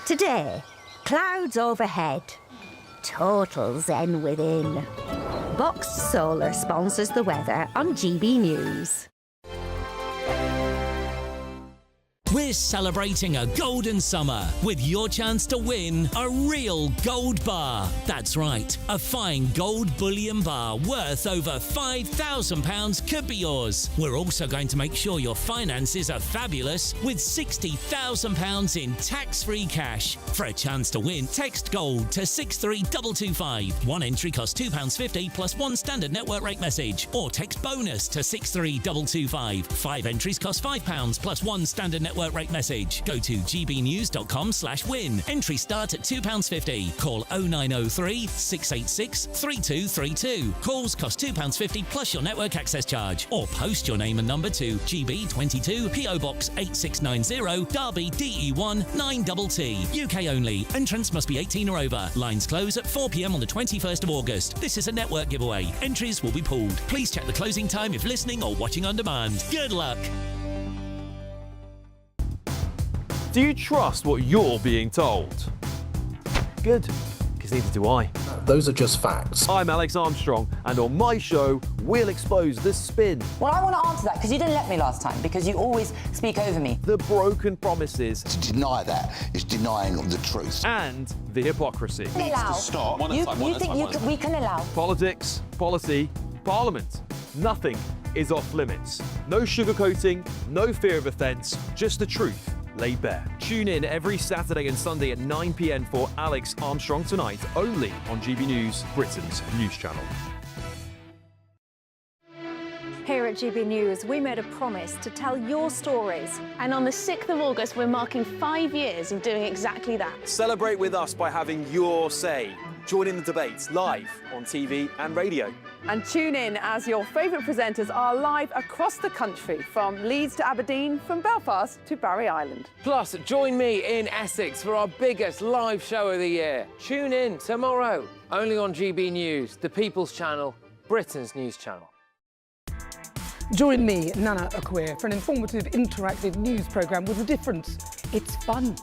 Today, clouds overhead, total zen within. Boxed Solar sponsors the weather on GB News. We're celebrating a golden summer with your chance to win a real gold bar. That's right, a fine gold bullion bar worth over £5,000 could be yours. We're also going to make sure your finances are fabulous with £60,000 in tax-free cash. For a chance to win, text GOLD to 63225. One entry costs £2.50 plus one standard network rate message, or text BONUS to 63225. 5 entries cost £5 plus one standard network rate message. Go to gbnews.com/win. Entry start at £2.50. Call 0903 686 3232. Calls cost £2.50 plus your network access charge. Or post your name and number to GB22 PO Box 8690 Derby DE1 9TT. UK only. Entrance must be 18 or over. Lines close at 4 p.m. on the 21st of August. This is a network giveaway. Entries will be pooled. Please check the closing time if listening or watching on demand. Good luck. Do you trust what you're being told? Good, because neither do I. Those are just facts. I'm Alex Armstrong, and on my show, we'll expose the spin. Well, I want to answer that, because you didn't let me last time, because you always speak over me. The broken promises. To deny that is denying the truth. And the hypocrisy. We can allow. Stop. You think we can allow. Politics, policy, parliament. Nothing is off limits. No sugarcoating, no fear of offence, just the truth laid bare. Tune in every Saturday and Sunday at 9 p.m. for Alex Armstrong Tonight, only on GB News, Britain's news channel. Here at GB News, we made a promise to tell your stories. And on the 6th of August, we're marking 5 years of doing exactly that. Celebrate with us by having your say. Join in the debates live on TV and radio. And tune in as your favourite presenters are live across the country, from Leeds to Aberdeen, from Belfast to Barry Island. Plus, join me in Essex for our biggest live show of the year. Tune in tomorrow, only on GB News, the People's Channel, Britain's news channel. Join me, Nana Akua, for an informative, interactive news programme with a difference. It's fun.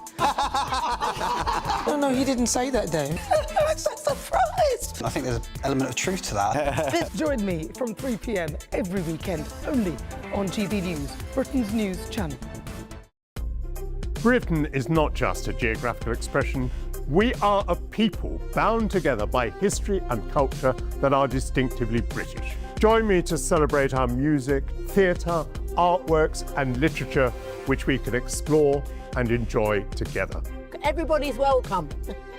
No, you didn't say that, Dave. I'm so surprised. I think there's an element of truth to that. Join me from 3 p.m. every weekend, only on GB News, Britain's news channel. Britain is not just a geographical expression. We are a people bound together by history and culture that are distinctively British. Join me to celebrate our music, theatre, artworks and literature, which we can explore and enjoy together. Everybody's welcome.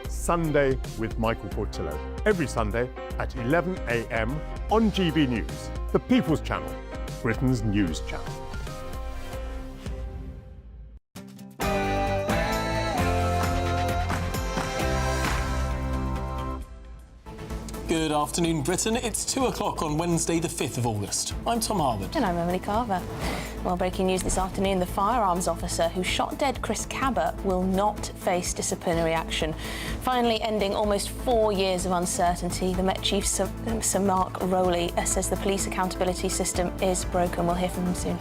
Sunday with Michael Portillo, every Sunday at 11 a.m. on GB News, the People's Channel, Britain's news channel. Good afternoon, Britain. It's 2 o'clock on Wednesday, the 5th of August. I'm Tom Harwood. And I'm Emily Carver. Well, breaking news this afternoon, the firearms officer who shot dead Chris Cabot will not face disciplinary action. Finally ending almost 4 years of uncertainty, the Met Chief, Sir Mark Rowley, says the police accountability system is broken. We'll hear from him soon.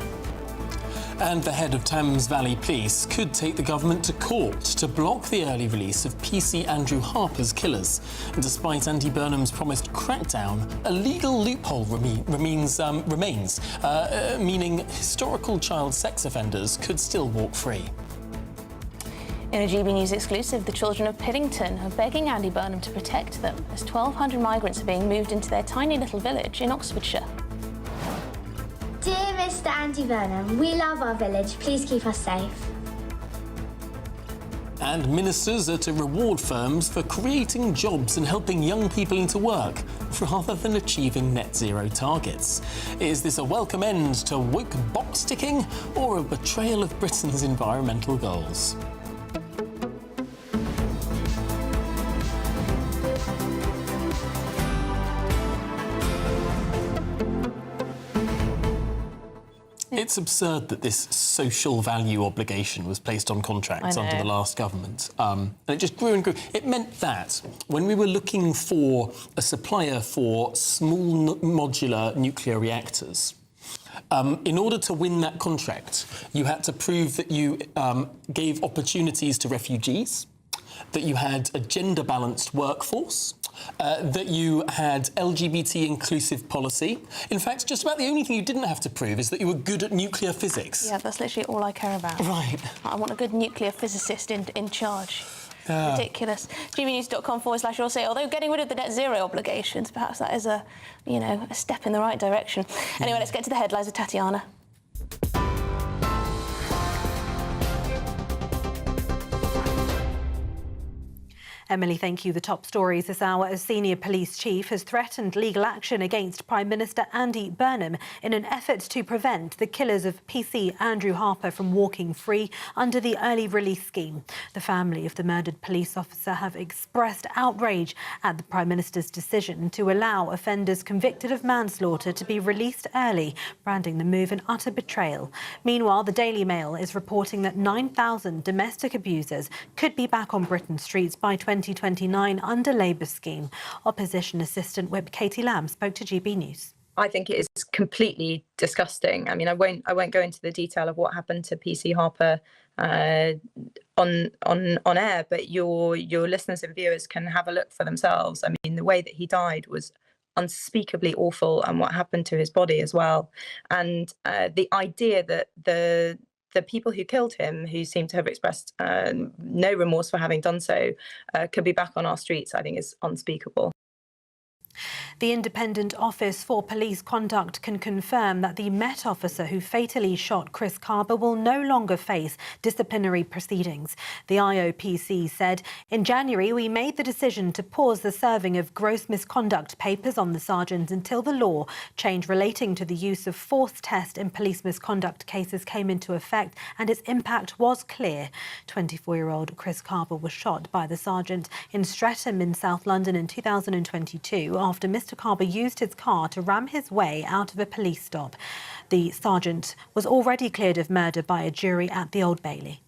And the head of Thames Valley Police could take the government to court to block the early release of PC Andrew Harper's killers. And despite Andy Burnham's promised crackdown, a legal loophole remains, meaning historical child sex offenders could still walk free. In a GB News exclusive, the children of Piddington are begging Andy Burnham to protect them as 1,200 migrants are being moved into their tiny little village in Oxfordshire. Dear Mr. Andy Burnham, we love our village. Please keep us safe. And ministers are to reward firms for creating jobs and helping young people into work rather than achieving net zero targets. Is this a welcome end to woke box ticking or a betrayal of Britain's environmental goals? It's absurd that this social value obligation was placed on contracts under the last government. And it just grew and grew. It meant that when we were looking for a supplier for small modular nuclear reactors, in order to win that contract, you had to prove that you gave opportunities to refugees, that you had a gender-balanced workforce, that you had LGBT inclusive policy. In fact, just about the only thing you didn't have to prove is that you were good at nuclear physics. Yeah, that's literally all I care about. Right. I want a good nuclear physicist in charge. Ridiculous. gbnews.com/your say, although getting rid of the net zero obligations, perhaps that is a step in the right direction. Anyway, let's get to the headlines with Tatiana. Emily, thank you. The top stories this hour. A senior police chief has threatened legal action against Prime Minister Andy Burnham in an effort to prevent the killers of PC Andrew Harper from walking free under the early release scheme. The family of the murdered police officer have expressed outrage at the Prime Minister's decision to allow offenders convicted of manslaughter to be released early, branding the move an utter betrayal. Meanwhile, the Daily Mail is reporting that 9,000 domestic abusers could be back on Britain's streets by 2029 under Labour's scheme. Opposition Assistant Whip Katie Lamb spoke to GB News. I think it is completely disgusting. I mean, I won't go into the detail of what happened to PC Harper on air, but your listeners and viewers can have a look for themselves. I mean, the way that he died was unspeakably awful, and what happened to his body as well. And the idea that the people who killed him, who seem to have expressed no remorse for having done so, could be back on our streets, I think is unspeakable. The Independent Office for Police Conduct can confirm that the Met officer who fatally shot Chris Carber will no longer face disciplinary proceedings. The IOPC said, "In January, we made the decision to pause the serving of gross misconduct papers on the sergeant until the law change relating to the use of force test in police misconduct cases came into effect, and its impact was clear." 24-year-old Chris Carber was shot by the sergeant in Streatham in South London in 2022 after Mr. Carber used his car to ram his way out of a police stop. The sergeant was already cleared of murder by a jury at the Old Bailey.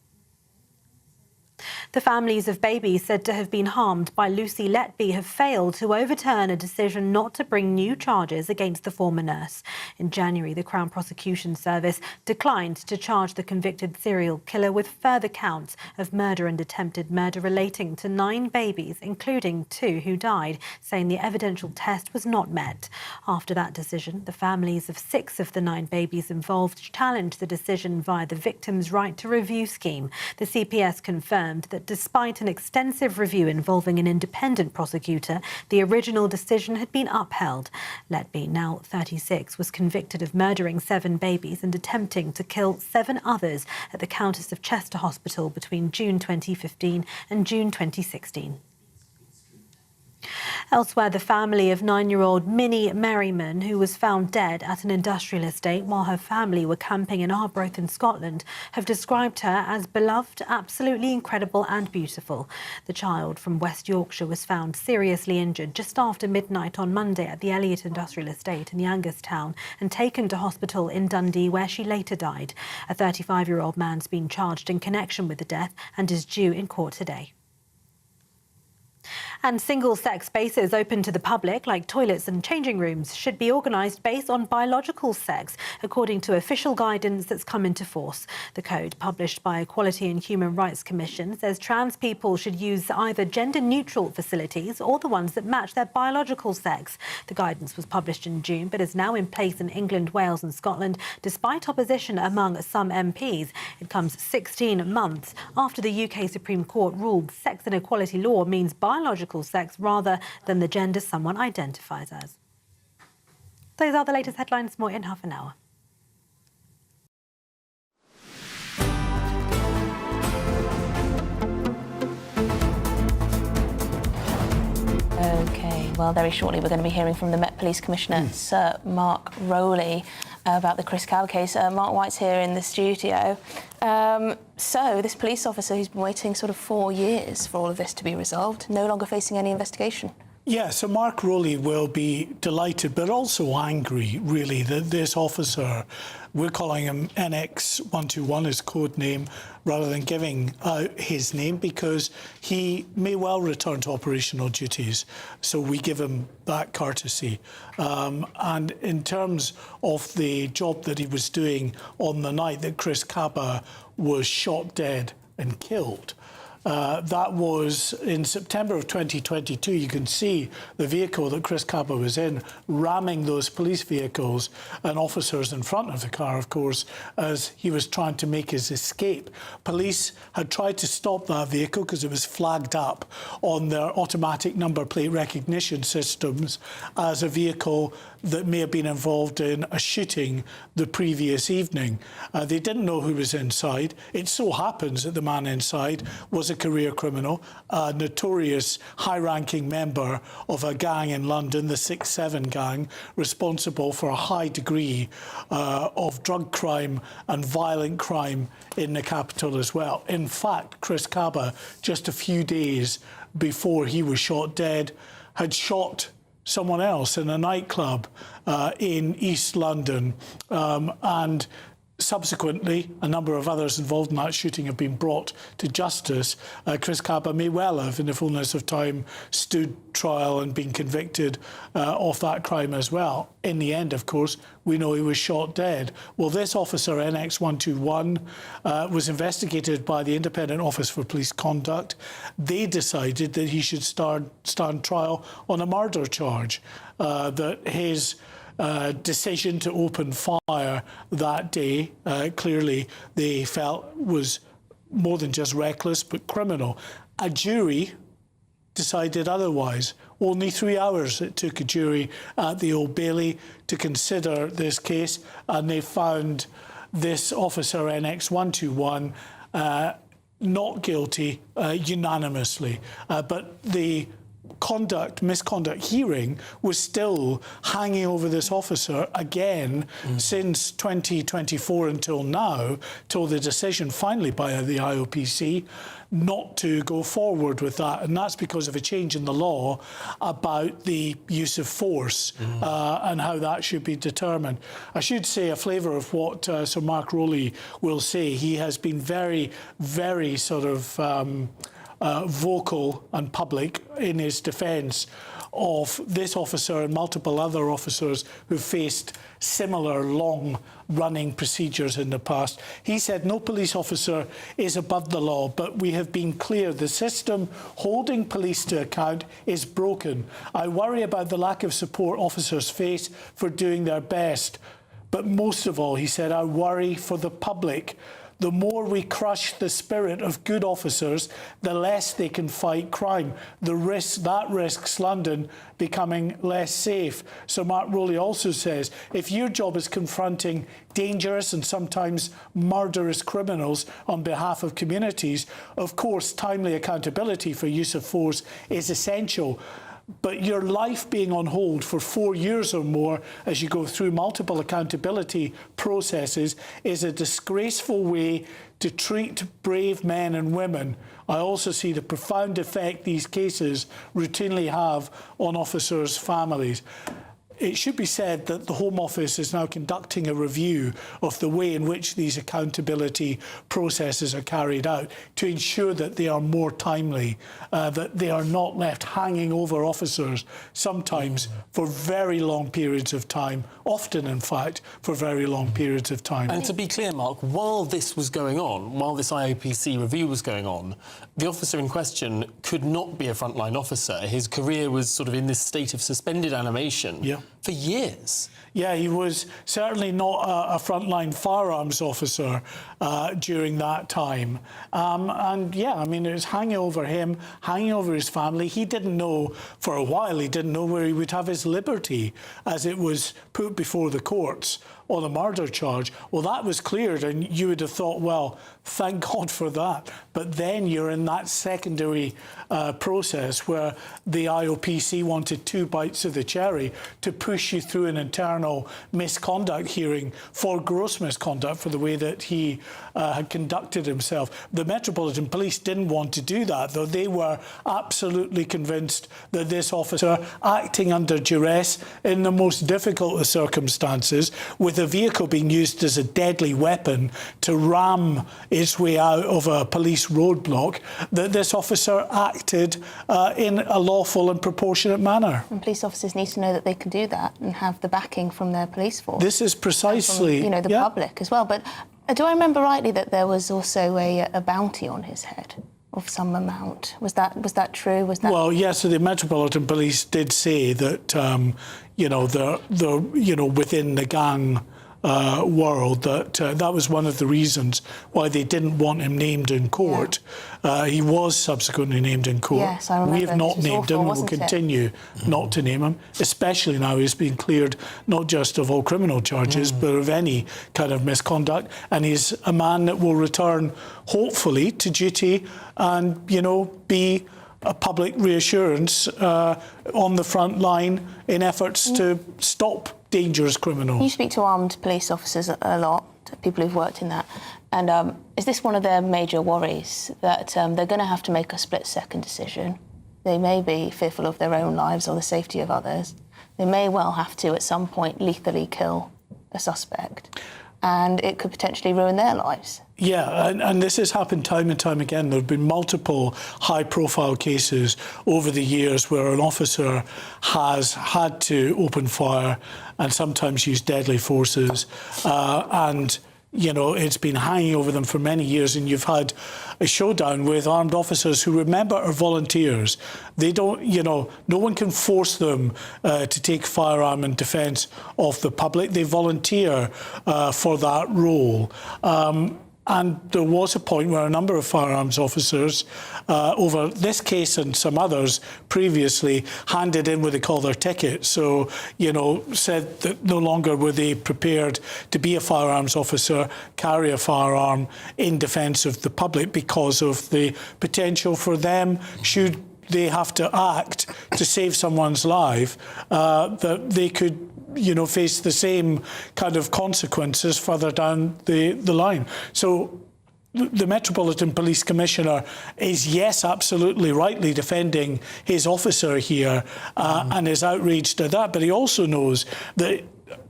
The families of babies said to have been harmed by Lucy Letby have failed to overturn a decision not to bring new charges against the former nurse. In January, the Crown Prosecution Service declined to charge the convicted serial killer with further counts of murder and attempted murder relating to 9 babies, including 2 who died, saying the evidential test was not met. After that decision, the families of 6 of the 9 babies involved challenged the decision via the Victims' Right to Review scheme. The CPS confirmed that despite an extensive review involving an independent prosecutor, the original decision had been upheld. Letby, now 36, was convicted of murdering 7 babies and attempting to kill 7 others at the Countess of Chester Hospital between June 2015 and June 2016. Elsewhere, the family of 9-year-old Minnie Merriman, who was found dead at an industrial estate while her family were camping in Arbroath in Scotland, have described her as beloved, absolutely incredible and beautiful. The child from West Yorkshire was found seriously injured just after midnight on Monday at the Elliott Industrial Estate in Youngerstown and taken to hospital in Dundee, where she later died. A 35-year-old man's been charged in connection with the death and is due in court today. And single-sex spaces open to the public, like toilets and changing rooms, should be organised based on biological sex, according to official guidance that's come into force. The code, published by Equality and Human Rights Commission, says trans people should use either gender-neutral facilities or the ones that match their biological sex. The guidance was published in June, but is now in place in England, Wales and Scotland, despite opposition among some MPs. It comes 16 months after the UK Supreme Court ruled sex and equality law means biological sex rather than the gender someone identifies as. Those are the latest headlines. More in half an hour. OK, well, very shortly we're going to be hearing from the Met Police Commissioner, Sir Mark Rowley, about the Chris Carber case. Mark White's here in the studio. So this police officer who's been waiting sort of 4 years for all of this to be resolved, no longer facing any investigation. Yeah, so Mark Rowley will be delighted, but also angry, really, that this officer, we're calling him NX121, his code name, rather than giving out his name, because he may well return to operational duties. So we give him that courtesy. And in terms of the job that he was doing on the night that Chris Carber was shot dead and killed, that was in September of 2022. You can see the vehicle that Chris Carber was in ramming those police vehicles and officers in front of the car, of course, as he was trying to make his escape. Police had tried to stop that vehicle because it was flagged up on their automatic number plate recognition systems as a vehicle that may have been involved in a shooting the previous evening. They didn't know who was inside. It so happens that the man inside was a career criminal, a notorious high-ranking member of a gang in London, the 6-7 gang, responsible for a high degree of drug crime and violent crime in the capital as well. In fact, Chris Carber, just a few days before he was shot dead, had shot someone else in a nightclub in East London, and subsequently, a number of others involved in that shooting have been brought to justice. Chris Carber may well have, in the fullness of time, stood trial and been convicted of that crime as well. In the end, of course, we know he was shot dead. Well, this officer, NX121, was investigated by the Independent Office for Police Conduct. They decided that he should stand trial on a murder charge, that his decision to open fire that day, clearly they felt was more than just reckless, but criminal. A jury decided otherwise. Only 3 hours it took a jury at the Old Bailey to consider this case, and they found this officer NX121 not guilty unanimously. But the misconduct hearing was still hanging over this officer again since 2024 until now, till the decision finally by the IOPC not to go forward with that. And that's because of a change in the law about the use of force and how that should be determined. I should say a flavour of what Sir Mark Rowley will say. He has been very, very sort of vocal and public in his defence of this officer and multiple other officers who faced similar long-running procedures in the past. He said no police officer is above the law, but we have been clear the system holding police to account is broken. I worry about the lack of support officers face for doing their best. But most of all, he said, I worry for the public. The more we crush the spirit of good officers, the less they can fight crime. That risks London becoming less safe. So Mark Rowley also says, if your job is confronting dangerous and sometimes murderous criminals on behalf of communities, of course, timely accountability for use of force is essential. But your life being on hold for 4 years or more as you go through multiple accountability processes is a disgraceful way to treat brave men and women. I also see the profound effect these cases routinely have on officers' families. It should be said that the Home Office is now conducting a review of the way in which these accountability processes are carried out to ensure that they are more timely, that they are not left hanging over officers, sometimes for very long periods of time, often, in fact, for very long periods of time. And to be clear, Mark, while this was going on, while this IOPC review was going on, the officer in question could not be a frontline officer. His career was sort of in this state of suspended animation for years. Yeah, he was certainly not a frontline firearms officer during that time. And yeah, I mean, it was hanging over him, hanging over his family. He didn't know, for a while, he didn't know where he would have his liberty as it was put before the courts on a murder charge. Well, that was cleared, and you would have thought, well, thank God for that. But then you're in that secondary process where the IOPC wanted 2 bites of the cherry to push you through an internal misconduct hearing for gross misconduct for the way that he had conducted himself. The Metropolitan Police didn't want to do that, though. They were absolutely convinced that this officer, acting under duress in the most difficult of circumstances, with a vehicle being used as a deadly weapon to ram its way out of a police roadblock, that this officer acted in a lawful and proportionate manner. And police officers need to know that they can do that and have the backing from their police force. This is precisely... From, the public as well. But do I remember rightly that there was also a bounty on his head of some amount? Was that true? Was that... Well, yes, so the Metropolitan Police did say that, within the gang world, that was one of the reasons why they didn't want him named in court. He was subsequently named in court. Yes, I remember. We have not named him. We will continue not to name him, especially now he's been cleared not just of all criminal charges, but of any kind of misconduct. And he's a man that will return, hopefully, to duty and, be a public reassurance on the front line in efforts to stop dangerous criminals. You speak to armed police officers a lot, people who've worked in that, and is this one of their major worries, that they're going to have to make a split-second decision? They may be fearful of their own lives or the safety of others. They may well have to, at some point, lethally kill a suspect, and it could potentially ruin their lives. Yeah, and this has happened time and time again. There have been multiple high-profile cases over the years where an officer has had to open fire and sometimes use deadly forces, and it's been hanging over them for many years, and you've had a showdown with armed officers who, remember, are volunteers. They don't, no one can force them to take firearm in defence of the public. They volunteer for that role. And there was a point where a number of firearms officers, over this case and some others previously, handed in what they call their ticket. So, you know, said that no longer were they prepared to be a firearms officer, carry a firearm in defence of the public because of the potential for them, should they have to act to save someone's life, that they could, you know, face the same kind of consequences further down the line. So the Metropolitan Police Commissioner is, yes, absolutely rightly defending his officer here and is outraged at that, but he also knows that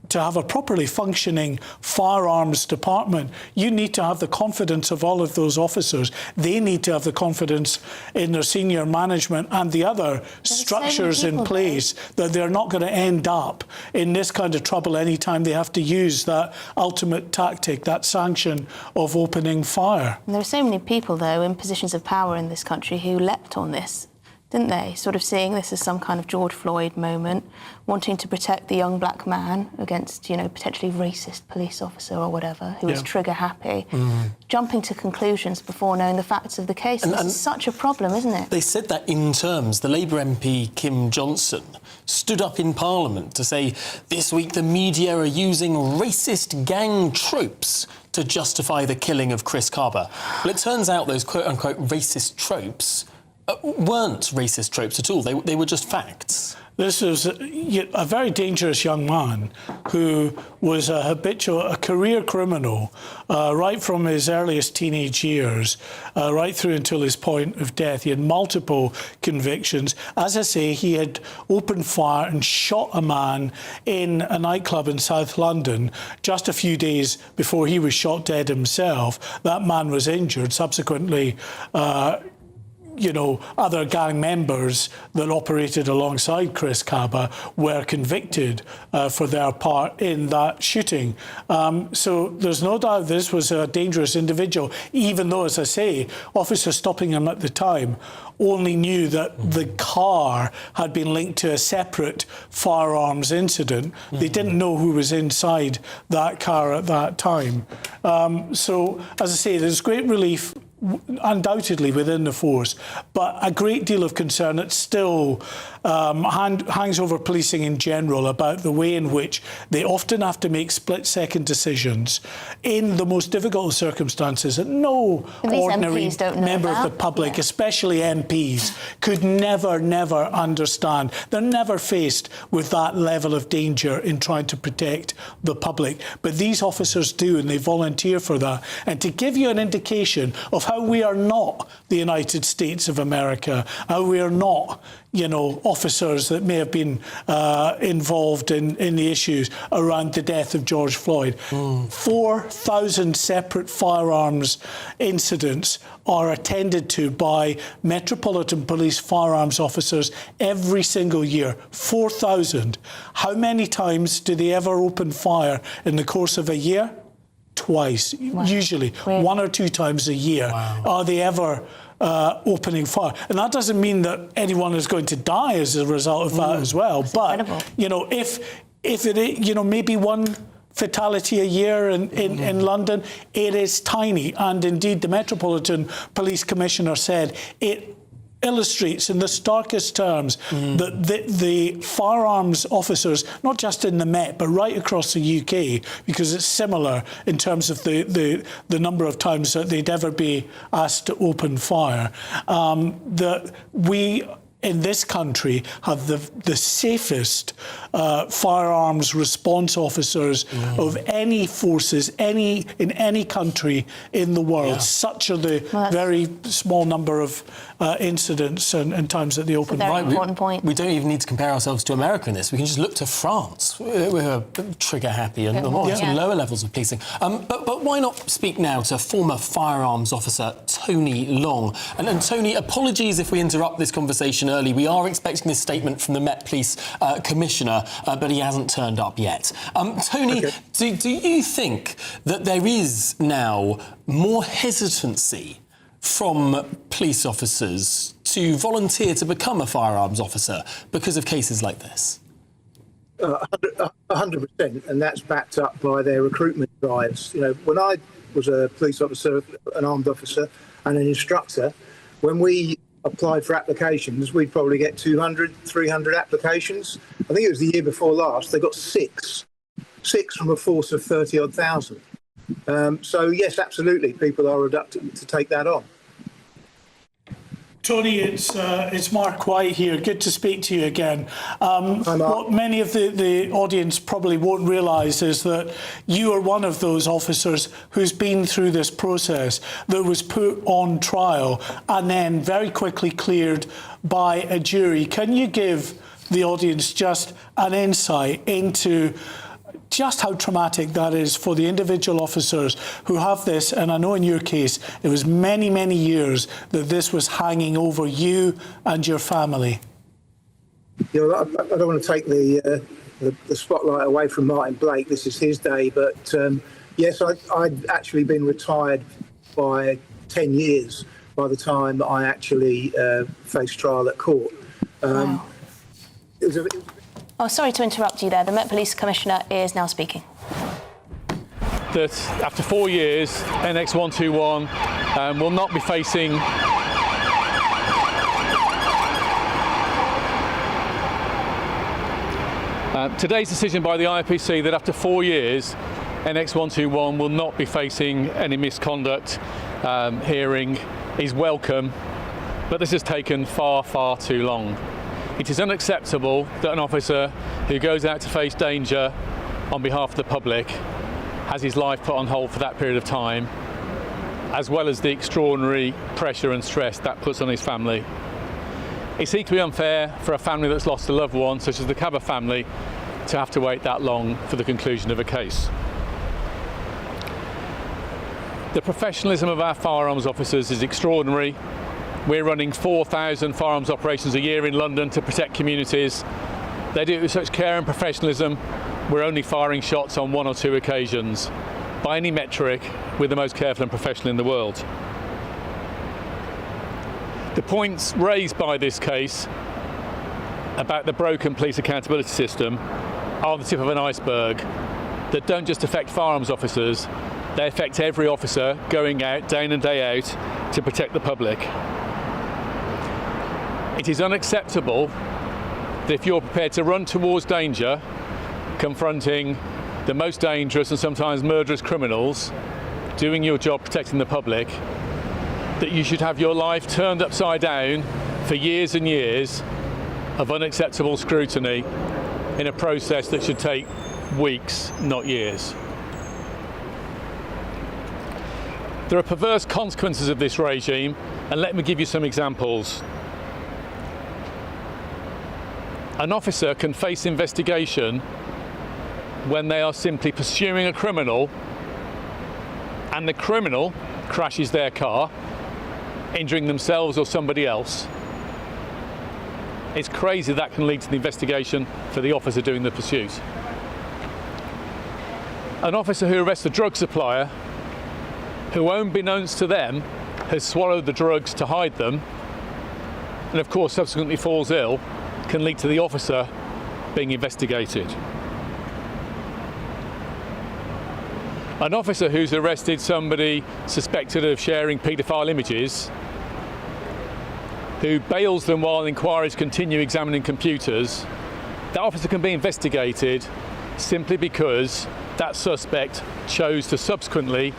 to have a properly functioning firearms department, you need to have the confidence of all of those officers. They need to have the confidence in their senior management and the other structures in place that they're not going to end up in this kind of trouble anytime they have to use that ultimate tactic, that sanction of opening fire. And there are so many people, though, in positions of power in this country who leapt on this, didn't they? Sort of seeing this as some kind of George Floyd moment, wanting to protect the young black man against, you know, potentially racist police officer or whatever, who was trigger happy, jumping to conclusions before knowing the facts of the case. And this is such a problem, isn't it? They said that in terms. The Labour MP, Kim Johnson, stood up in Parliament to say, this week the media are using racist gang tropes to justify the killing of Chris Carber. Well, it turns out those quote-unquote racist tropes weren't racist tropes at all. They were just facts. This was a very dangerous young man who was a career criminal right from his earliest teenage years, right through until his point of death. He had multiple convictions. As I say, he had opened fire and shot a man in a nightclub in South London just a few days before he was shot dead himself. That man was injured. Subsequently, you know, other gang members that operated alongside Chris Carber were convicted for their part in that shooting. So there's no doubt this was a dangerous individual, even though, as I say, officers stopping him at the time only knew that the car had been linked to a separate firearms incident. They didn't know who was inside that car at that time. So, as I say, there's great relief undoubtedly within the force, but a great deal of concern that still hangs over policing in general about the way in which they often have to make split-second decisions in the most difficult of circumstances that no ordinary member of the public, especially MPs, could never understand. They're never faced with that level of danger in trying to protect the public. But these officers do, and they volunteer for that. And to give you an indication of how we are not the United States of America, how we are not, you know, officers that may have been involved in the issues around the death of George Floyd. 4,000 separate firearms incidents are attended to by Metropolitan Police firearms officers every single year. 4,000. How many times do they ever open fire in the course of a year? Twice, usually. Really? 1 or 2 times a year. Are they ever opening fire? And that doesn't mean that anyone is going to die as a result of that as well. But, you know, if it, you know, maybe one fatality a year in London, it is tiny. And indeed, the Metropolitan Police Commissioner said it illustrates in the starkest terms that the firearms officers, not just in the Met, but right across the UK, because it's similar in terms of the number of times that they'd ever be asked to open fire, that we in this country have the safest firearms response officers of any forces in any country in the world. Such are the very small number of incidents and times that they open fire. Important point. We don't even need to compare ourselves to America in this. We can just look to France. We're trigger happy and lower levels of policing. But why not speak now to former firearms officer Tony Long? And Tony, apologies if we interrupt this conversation early. We are expecting this statement from the Met Police Commissioner, but he hasn't turned up yet. Tony, do you think that there is now more hesitancy from police officers to volunteer to become a firearms officer because of cases like this? 100%, and that's backed up by their recruitment drives. You know, when I was a police officer, an armed officer, and an instructor. When we applied for applications, we'd probably get 200, 300 applications. I think it was the year before last. They got six from a force of 30-odd thousand. So yes, absolutely, people are reluctant to take that on. Tony, it's Mark White here. Good to speak to you again. What many of the audience probably won't realise is that you are one of those officers who's been through this process that was put on trial and then very quickly cleared by a jury. Can you give the audience just an insight into just how traumatic that is for the individual officers who have this? And I know in your case, it was many, many years that this was hanging over you and your family. You know, I don't want to take the spotlight away from Martin Blake. This is his day. But yes, I'd actually been retired by 10 years by the time I actually faced trial at court. Wow. Oh, sorry to interrupt you there. The Met Police Commissioner is now speaking. That after 4 years, NX121 will not be facing today's decision by the IPC that after 4 years, NX121 will not be facing any misconduct hearing is welcome, but this has taken far, far too long. It is unacceptable that an officer who goes out to face danger on behalf of the public has his life put on hold for that period of time, as well as the extraordinary pressure and stress that puts on his family. It's equally unfair for a family that's lost a loved one, such as the Cabba family, to have to wait that long for the conclusion of a case. The professionalism of our firearms officers is extraordinary. We're running 4,000 firearms operations a year in London to protect communities. They do it with such care and professionalism. We're only firing shots on 1 or 2 occasions. By any metric, we're the most careful and professional in the world. The points raised by this case about the broken police accountability system are the tip of an iceberg that don't just affect firearms officers, they affect every officer going out day in and day out to protect the public. It is unacceptable that if you're prepared to run towards danger, confronting the most dangerous and sometimes murderous criminals, doing your job protecting the public, that you should have your life turned upside down for years and years of unacceptable scrutiny in a process that should take weeks, not years. There are perverse consequences of this regime, and let me give you some examples. An officer can face investigation when they are simply pursuing a criminal and the criminal crashes their car, injuring themselves or somebody else. It's crazy that can lead to the investigation for the officer doing the pursuit. An officer who arrests a drug supplier who, unbeknownst to them, has swallowed the drugs to hide them and of course subsequently falls ill, can lead to the officer being investigated. An officer who's arrested somebody suspected of sharing paedophile images, who bails them while inquiries continue examining computers, that officer can be investigated simply because that suspect chose to subsequently,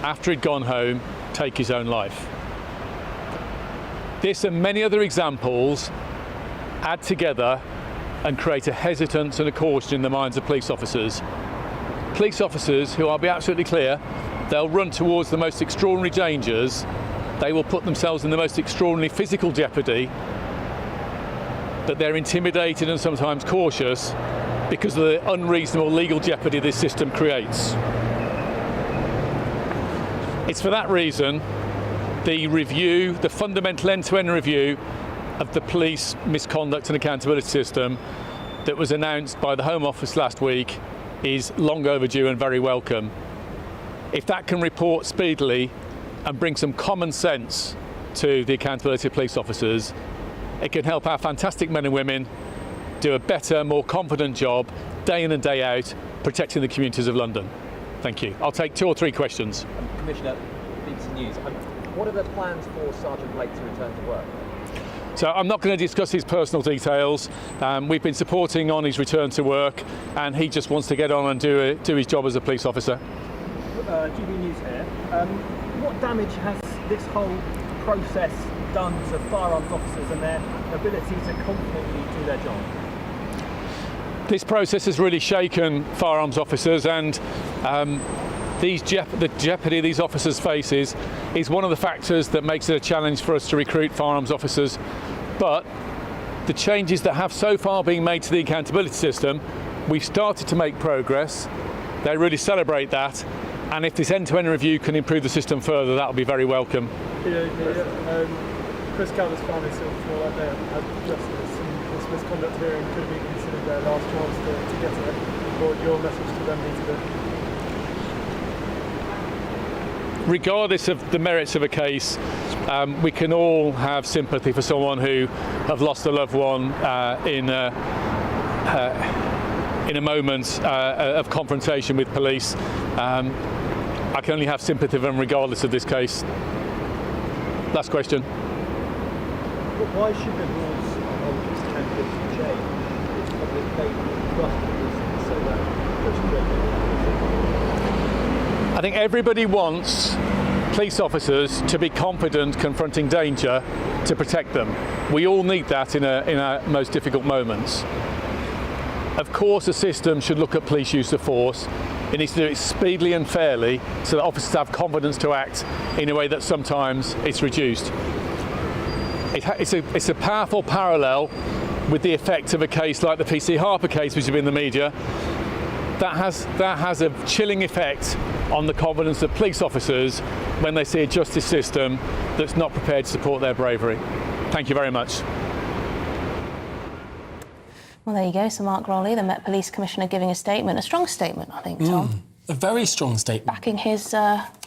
after he'd gone home, take his own life. This and many other examples add together and create a hesitance and a caution in the minds of police officers. Police officers who, I'll be absolutely clear, they'll run towards the most extraordinary dangers, they will put themselves in the most extraordinary physical jeopardy, but they're intimidated and sometimes cautious because of the unreasonable legal jeopardy this system creates. It's for that reason the review, the fundamental end-to-end review of the police misconduct and accountability system that was announced by the Home Office last week is long overdue and very welcome. If that can report speedily and bring some common sense to the accountability of police officers, it can help our fantastic men and women do a better, more confident job day in and day out protecting the communities of London. Thank you. I'll take 2 or 3 questions. Commissioner, BBC News, what are the plans for Sergeant Blake to return to work? So I'm not going to discuss his personal details. We've been supporting on his return to work, and he just wants to get on and do his job as a police officer. GB News here. What damage has this whole process done to firearms officers and their ability to confidently do their job? This process has really shaken firearms officers, and the jeopardy these officers faces is one of the factors that makes it a challenge for us to recruit firearms officers. But the changes that have so far been made to the accountability system, we've started to make progress. They really celebrate that, and if this end-to-end review can improve the system further, that will be very welcome. Chris Calvert's family still feel like they had justice, and this misconduct hearing could be considered their last chance to get it. What your message to them need to be? Regardless of the merits of a case, we can all have sympathy for someone who have lost a loved one in a moment of confrontation with police. I can only have sympathy for them regardless of this case. Last question. Why should the rules on candidates change? It's public faith so that I think everybody wants police officers to be confident confronting danger to protect them. We all need that in our most difficult moments. Of course, the system should look at police use of force. It needs to do it speedily and fairly so that officers have confidence to act in a way that sometimes it's reduced. It's a powerful parallel with the effect of a case like the PC Harper case, which has been in the media. That has a chilling effect on the confidence of police officers when they see a justice system that's not prepared to support their bravery. Thank you very much. Well, there you go. So Mark Rowley, the Met Police Commissioner, giving a statement, a strong statement, I think, Tom. A very strong statement. Backing his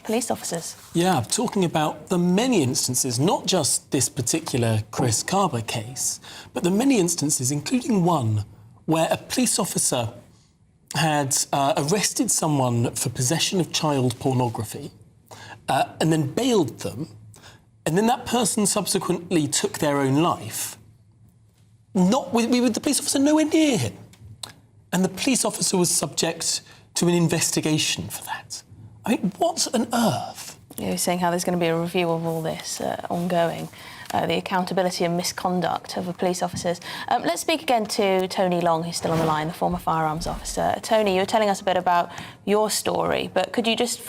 police officers. Yeah, talking about the many instances, not just this particular Chris Carver case, but the many instances, including one where a police officer had arrested someone for possession of child pornography and then bailed them, and then that person subsequently took their own life, not with the police officer nowhere near him. And the police officer was subject to an investigation for that. I mean, what on earth? You're saying how there's going to be a review of all this ongoing, the accountability and misconduct of the police officers. Let's speak again to Tony Long, who's still on the line, the former firearms officer. Tony, you were telling us a bit about your story, but could you just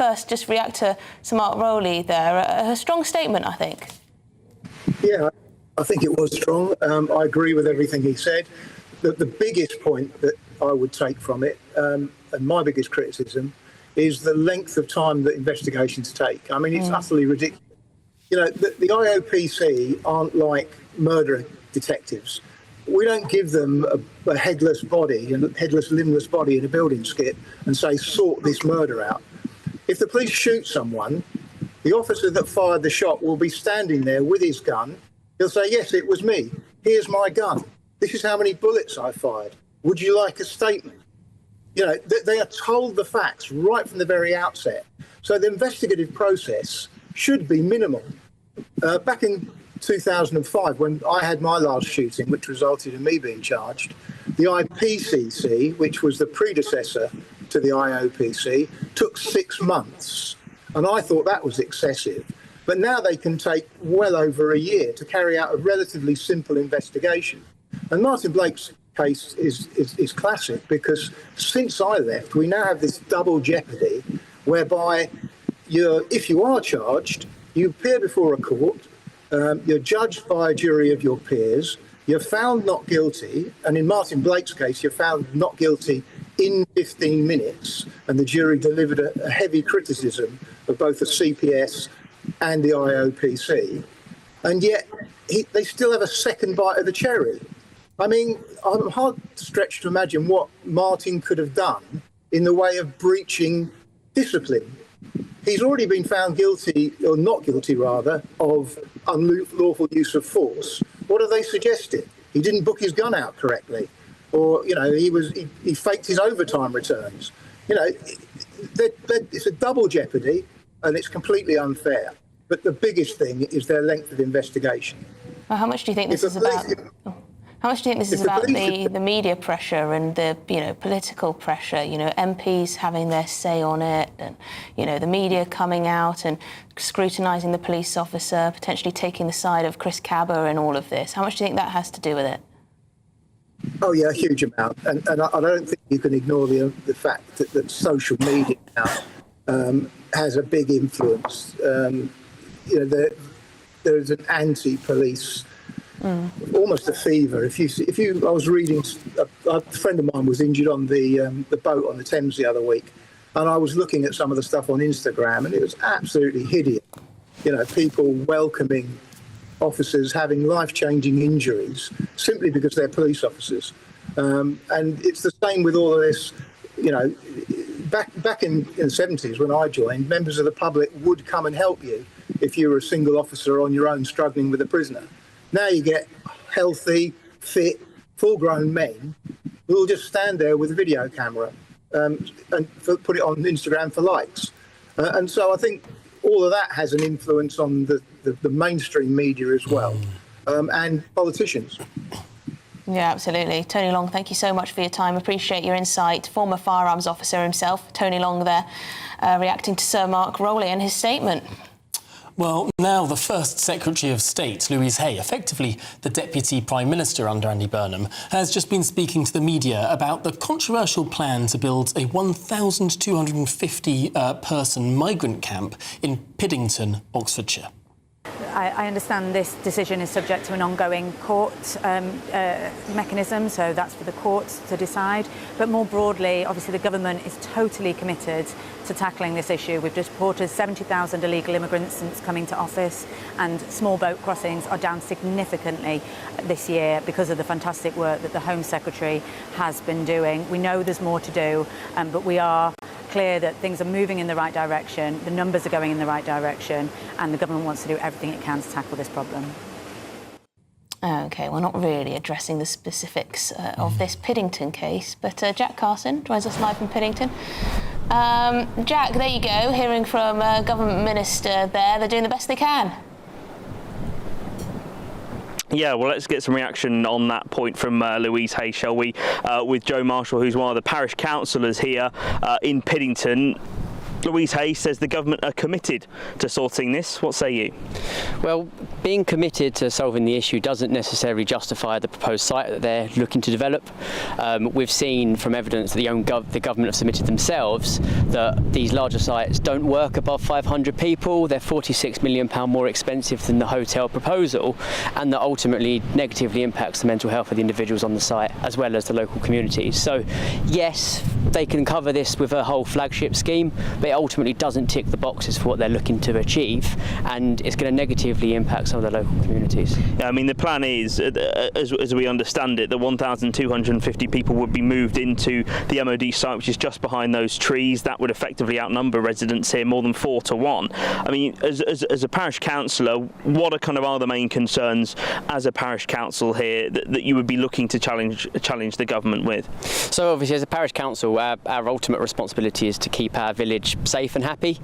react to Sir Mark Rowley there? A strong statement, I think. Yeah, I think it was strong. I agree with everything he said. The biggest point that I would take from it, and my biggest criticism, is the length of time that investigations take. I mean, it's utterly ridiculous. You know, the IOPC aren't like murder detectives. We don't give them a headless body and a headless, limbless body in a building skip and say, sort this murder out. If the police shoot someone, the officer that fired the shot will be standing there with his gun. He'll say, yes, it was me. Here's my gun. This is how many bullets I fired. Would you like a statement? You know, they are told the facts right from the very outset. So the investigative process should be minimal. Back in 2005, when I had my last shooting, which resulted in me being charged, the IPCC, which was the predecessor to the IOPC, took 6 months. And I thought that was excessive. But now they can take well over a year to carry out a relatively simple investigation. And Martin Blake's case is classic because since I left, we now have this double jeopardy whereby if you are charged, you appear before a court, you're judged by a jury of your peers, you're found not guilty, and in Martin Blake's case, you're found not guilty in 15 minutes, and the jury delivered a heavy criticism of both the CPS and the IOPC, and yet they still have a second bite of the cherry. I mean, I'm hard stretched to imagine what Martin could have done in the way of breaching discipline. He's already been found guilty, or not guilty rather, of unlawful use of force. What have they suggested? He didn't book his gun out correctly, or you know, he faked his overtime returns. You know, it's a double jeopardy, and it's completely unfair. But the biggest thing is their length of investigation. Well, how much do you think this is about? How much do you think this is about the media pressure and the political pressure? MPs having their say on it, and the media coming out and scrutinising the police officer, potentially taking the side of Chris Cabba in all of this. How much do you think that has to do with it? Oh yeah, a huge amount, and I don't think you can ignore the fact that social media now has a big influence. There's an anti-police. Almost a fever. I was reading. A friend of mine was injured on the boat on the Thames the other week, and I was looking at some of the stuff on Instagram, and it was absolutely hideous. People welcoming officers having life-changing injuries simply because they're police officers, and it's the same with all of this. Back in the 70s when I joined, members of the public would come and help you if you were a single officer on your own struggling with a prisoner. Now you get healthy, fit, full-grown men who will just stand there with a video camera and put it on Instagram for likes. And so I think all of that has an influence on the mainstream media as well, and politicians. Yeah, absolutely. Tony Long, thank you so much for your time. Appreciate your insight. Former firearms officer himself, Tony Long there, reacting to Sir Mark Rowley and his statement. Well, now the First Secretary of State, Louise Hay, effectively the Deputy Prime Minister under Andy Burnham, has just been speaking to the media about the controversial plan to build a 1,250-person migrant camp in Piddington, Oxfordshire. I understand this decision is subject to an ongoing court mechanism, so that's for the courts to decide. But more broadly, obviously the government is totally committed to tackling this issue. We've just reported 70,000 illegal immigrants since coming to office, and small boat crossings are down significantly this year because of the fantastic work that the Home Secretary has been doing. We know there's more to do, but we are clear that things are moving in the right direction, the numbers are going in the right direction, and the government wants to do everything it can to tackle this problem. OK, we're not really addressing the specifics of this Piddington case, but Jack Carson joins us live from Piddington. Jack, there you go, hearing from a government minister there. They're doing the best they can. Yeah, well, let's get some reaction on that point from Louise Hay, shall we? With Joe Marshall, who's one of the parish councillors here in Piddington. Louise Hay says the government are committed to sorting this. What say you? Well, being committed to solving the issue doesn't necessarily justify the proposed site that they're looking to develop. We've seen from evidence that the government have submitted themselves that these larger sites don't work above 500 people. They're £46 million more expensive than the hotel proposal, and that ultimately negatively impacts the mental health of the individuals on the site as well as the local communities. So, yes, they can cover this with a whole flagship scheme, but it ultimately doesn't tick the boxes for what they're looking to achieve, and it's going to negatively impact some of the local communities. Yeah, I mean, the plan is, as we understand it, that 1,250 people would be moved into the MOD site, which is just behind those trees. That would effectively outnumber residents here more than 4 to 1. I mean, as a parish councillor, what are the main concerns as a parish council here that you would be looking to challenge the government with? So obviously, as a parish council, our ultimate responsibility is to keep our village safe and happy.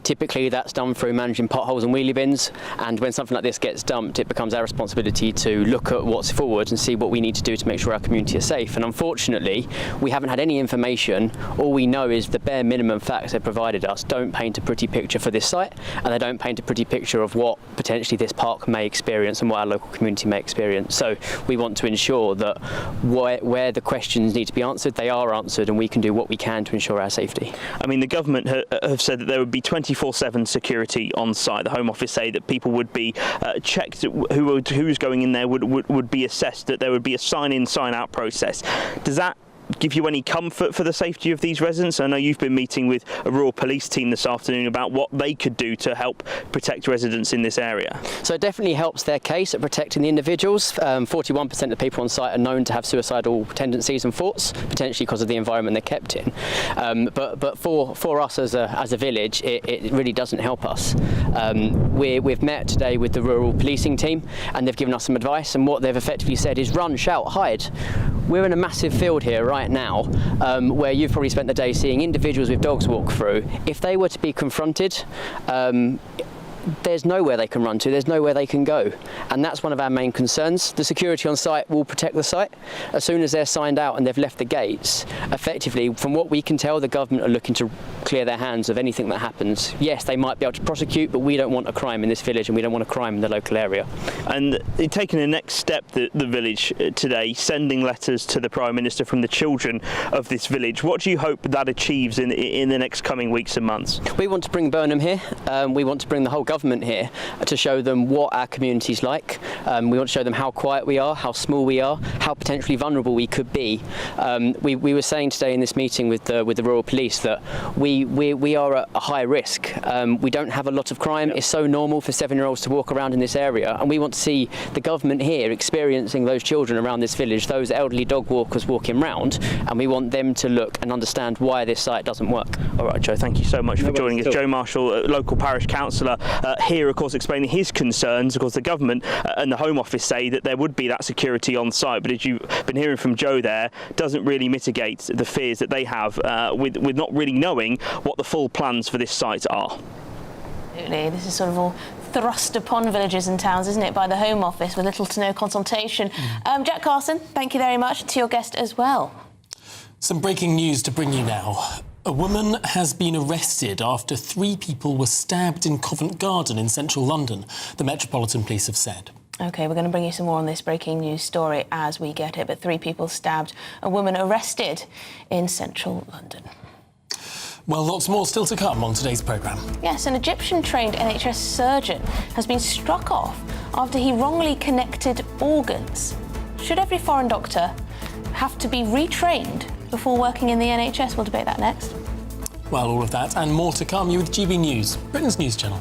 Typically that's done through managing potholes and wheelie bins, and when something like this gets dumped, it becomes our responsibility to look at what's forward and see what we need to do to make sure our community is safe. And unfortunately, we haven't had any information. All we know is the bare minimum facts they've provided us don't paint a pretty picture for this site, and they don't paint a pretty picture of what potentially this park may experience and what our local community may experience. So we want to ensure that where the questions need to be answered, they are answered, and we can do what we can to ensure our safety. I mean, the government have said that there would be 24/7 security on site. The Home Office say that people would be checked, who's going in there would be assessed, that there would be a sign-in, sign-out process. Does that give you any comfort for the safety of these residents? I know you've been meeting with a rural police team this afternoon about what they could do to help protect residents in this area. So it definitely helps their case at protecting the individuals. 41% of the people on site are known to have suicidal tendencies and thoughts, potentially because of the environment they're kept in. But for us as a village, it really doesn't help us. We've met today with the rural policing team, and they've given us some advice, and what they've effectively said is run, shout, hide. We're in a massive field here right right now, where you've probably spent the day seeing individuals with dogs walk through, if they were to be confronted, there's nowhere they can run to, there's nowhere they can go. And that's one of our main concerns. The security on site will protect the site. As soon as they're signed out and they've left the gates, effectively, from what we can tell, the government are looking to clear their hands of anything that happens. Yes, they might be able to prosecute, but we don't want a crime in this village and we don't want a crime in the local area. And taking the next step, the village today, sending letters to the Prime Minister from the children of this village. What do you hope that achieves in the next coming weeks and months? We want to bring Burnham here. We want to bring the whole government here to show them what our community's like. We want to show them how quiet we are, how small we are, how potentially vulnerable we could be. We were saying today in this meeting with the Rural Police that we are at a high risk. We don't have a lot of crime. It's so normal for 7-year-olds to walk around in this area, and we want to see the government here experiencing those children around this village, those elderly dog walkers walking round, and we want them to look and understand why this site doesn't work. All right, Joe, thank you so much for joining us. Joe Marshall, local parish councillor, here, of course, explaining his concerns. Of course, the government and the Home Office say that there would be that security on site, but as you've been hearing from Joe there, doesn't really mitigate the fears that they have with not really knowing what the full plans for this site are. Absolutely. This is sort of all thrust upon villages and towns, isn't it, by the Home Office with little to no consultation. Jack Carson, thank you very much, to your guest as well. Some breaking news to bring you now. A woman has been arrested after 3 people were stabbed in Covent Garden in central London, the Metropolitan Police have said. OK, we're going to bring you some more on this breaking news story as we get it, but 3 people stabbed, a woman arrested in central London. Well, lots more still to come on today's programme. Yes, an Egyptian-trained NHS surgeon has been struck off after he wrongly connected organs. Should every foreign doctor have to be retrained before working in the NHS? We'll debate that next. Well, all of that and more to come. You're with GB News, Britain's news channel.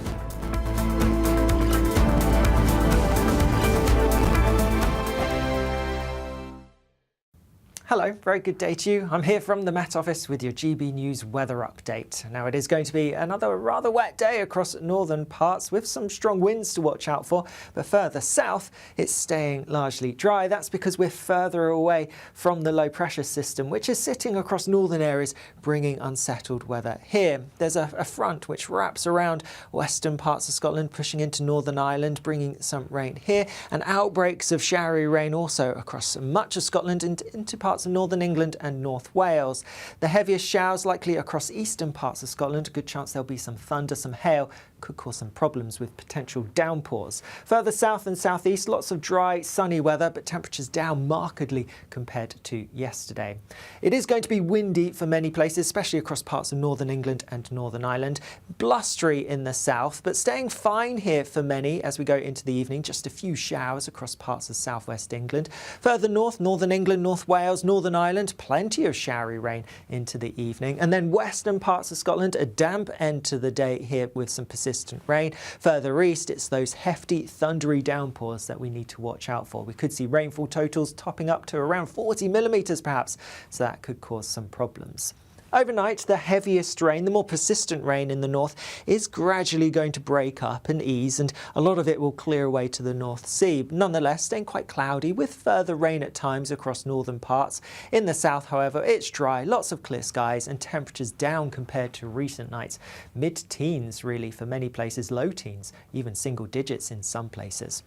Hello, very good day to you. I'm here from the Met Office with your GB News weather update. Now, it is going to be another rather wet day across northern parts with some strong winds to watch out for, but further south it's staying largely dry. That's because we're further away from the low pressure system, which is sitting across northern areas, bringing unsettled weather here. There's a front which wraps around western parts of Scotland, pushing into Northern Ireland, bringing some rain here, and outbreaks of showery rain also across much of Scotland and into parts of northern England and North Wales. The heaviest showers likely across eastern parts of Scotland. A good chance there'll be some thunder, some hail, could cause some problems with potential downpours. Further south and southeast, lots of dry, sunny weather, but temperatures down markedly compared to yesterday. It is going to be windy for many places, especially across parts of northern England and Northern Ireland. Blustery in the south, but staying fine here for many as we go into the evening. Just a few showers across parts of southwest England. Further north, northern England, North Wales, Northern Ireland, plenty of showery rain into the evening. And then western parts of Scotland, a damp end to the day here with some persistent rain. Further east, it's those hefty, thundery downpours that we need to watch out for. We could see rainfall totals topping up to around 40 millimetres perhaps, so that could cause some problems. Overnight, the heaviest rain, the more persistent rain in the north, is gradually going to break up and ease, and a lot of it will clear away to the North Sea. Nonetheless, staying quite cloudy with further rain at times across northern parts. In the south, however, it's dry, lots of clear skies and temperatures down compared to recent nights. Mid-teens really for many places, low teens, even single digits in some places.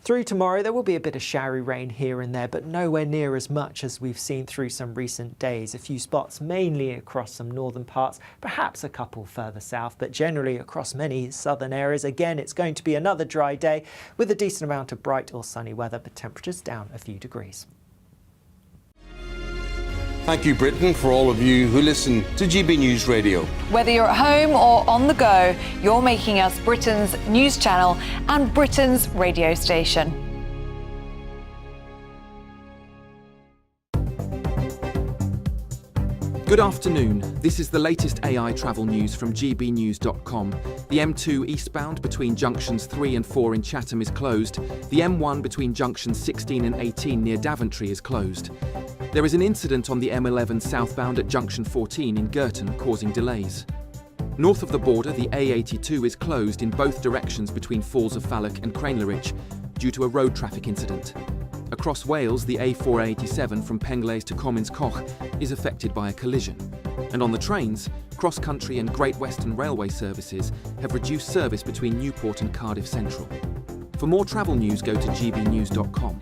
Through tomorrow, there will be a bit of showery rain here and there, but nowhere near as much as we've seen through some recent days. A few spots mainly across some northern parts, perhaps a couple further south, but generally across many southern areas. Again, it's going to be another dry day with a decent amount of bright or sunny weather, but temperatures down a few degrees. Thank you, Britain, for all of you who listen to GB News Radio. Whether you're at home or on the go, you're making us Britain's news channel and Britain's radio station. Good afternoon. This is the latest AI travel news from gbnews.com. The M2 eastbound between junctions 3 and 4 in Chatham is closed. The M1 between junctions 16 and 18 near Daventry is closed. There is an incident on the M11 southbound at junction 14 in Girton, causing delays. North of the border, the A82 is closed in both directions between Falls of Fallock and Cranelerich due to a road traffic incident. Across Wales, the A487 from Pengles to Comins-Coch is affected by a collision. And on the trains, cross-country and Great Western Railway services have reduced service between Newport and Cardiff Central. For more travel news, go to gbnews.com.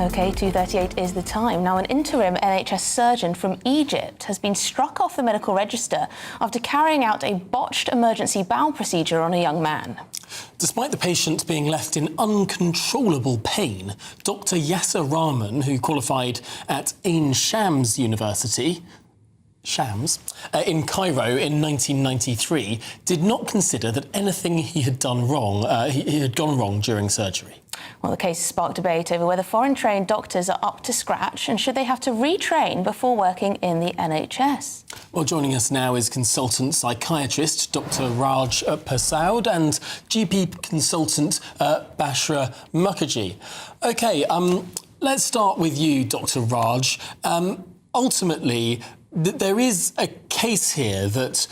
OK, 2:38 is the time. Now, an interim NHS surgeon from Egypt has been struck off the medical register after carrying out a botched emergency bowel procedure on a young man. Despite the patient being left in uncontrollable pain, Dr. Yasser Rahman, who qualified at Ain Shams University, in Cairo in 1993, did not consider that anything he had done wrong, he had gone wrong during surgery. Well, the case sparked debate over whether foreign-trained doctors are up to scratch and should they have to retrain before working in the NHS. Well, joining us now is consultant psychiatrist Dr. Raj Persaud and GP consultant Bashra Mukherjee. OK, let's start with you, Dr. Raj. Ultimately, there is a case here that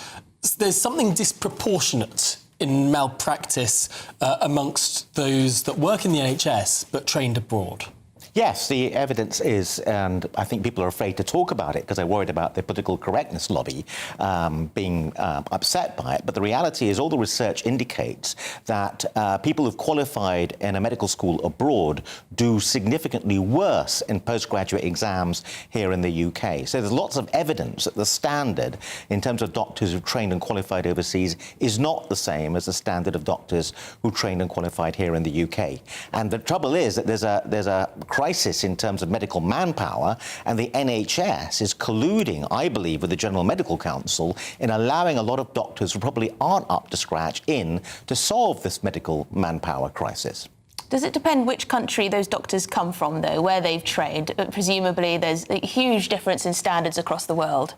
there's something disproportionate in malpractice amongst those that work in the NHS but trained abroad. Yes, the evidence is, and I think people are afraid to talk about it because they're worried about the political correctness lobby being upset by it. But the reality is all the research indicates that people who've qualified in a medical school abroad do significantly worse in postgraduate exams here in the UK. So there's lots of evidence that the standard in terms of doctors who've trained and qualified overseas is not the same as the standard of doctors who trained and qualified here in the UK. And the trouble is that there's a crisis in terms of medical manpower, and the NHS is colluding, I believe, with the General Medical Council in allowing a lot of doctors who probably aren't up to scratch in to solve this medical manpower crisis. Does it depend which country those doctors come from, though, where they've trained? Presumably there's a huge difference in standards across the world.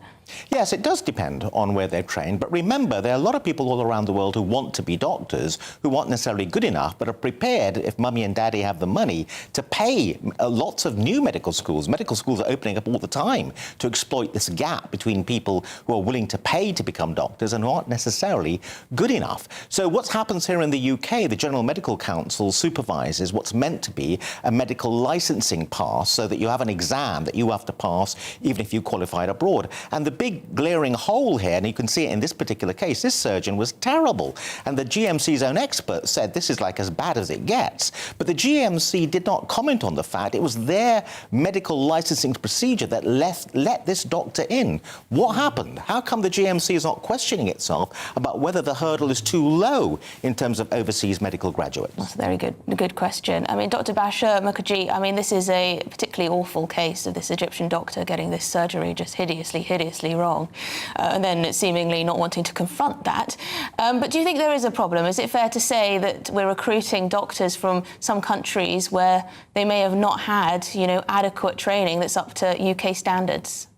Yes, it does depend on where they've trained. But remember, there are a lot of people all around the world who want to be doctors, who aren't necessarily good enough, but are prepared, if mummy and daddy have the money, to pay lots of new medical schools. Medical schools are opening up all the time to exploit this gap between people who are willing to pay to become doctors and who aren't necessarily good enough. So what happens here in the UK, the General Medical Council supervises what's meant to be a medical licensing pass, so that you have an exam that you have to pass even if you qualified abroad. And the big glaring hole here, and you can see it in this particular case, this surgeon was terrible. And the GMC's own expert said this is like as bad as it gets. But the GMC did not comment on the fact it was their medical licensing procedure that let this doctor in. What happened? How come the GMC is not questioning itself about whether the hurdle is too low in terms of overseas medical graduates? That's a very good question. I mean, Dr. Bashra Mukherjee, I mean, this is a particularly awful case of this Egyptian doctor getting this surgery just hideously wrong, and then seemingly not wanting to confront that. But do you think there is a problem? Is it fair to say that we're recruiting doctors from some countries where they may have not had, adequate training that's up to UK standards?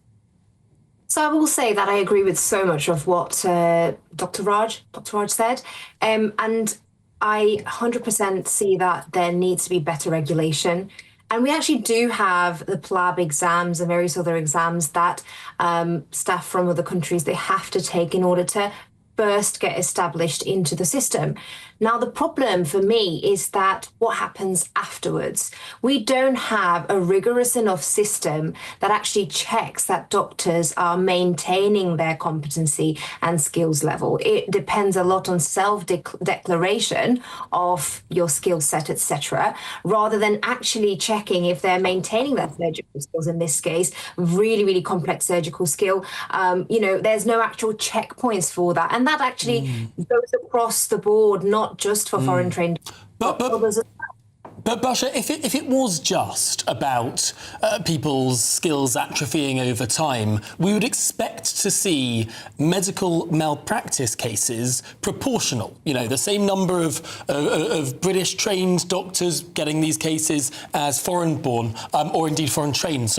So I will say that I agree with so much of what Dr. Raj said, and I 100% see that there needs to be better regulation. And we actually do have the PLAB exams and various other exams that staff from other countries, they have to take in order to first get established into the system. Now, the problem for me is that what happens afterwards? We don't have a rigorous enough system that actually checks that doctors are maintaining their competency and skills level. It depends a lot on self-declaration of your skill set, etc., rather than actually checking if they're maintaining their surgical skills, in this case, really complex surgical skill. There's no actual checkpoints for that. And that actually goes across the board, not just for foreign trained others as well. But Basha, if it was just about people's skills atrophying over time, we would expect to see medical malpractice cases proportional. The same number of British trained doctors getting these cases as foreign-born, or indeed foreign-trained,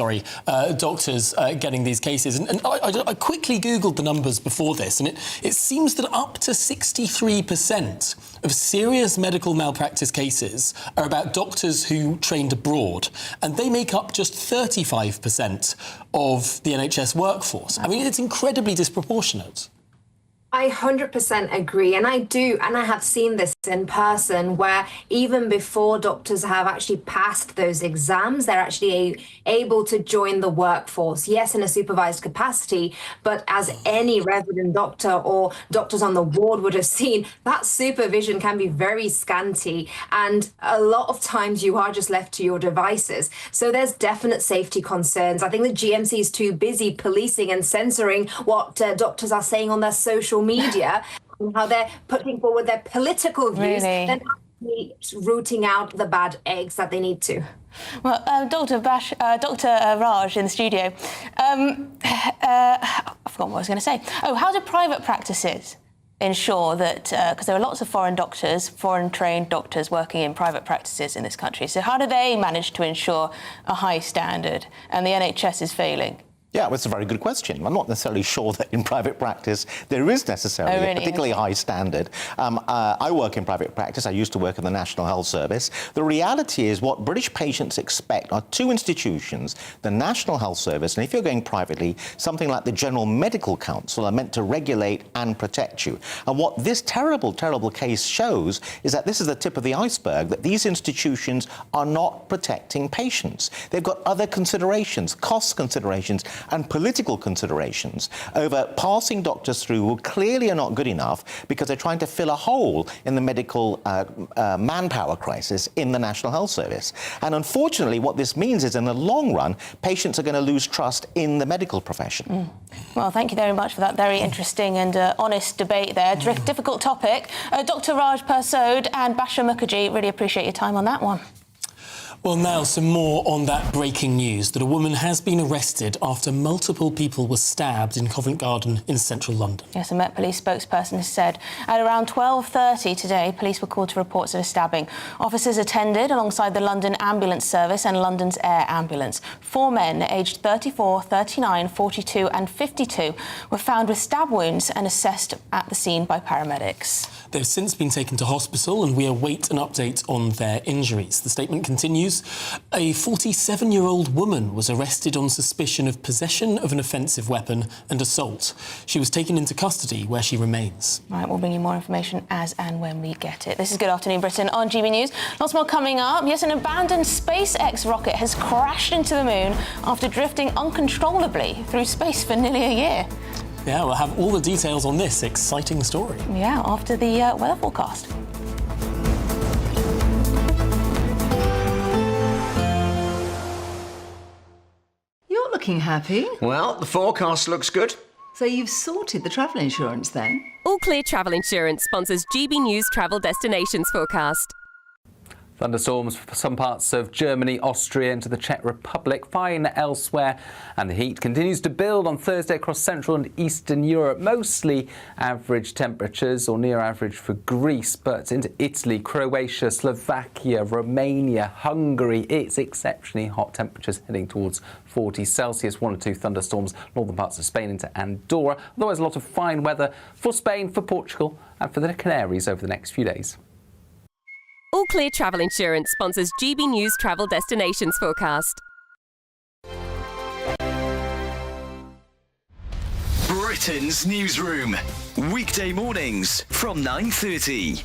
doctors getting these cases. And I quickly Googled the numbers before this, and it seems that up to 63% of serious medical malpractice cases are about doctors who trained abroad, and they make up just 35% of the NHS workforce. I mean, it's incredibly disproportionate. I 100% agree. And I have seen this in person where even before doctors have actually passed those exams, they're actually able to join the workforce. Yes, in a supervised capacity, but as any resident doctor or doctors on the ward would have seen, that supervision can be very scanty. And a lot of times you are just left to your devices. So there's definite safety concerns. I think the GMC is too busy policing and censoring what doctors are saying on their social media and how they're putting forward their political views, then actually rooting out the bad eggs that they need to. Well, Dr. Raj in the studio, I forgot what I was going to say. Oh, how do private practices ensure that, because there are lots of foreign doctors, foreign-trained doctors working in private practices in this country, so how do they manage to ensure a high standard and the NHS is failing? Yeah, well, it's a very good question. I'm not necessarily sure that in private practice there is necessarily a particularly high standard. I work in private practice. I used to work in the National Health Service. The reality is what British patients expect are two institutions, the National Health Service, and if you're going privately, something like the General Medical Council are meant to regulate and protect you. And what this terrible, terrible case shows is that this is the tip of the iceberg, that these institutions are not protecting patients. They've got other considerations, cost considerations, and political considerations over passing doctors through who clearly are not good enough because they're trying to fill a hole in the medical manpower crisis in the National Health Service. And unfortunately, what this means is in the long run, patients are going to lose trust in the medical profession. Well, thank you very much for that very interesting and honest debate there. Difficult topic. Dr. Raj Persaud and Basha Mukherjee, really appreciate your time on that one. Well, now some more on that breaking news that a woman has been arrested after multiple people were stabbed in Covent Garden in central London. Yes, a Met Police spokesperson has said at around 12:30 today, police were called to reports of a stabbing. Officers attended alongside the London Ambulance Service and London's Air Ambulance. 4 men aged 34, 39, 42 and 52 were found with stab wounds and assessed at the scene by paramedics. They've since been taken to hospital and we await an update on their injuries. The statement continues. A 47-year-old woman was arrested on suspicion of possession of an offensive weapon and assault. She was taken into custody where she remains. Right, we'll bring you more information as and when we get it. This is Good Afternoon Britain on GB News. Lots more coming up. Yes, an abandoned SpaceX rocket has crashed into the moon after drifting uncontrollably through space for nearly a year. Yeah, we'll have all the details on this exciting story. Yeah, after the weather forecast. You're looking happy. Well, the forecast looks good. So you've sorted the travel insurance then? All Clear Travel Insurance sponsors GB News Travel Destinations Forecast. Thunderstorms for some parts of Germany, Austria into the Czech Republic, fine elsewhere, and the heat continues to build on Thursday across Central and Eastern Europe. Mostly average temperatures or near average for Greece, but into Italy, Croatia, Slovakia, Romania, Hungary, it's exceptionally hot temperatures heading towards 40 Celsius. 1 or 2 thunderstorms, northern parts of Spain into Andorra. Otherwise, a lot of fine weather for Spain, for Portugal and for the Canaries over the next few days. All Clear Travel Insurance sponsors GB News Travel Destinations Forecast. Britain's newsroom. Weekday mornings from 9:30.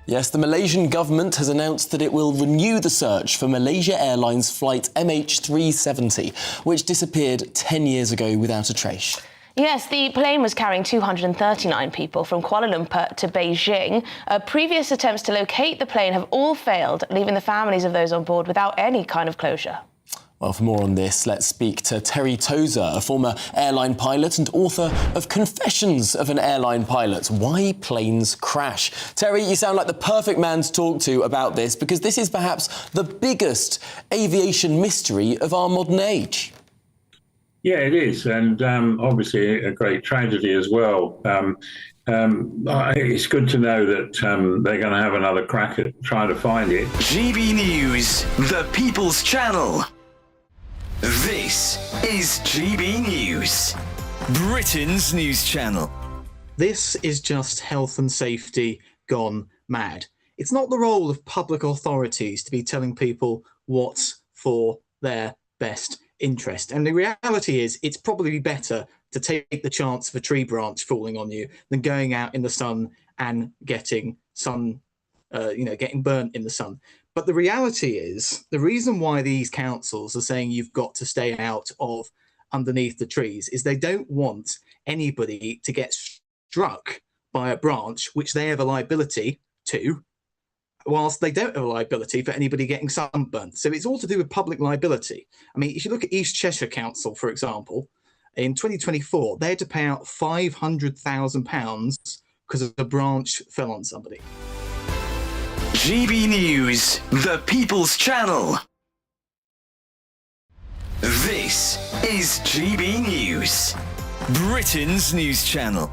Yes, the Malaysian government has announced that it will renew the search for Malaysia Airlines flight MH370, which disappeared 10 years ago without a trace. Yes, the plane was carrying 239 people from Kuala Lumpur to Beijing. Previous attempts to locate the plane have all failed, leaving the families of those on board without any kind of closure. Well, for more on this, let's speak to Terry Tozer, a former airline pilot and author of Confessions of an Airline Pilot, Why Planes Crash. Terry, you sound like the perfect man to talk to about this, because this is perhaps the biggest aviation mystery of our modern age. Yeah, it is, and obviously a great tragedy as well. It's good to know that they're going to have another crack at trying to find it. GB News, the People's Channel. This is GB News, Britain's news channel. This is just health and safety gone mad. It's not the role of public authorities to be telling people what's for their best interest. And the reality is it's probably better to take the chance of a tree branch falling on you than going out in the sun and getting getting burnt in the sun. But the reality is the reason why these councils are saying you've got to stay out of underneath the trees is they don't want anybody to get struck by a branch which they have a liability to, whilst they don't have a liability for anybody getting sunburnt. So it's all to do with public liability. I mean, if you look at East Cheshire Council, for example, in 2024, they had to pay out £500,000 because a branch fell on somebody. GB News, the People's Channel. This is GB News, Britain's news channel.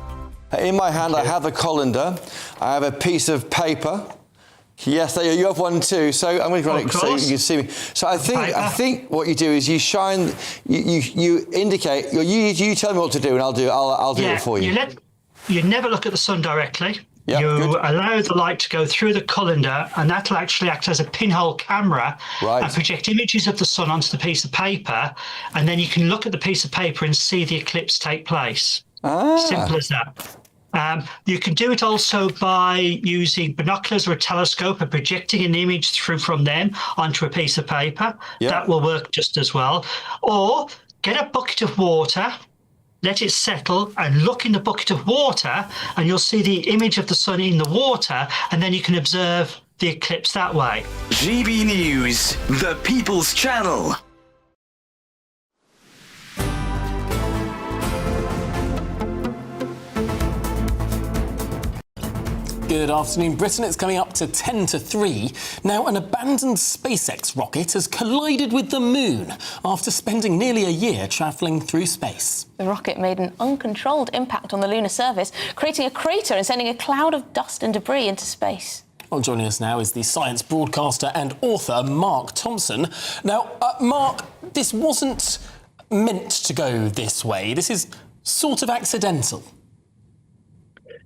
In my hand, I have a colander. I have a piece of paper. Yes, there you have one too. So I'm going to run it so you can see me. So I think what you do is you shine, you indicate, you tell me what to do, and I'll do it for you. You never look at the sun directly. Yep, you good. allow the light to go through the colander, and that'll actually act as a pinhole camera and project images of the sun onto the piece of paper, and then you can look at the piece of paper and see the eclipse take place. Simple as that. You can do it also by using binoculars or a telescope and projecting an image from them onto a piece of paper. Yep. That will work just as well. Or get a bucket of water, let it settle, and look in the bucket of water, and you'll see the image of the sun in the water, and then you can observe the eclipse that way. GB News, the People's Channel. Good afternoon, Britain. It's coming up to 10 to 3. Now, an abandoned SpaceX rocket has collided with the moon after spending nearly a year travelling through space. The rocket made an uncontrolled impact on the lunar surface, creating a crater and sending a cloud of dust and debris into space. Well, joining us now is the science broadcaster and author Mark Thompson. Now, Mark, this wasn't meant to go this way. This is sort of accidental.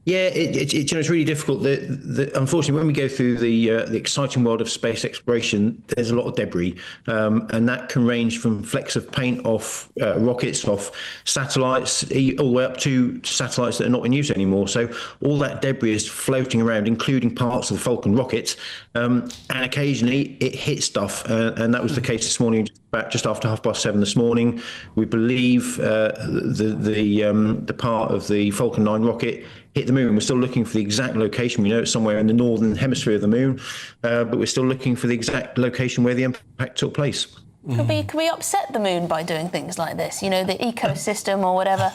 Yeah, it's really difficult. Unfortunately, when we go through the exciting world of space exploration, there's a lot of debris, and that can range from flecks of paint off rockets, off satellites, all the way up to satellites that are not in use anymore. So all that debris is floating around, including parts of the Falcon rocket, and occasionally it hits stuff, and that was the case this morning. Just after 7:30 this morning, we believe the part of the Falcon 9 rocket hit the moon. We're still looking for the exact location. We know it's somewhere in the northern hemisphere of the moon, but we're still looking for the exact location where the impact took place. Could we upset the moon by doing things like this? You know, the ecosystem or whatever.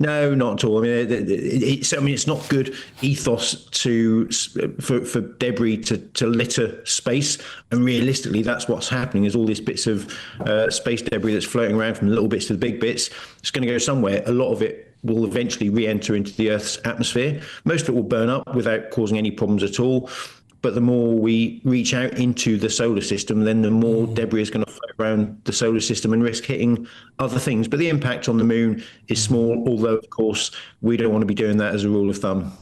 No, not at all. I mean, it's not good ethos for debris to litter space. And realistically, that's what's happening. Is all these bits of space debris that's floating around from the little bits to the big bits. It's going to go somewhere. A lot of it will eventually re-enter into the Earth's atmosphere. Most of it will burn up without causing any problems at all. But the more we reach out into the solar system, then the more debris is going to float around the solar system and risk hitting other things. But the impact on the moon is small, although, of course, we don't want to be doing that as a rule of thumb.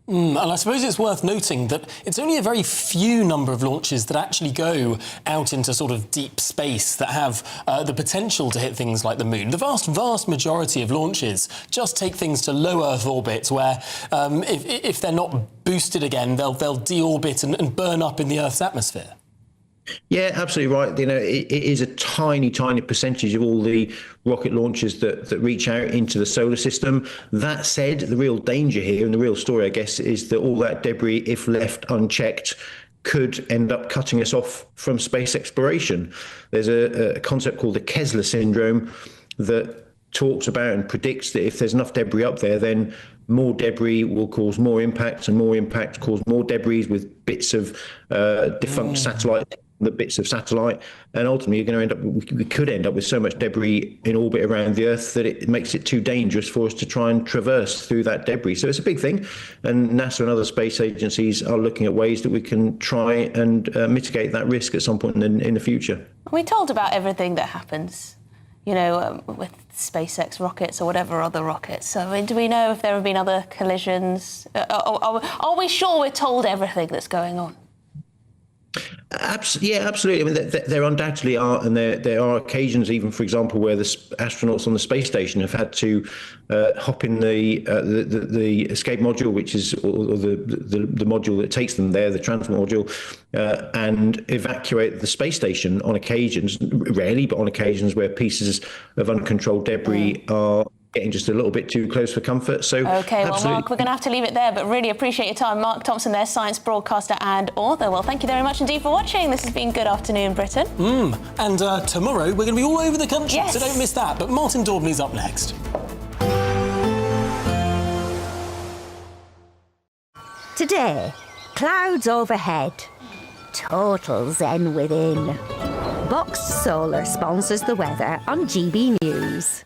And I suppose it's worth noting that it's only a very few number of launches that actually go out into sort of deep space that have the potential to hit things like the moon. The vast majority of launches just take things to low Earth orbits where if they're not boosted again, they'll deorbit and burn up in the Earth's atmosphere. Yeah, absolutely right. You know, it is a tiny percentage of all the rocket launches that reach out into the solar system. That said, the real danger here and the real story, I guess, is that all that debris, if left unchecked, could end up cutting us off from space exploration. There's a concept called the Kessler syndrome that talks about and predicts that if there's enough debris up there, then more debris will cause more impact, and more impact cause more debris with bits of defunct satellite, the bits of satellite, and ultimately we could end up with so much debris in orbit around the Earth that it makes it too dangerous for us to try and traverse through that debris. So it's a big thing, and NASA and other space agencies are looking at ways that we can try and mitigate that risk at some point in the future. Are we told about everything that happens? with SpaceX rockets or whatever other rockets. So do we know if there have been other collisions? Are we sure we're told everything that's going on? Yeah, absolutely. I mean, there undoubtedly are, and there are occasions, even for example, where the astronauts on the space station have had to hop in the escape module, which is or the module that takes them there, the transport module, and evacuate the space station on occasions, rarely, but on occasions where pieces of uncontrolled debris are getting just a little bit too close for comfort. So okay, well, Mark, we're going to have to leave it there, but really appreciate your time. Mark Thompson there, science broadcaster and author. Well, thank you very much indeed for watching. This has been Good Afternoon Britain. And tomorrow we're going to be all over the country, yes, so don't miss that. But Martin Daubney's up next. Today, clouds overhead, total zen within. Boxed Solar sponsors the weather on GB News.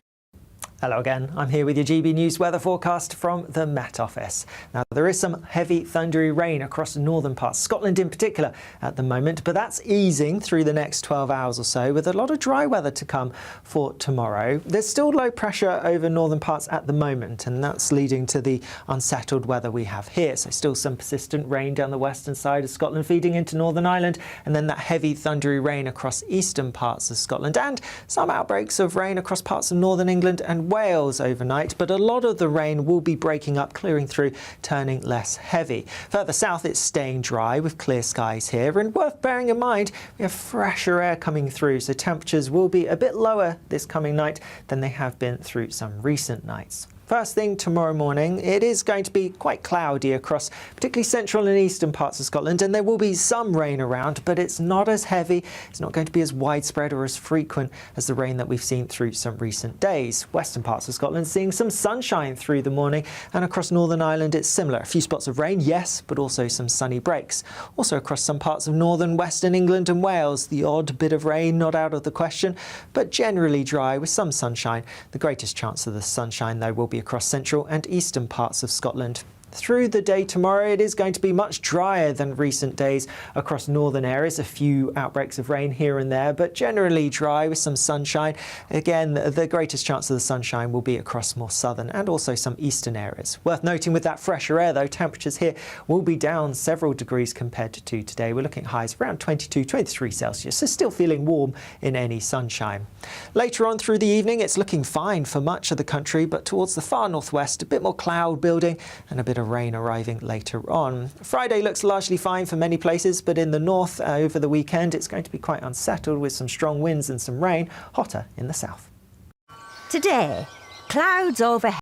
Hello again, I'm here with your GB News weather forecast from the Met Office. Now, there is some heavy thundery rain across the northern parts, Scotland in particular at the moment, but that's easing through the next 12 hours or so with a lot of dry weather to come for tomorrow. There's still low pressure over northern parts at the moment, and that's leading to the unsettled weather we have here. So still some persistent rain down the western side of Scotland feeding into Northern Ireland, and then that heavy thundery rain across eastern parts of Scotland, and some outbreaks of rain across parts of northern England and Wales overnight, but a lot of the rain will be breaking up, clearing through, turning less heavy. Further south, it's staying dry with clear skies here, and worth bearing in mind, we have fresher air coming through, so temperatures will be a bit lower this coming night than they have been through some recent nights. First thing tomorrow morning, it is going to be quite cloudy across particularly central and eastern parts of Scotland, and there will be some rain around, but it's not as heavy, it's not going to be as widespread or as frequent as the rain that we've seen through some recent days. Western parts of Scotland seeing some sunshine through the morning, and across Northern Ireland it's similar. A few spots of rain, yes, but also some sunny breaks. Also across some parts of northern western England and Wales, the odd bit of rain not out of the question, but generally dry with some sunshine. The greatest chance of the sunshine, though, will be across central and eastern parts of Scotland. Through the day tomorrow, it is going to be much drier than recent days across northern areas. A few outbreaks of rain here and there, but generally dry with some sunshine. Again, the greatest chance of the sunshine will be across more southern and also some eastern areas. Worth noting with that fresher air, though, temperatures here will be down several degrees compared to today. We're looking at highs around 22, 23 Celsius, so still feeling warm in any sunshine. Later on through the evening, it's looking fine for much of the country, but towards the far northwest, a bit more cloud building and a bit of rain arriving later on. Friday looks largely fine for many places, but in the north over the weekend it's going to be quite unsettled with some strong winds and some rain, hotter in the south. Today, clouds overhead.